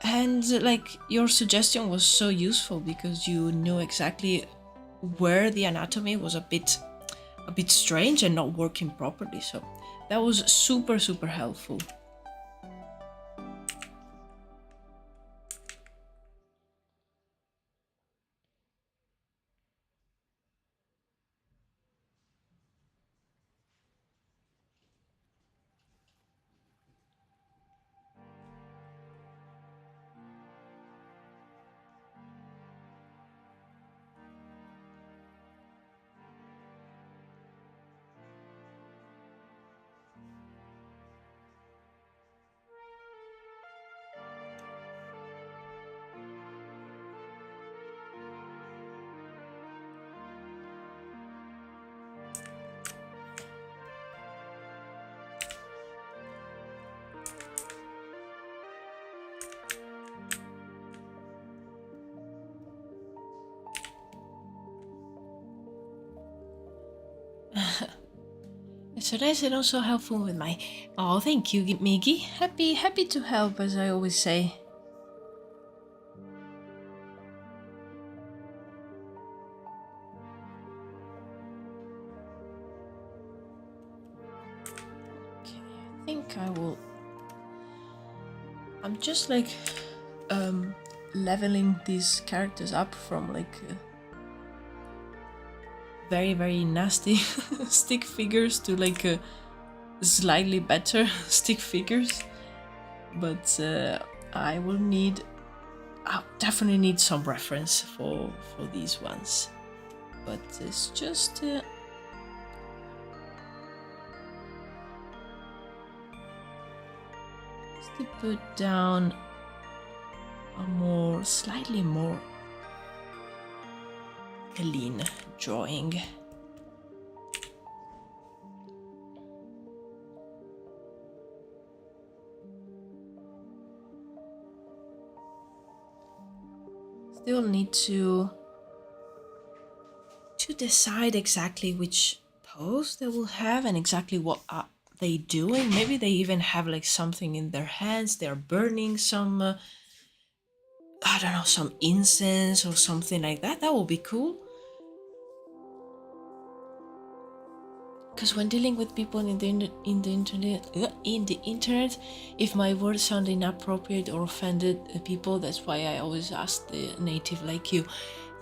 Speaker 1: And like your suggestion was so useful because you knew exactly where the anatomy was a bit strange and not working properly. So that was super helpful. So that's it, also helpful with my... Oh, thank you, Miggy. Happy to help, as I always say. Okay, I think I will... I'm just like leveling these characters up from like very nasty stick figures to like slightly better stick figures. But I will need... I'll definitely need some reference for these ones. But it's just... to put down a slightly more clean drawing. Still need to decide exactly which pose they will have and exactly what are they doing. Maybe they even have like something in their hands. They're burning some I don't know, some incense or something like that. That would be cool. Because when dealing with people in the internet, if my words sound inappropriate or offended people, that's why I always ask the native like you.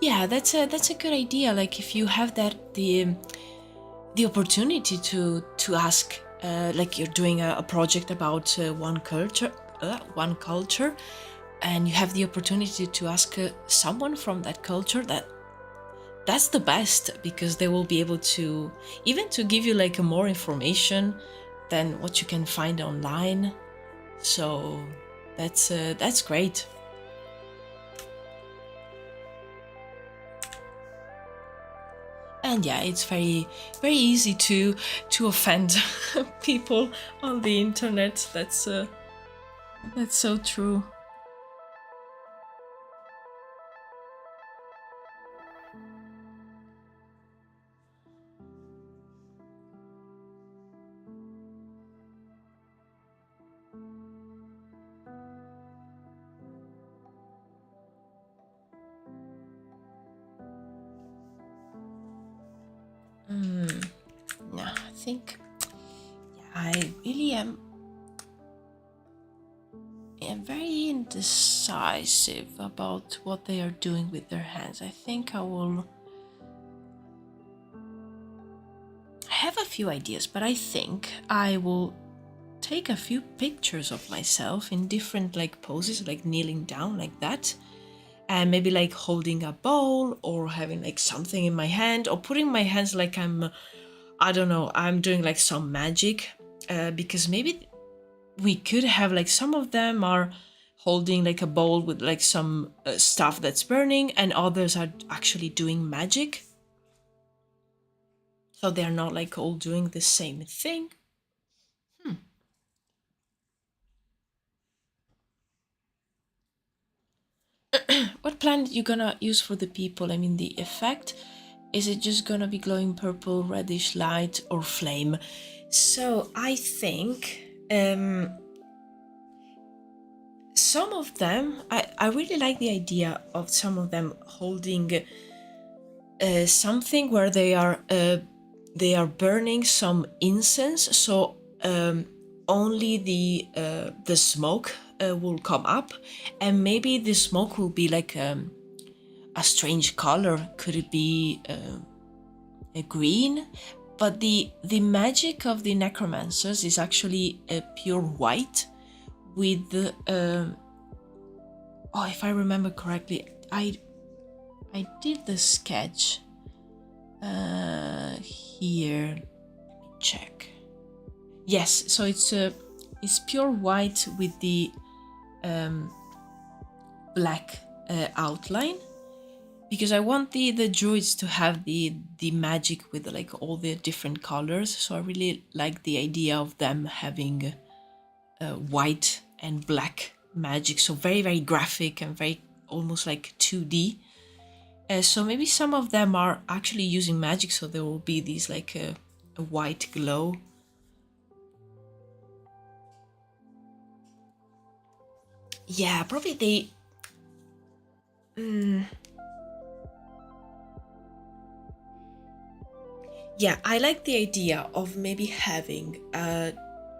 Speaker 1: Yeah, that's a good idea. Like if you have that the opportunity to ask, like you're doing a project about one culture, and you have the opportunity to ask someone from that culture, that's the best, because they will be able to even to give you like more information than what you can find online. So that's great. And yeah, it's very easy to offend people on the internet. That's so true. think I really am very indecisive about what they are doing with their hands. I think I have a few ideas, but I think I will take a few pictures of myself in different like poses, like kneeling down like that, and maybe like holding a bowl or having like something in my hand, or putting my hands like I don't know, I'm doing like some magic, because maybe we could have like some of them are holding like a bowl with like some stuff that's burning, and others are actually doing magic. So they're not like all doing the same thing. What plant you gonna use for the people? I mean, the effect, is it just gonna be glowing purple, reddish light, or flame? So I think some of them, I really like the idea of some of them holding something where they are burning some incense, so only the smoke will come up, and maybe the smoke will be like a strange color. Could it be a green? But the magic of the necromancers is actually a pure white with oh, if I remember correctly, I did the sketch here. Let me check. Yes, so it's pure white with the black outline, because I want the druids to have the magic with like all the different colors. So I really like the idea of them having white and black magic, so very, very graphic and very almost like 2D. So maybe some of them are actually using magic, so there will be these like a white glow. Yeah, probably they yeah, I like the idea of maybe having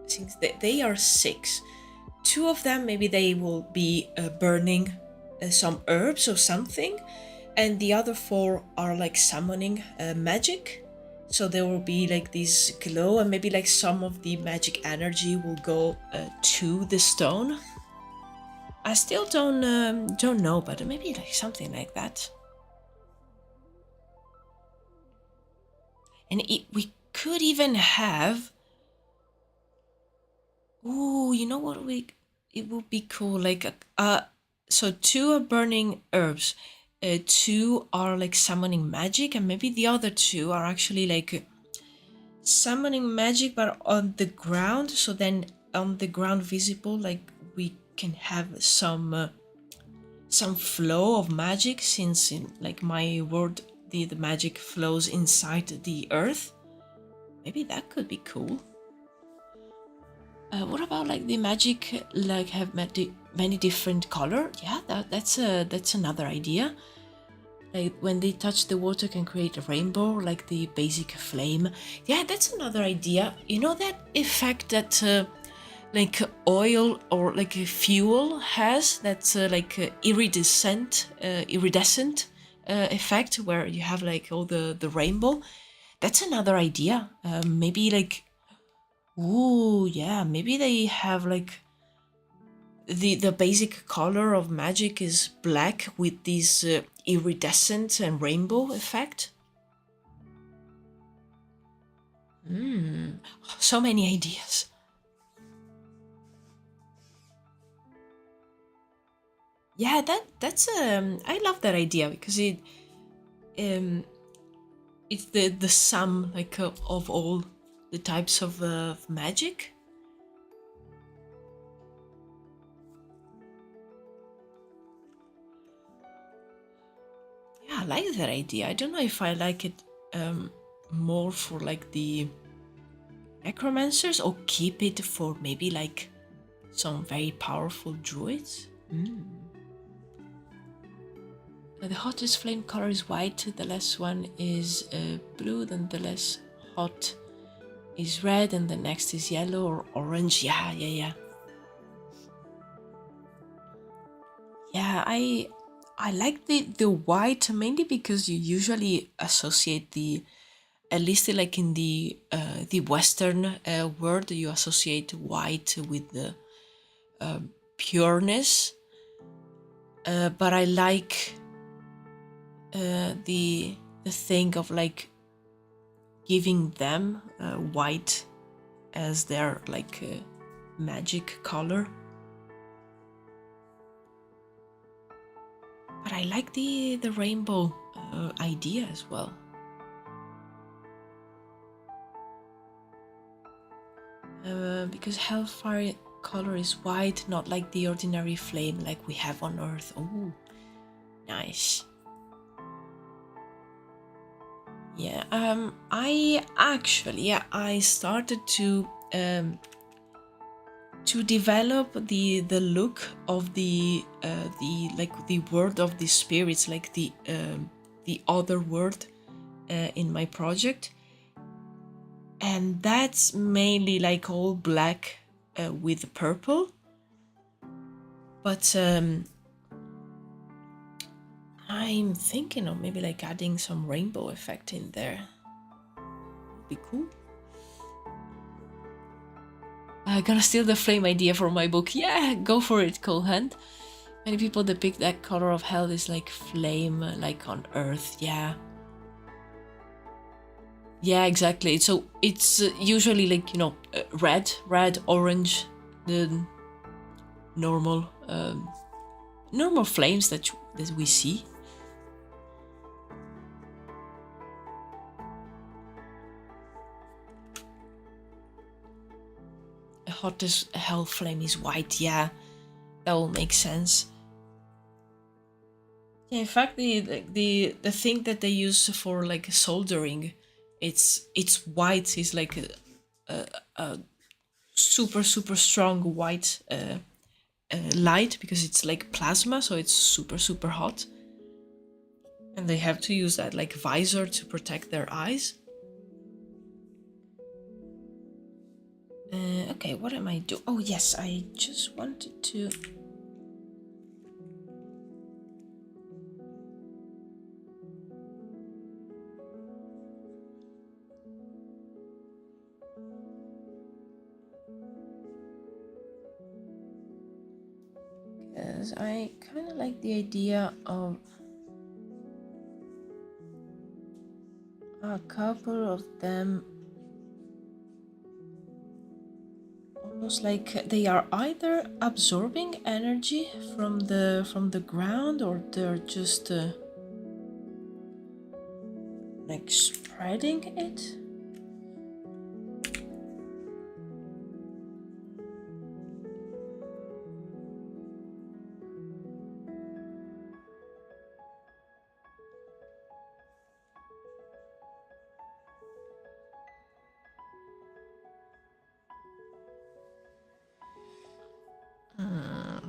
Speaker 1: since they are 6, 2 of them maybe they will be burning some herbs or something, and the other 4 are like summoning magic. So there will be like this glow, and maybe like some of the magic energy will go to the stone. I still don't know, but maybe like something like that. And we could even have. Ooh, you know what it would be cool, like so 2 are burning herbs, 2 are like summoning magic, and maybe the other 2 are actually like summoning magic but on the ground. So then on the ground visible, like we can have some flow of magic, since in like my world the magic flows inside the earth. Maybe that could be cool. What about like the magic like have many different color? Yeah, that's another idea. Like when they touch the water can create a rainbow, like the basic flame. Yeah, that's another idea. You know that effect that like oil or like a fuel has, that's like iridescent effect, where you have like all the rainbow. That's another idea. Maybe like, ooh, yeah, maybe they have like the basic color of magic is black with this iridescent and rainbow effect. So many ideas. Yeah, that's I love that idea, because it's the sum like of all the types of magic. Yeah, I like that idea. I don't know if I like it more for like the necromancers, or keep it for maybe like some very powerful druids. The hottest flame color is white, the less one is blue, then the less hot is red and the next is yellow or orange. Yeah. Yeah, I like the white mainly because you usually associate the, at least like in the Western world, you associate white with the pureness. But I like the thing of like giving them white as their like magic color. But I like the rainbow idea as well. Because hellfire color is white, not like the ordinary flame like we have on Earth. Oh, nice. Yeah, I actually, I started to develop the look of the like the world of the spirits, like the other world in my project, and that's mainly like all black with purple. But I'm thinking of maybe like adding some rainbow effect in there. Would be cool. Gonna steal the flame idea from my book. Yeah, go for it, Cold Hand. Many people depict that color of hell is like flame, like on Earth. Yeah. Yeah, exactly. So it's usually like, you know, red, orange, the normal normal flames that we see. A hottest hell flame is white. Yeah, that will make sense. Yeah, in fact, the thing that they use for like soldering, it's white. It's like a super strong white light because it's like plasma, so it's super hot, and they have to use that like visor to protect their eyes. Okay, what am I doing? Oh yes, I just wanted to. Because I kind of like the idea of a couple of them almost like they are either absorbing energy from the ground, or they're just like spreading it.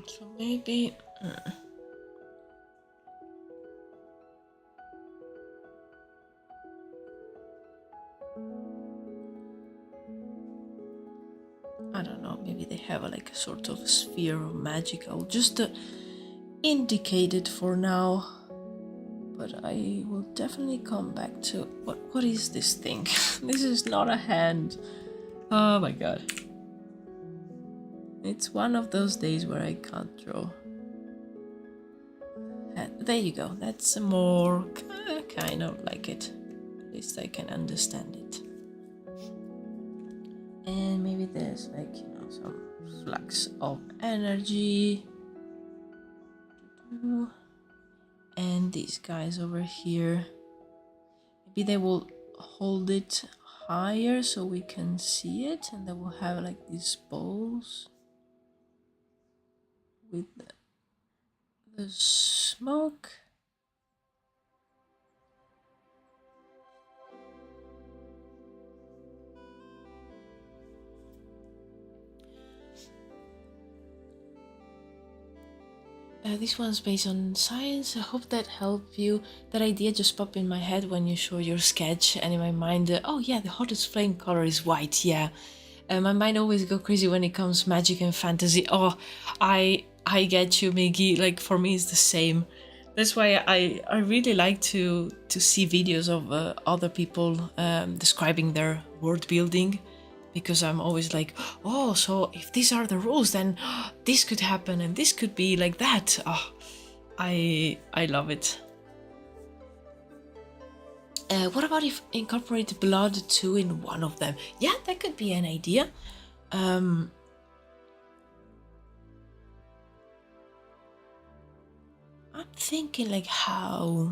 Speaker 1: So maybe I don't know, maybe they have like a sort of sphere of magic. I'll just indicate it for now, but I will definitely come back to what is this thing? This is not a hand. Oh my god. It's one of those days where I can't draw. There you go. That's more kind of like it. At least I can understand it. And maybe there's like, you know, some flux of energy. And these guys over here, maybe they will hold it higher so we can see it, and they will have like these bowls with the smoke. This one's based on science. I hope that helped you. That idea just popped in my head when you showed your sketch, and in my mind, oh yeah, the hottest flame color is white. Yeah, my mind always go crazy when it comes magic and fantasy. Oh, I get you, Miggy. Like for me, it's the same. That's why I really like to see videos of other people describing their world building, because I'm always like, oh, so if these are the rules, then this could happen and this could be like that. Oh, I love it. What about if incorporate blood too in one of them? Yeah, that could be an idea. I'm thinking like how.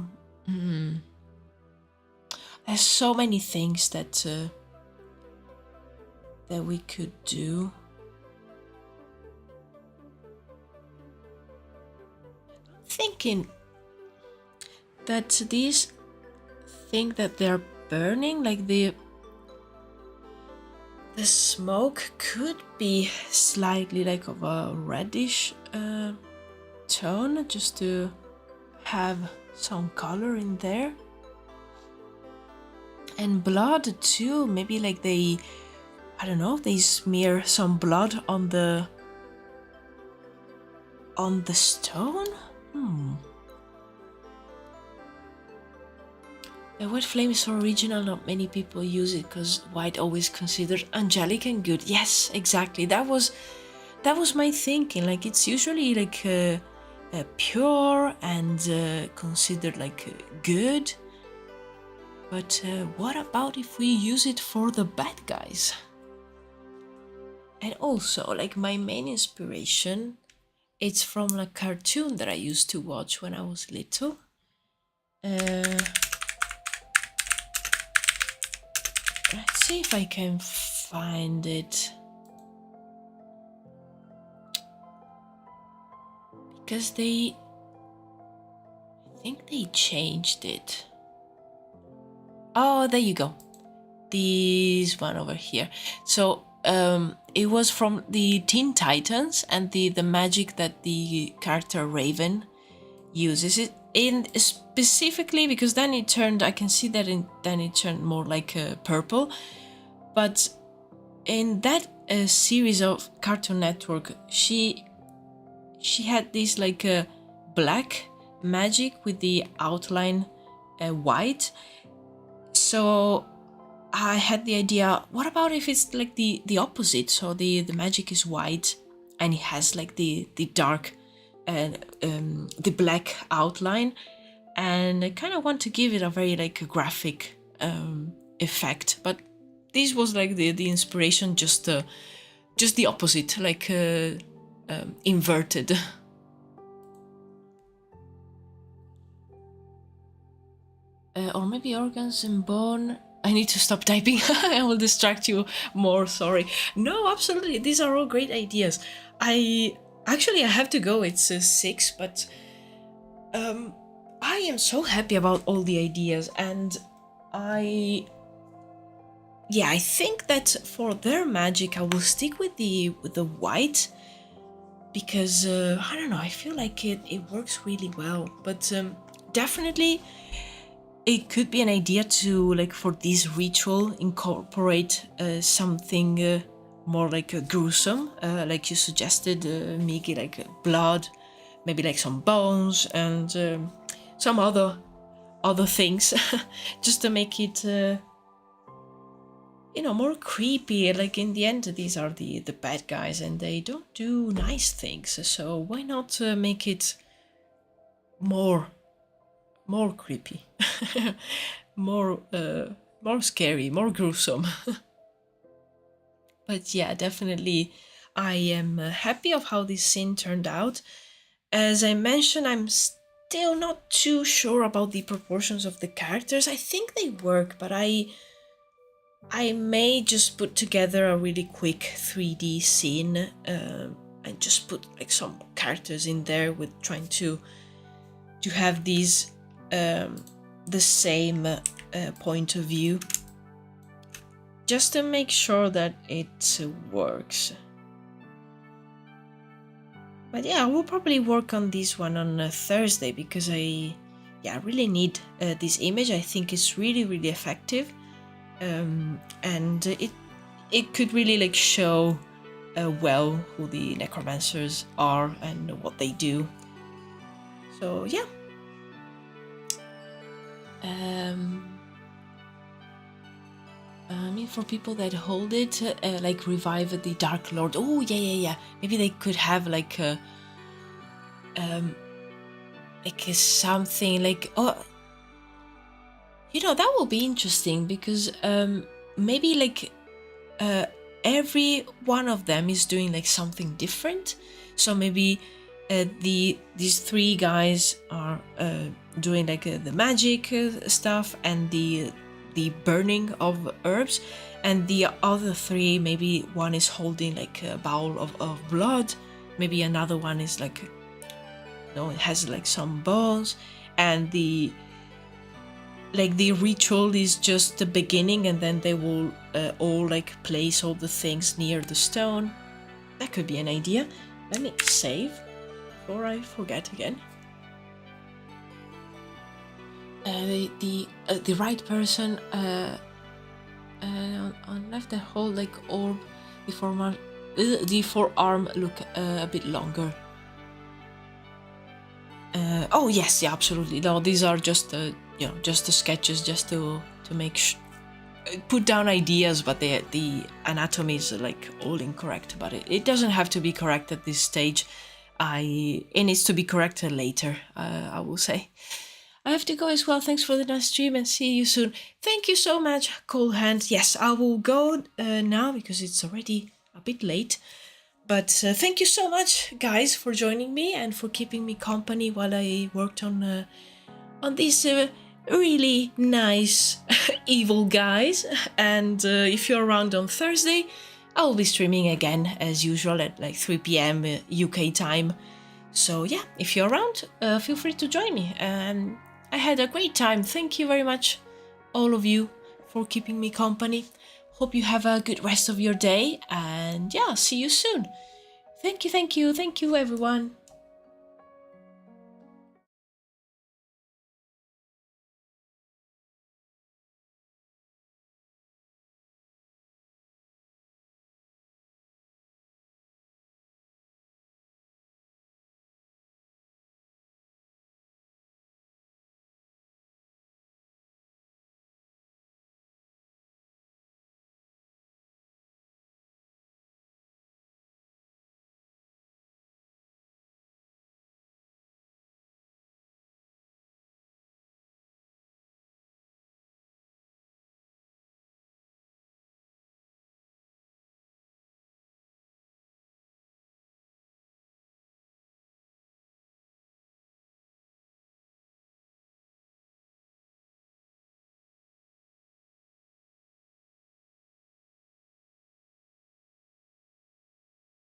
Speaker 1: There's so many things that that we could do. I'm thinking that these thing that they're burning, like the smoke could be slightly like of a reddish tone, just to have some color in there. And blood too, maybe like they, I don't know, they smear some blood on the stone. The white flame is so original, not many people use it because white always considered angelic and good. Yes, exactly. That was my thinking. Like it's usually like pure and considered like good. But what about if we use it for the bad guys? And also, like my main inspiration, it's from a cartoon that I used to watch when I was little. Let's see if I can find it. Because I think they changed it. Oh, there you go. This one over here. So it was from the Teen Titans, and the magic that the character Raven uses it in specifically, because then it turned, I can see that then it turned more like purple. But in that series of Cartoon Network, she had this like black magic with the outline white. So I had the idea, what about if it's like the opposite? So the magic is white and it has like the dark and the black outline, and I kind of want to give it a very like a graphic effect. But this was like the inspiration, just the opposite, like inverted. Or maybe organs and bone. I need to stop typing. I will distract you more, sorry. No, absolutely, these are all great ideas. I have to go, it's 6, but I am so happy about all the ideas, and I think that for their magic I will stick with the white, because I don't know, I feel like it works really well. But definitely it could be an idea to, like, for this ritual, incorporate something more like gruesome, like you suggested, Miki, like blood, maybe like some bones and some other things, just to make it, more creepy. Like in the end, these are the bad guys, and they don't do nice things. So why not make it more creepy, more scary, more gruesome. But yeah, definitely I am happy of how this scene turned out. As I mentioned, I'm still not too sure about the proportions of the characters. I think they work, but I may just put together a really quick 3D scene and just put like some characters in there, with trying to have these the same point of view, just to make sure that it works. But yeah, I will probably work on this one on Thursday because I really need this image. I think it's really effective, and it could really like show well who the Necromancers are and what they do. So yeah. I mean, for people that hold it, like revive the Dark Lord. Oh yeah. Maybe they could have like a something like, oh, you know, that will be interesting because maybe like every one of them is doing like something different. So maybe these three guys are doing like the magic stuff and the burning of herbs, and the other three, maybe one is holding like a bowl of blood, maybe another one is like, it has like some bones, and the ritual is just the beginning, and then they will all like place all the things near the stone. That could be an idea. Let me save before I forget again. The right person on left, the whole like orb, the forearm look a bit longer. Oh yes, yeah, absolutely. No, these are just just the sketches, just to make put down ideas, but the anatomy is like all incorrect. But it doesn't have to be correct at this stage. It needs to be corrected later. I will say. I have to go as well. Thanks for the nice stream and see you soon. Thank you so much, Cold Hand. Yes, I will go now because it's already a bit late. But thank you so much, guys, for joining me and for keeping me company while I worked on these really nice evil guys. And if you're around on Thursday, I will be streaming again as usual at like 3 p.m. UK time. So yeah, if you're around, feel free to join me. I had a great time. Thank you very much, all of you, for keeping me company. Hope you have a good rest of your day, and yeah, see you soon. Thank you, everyone.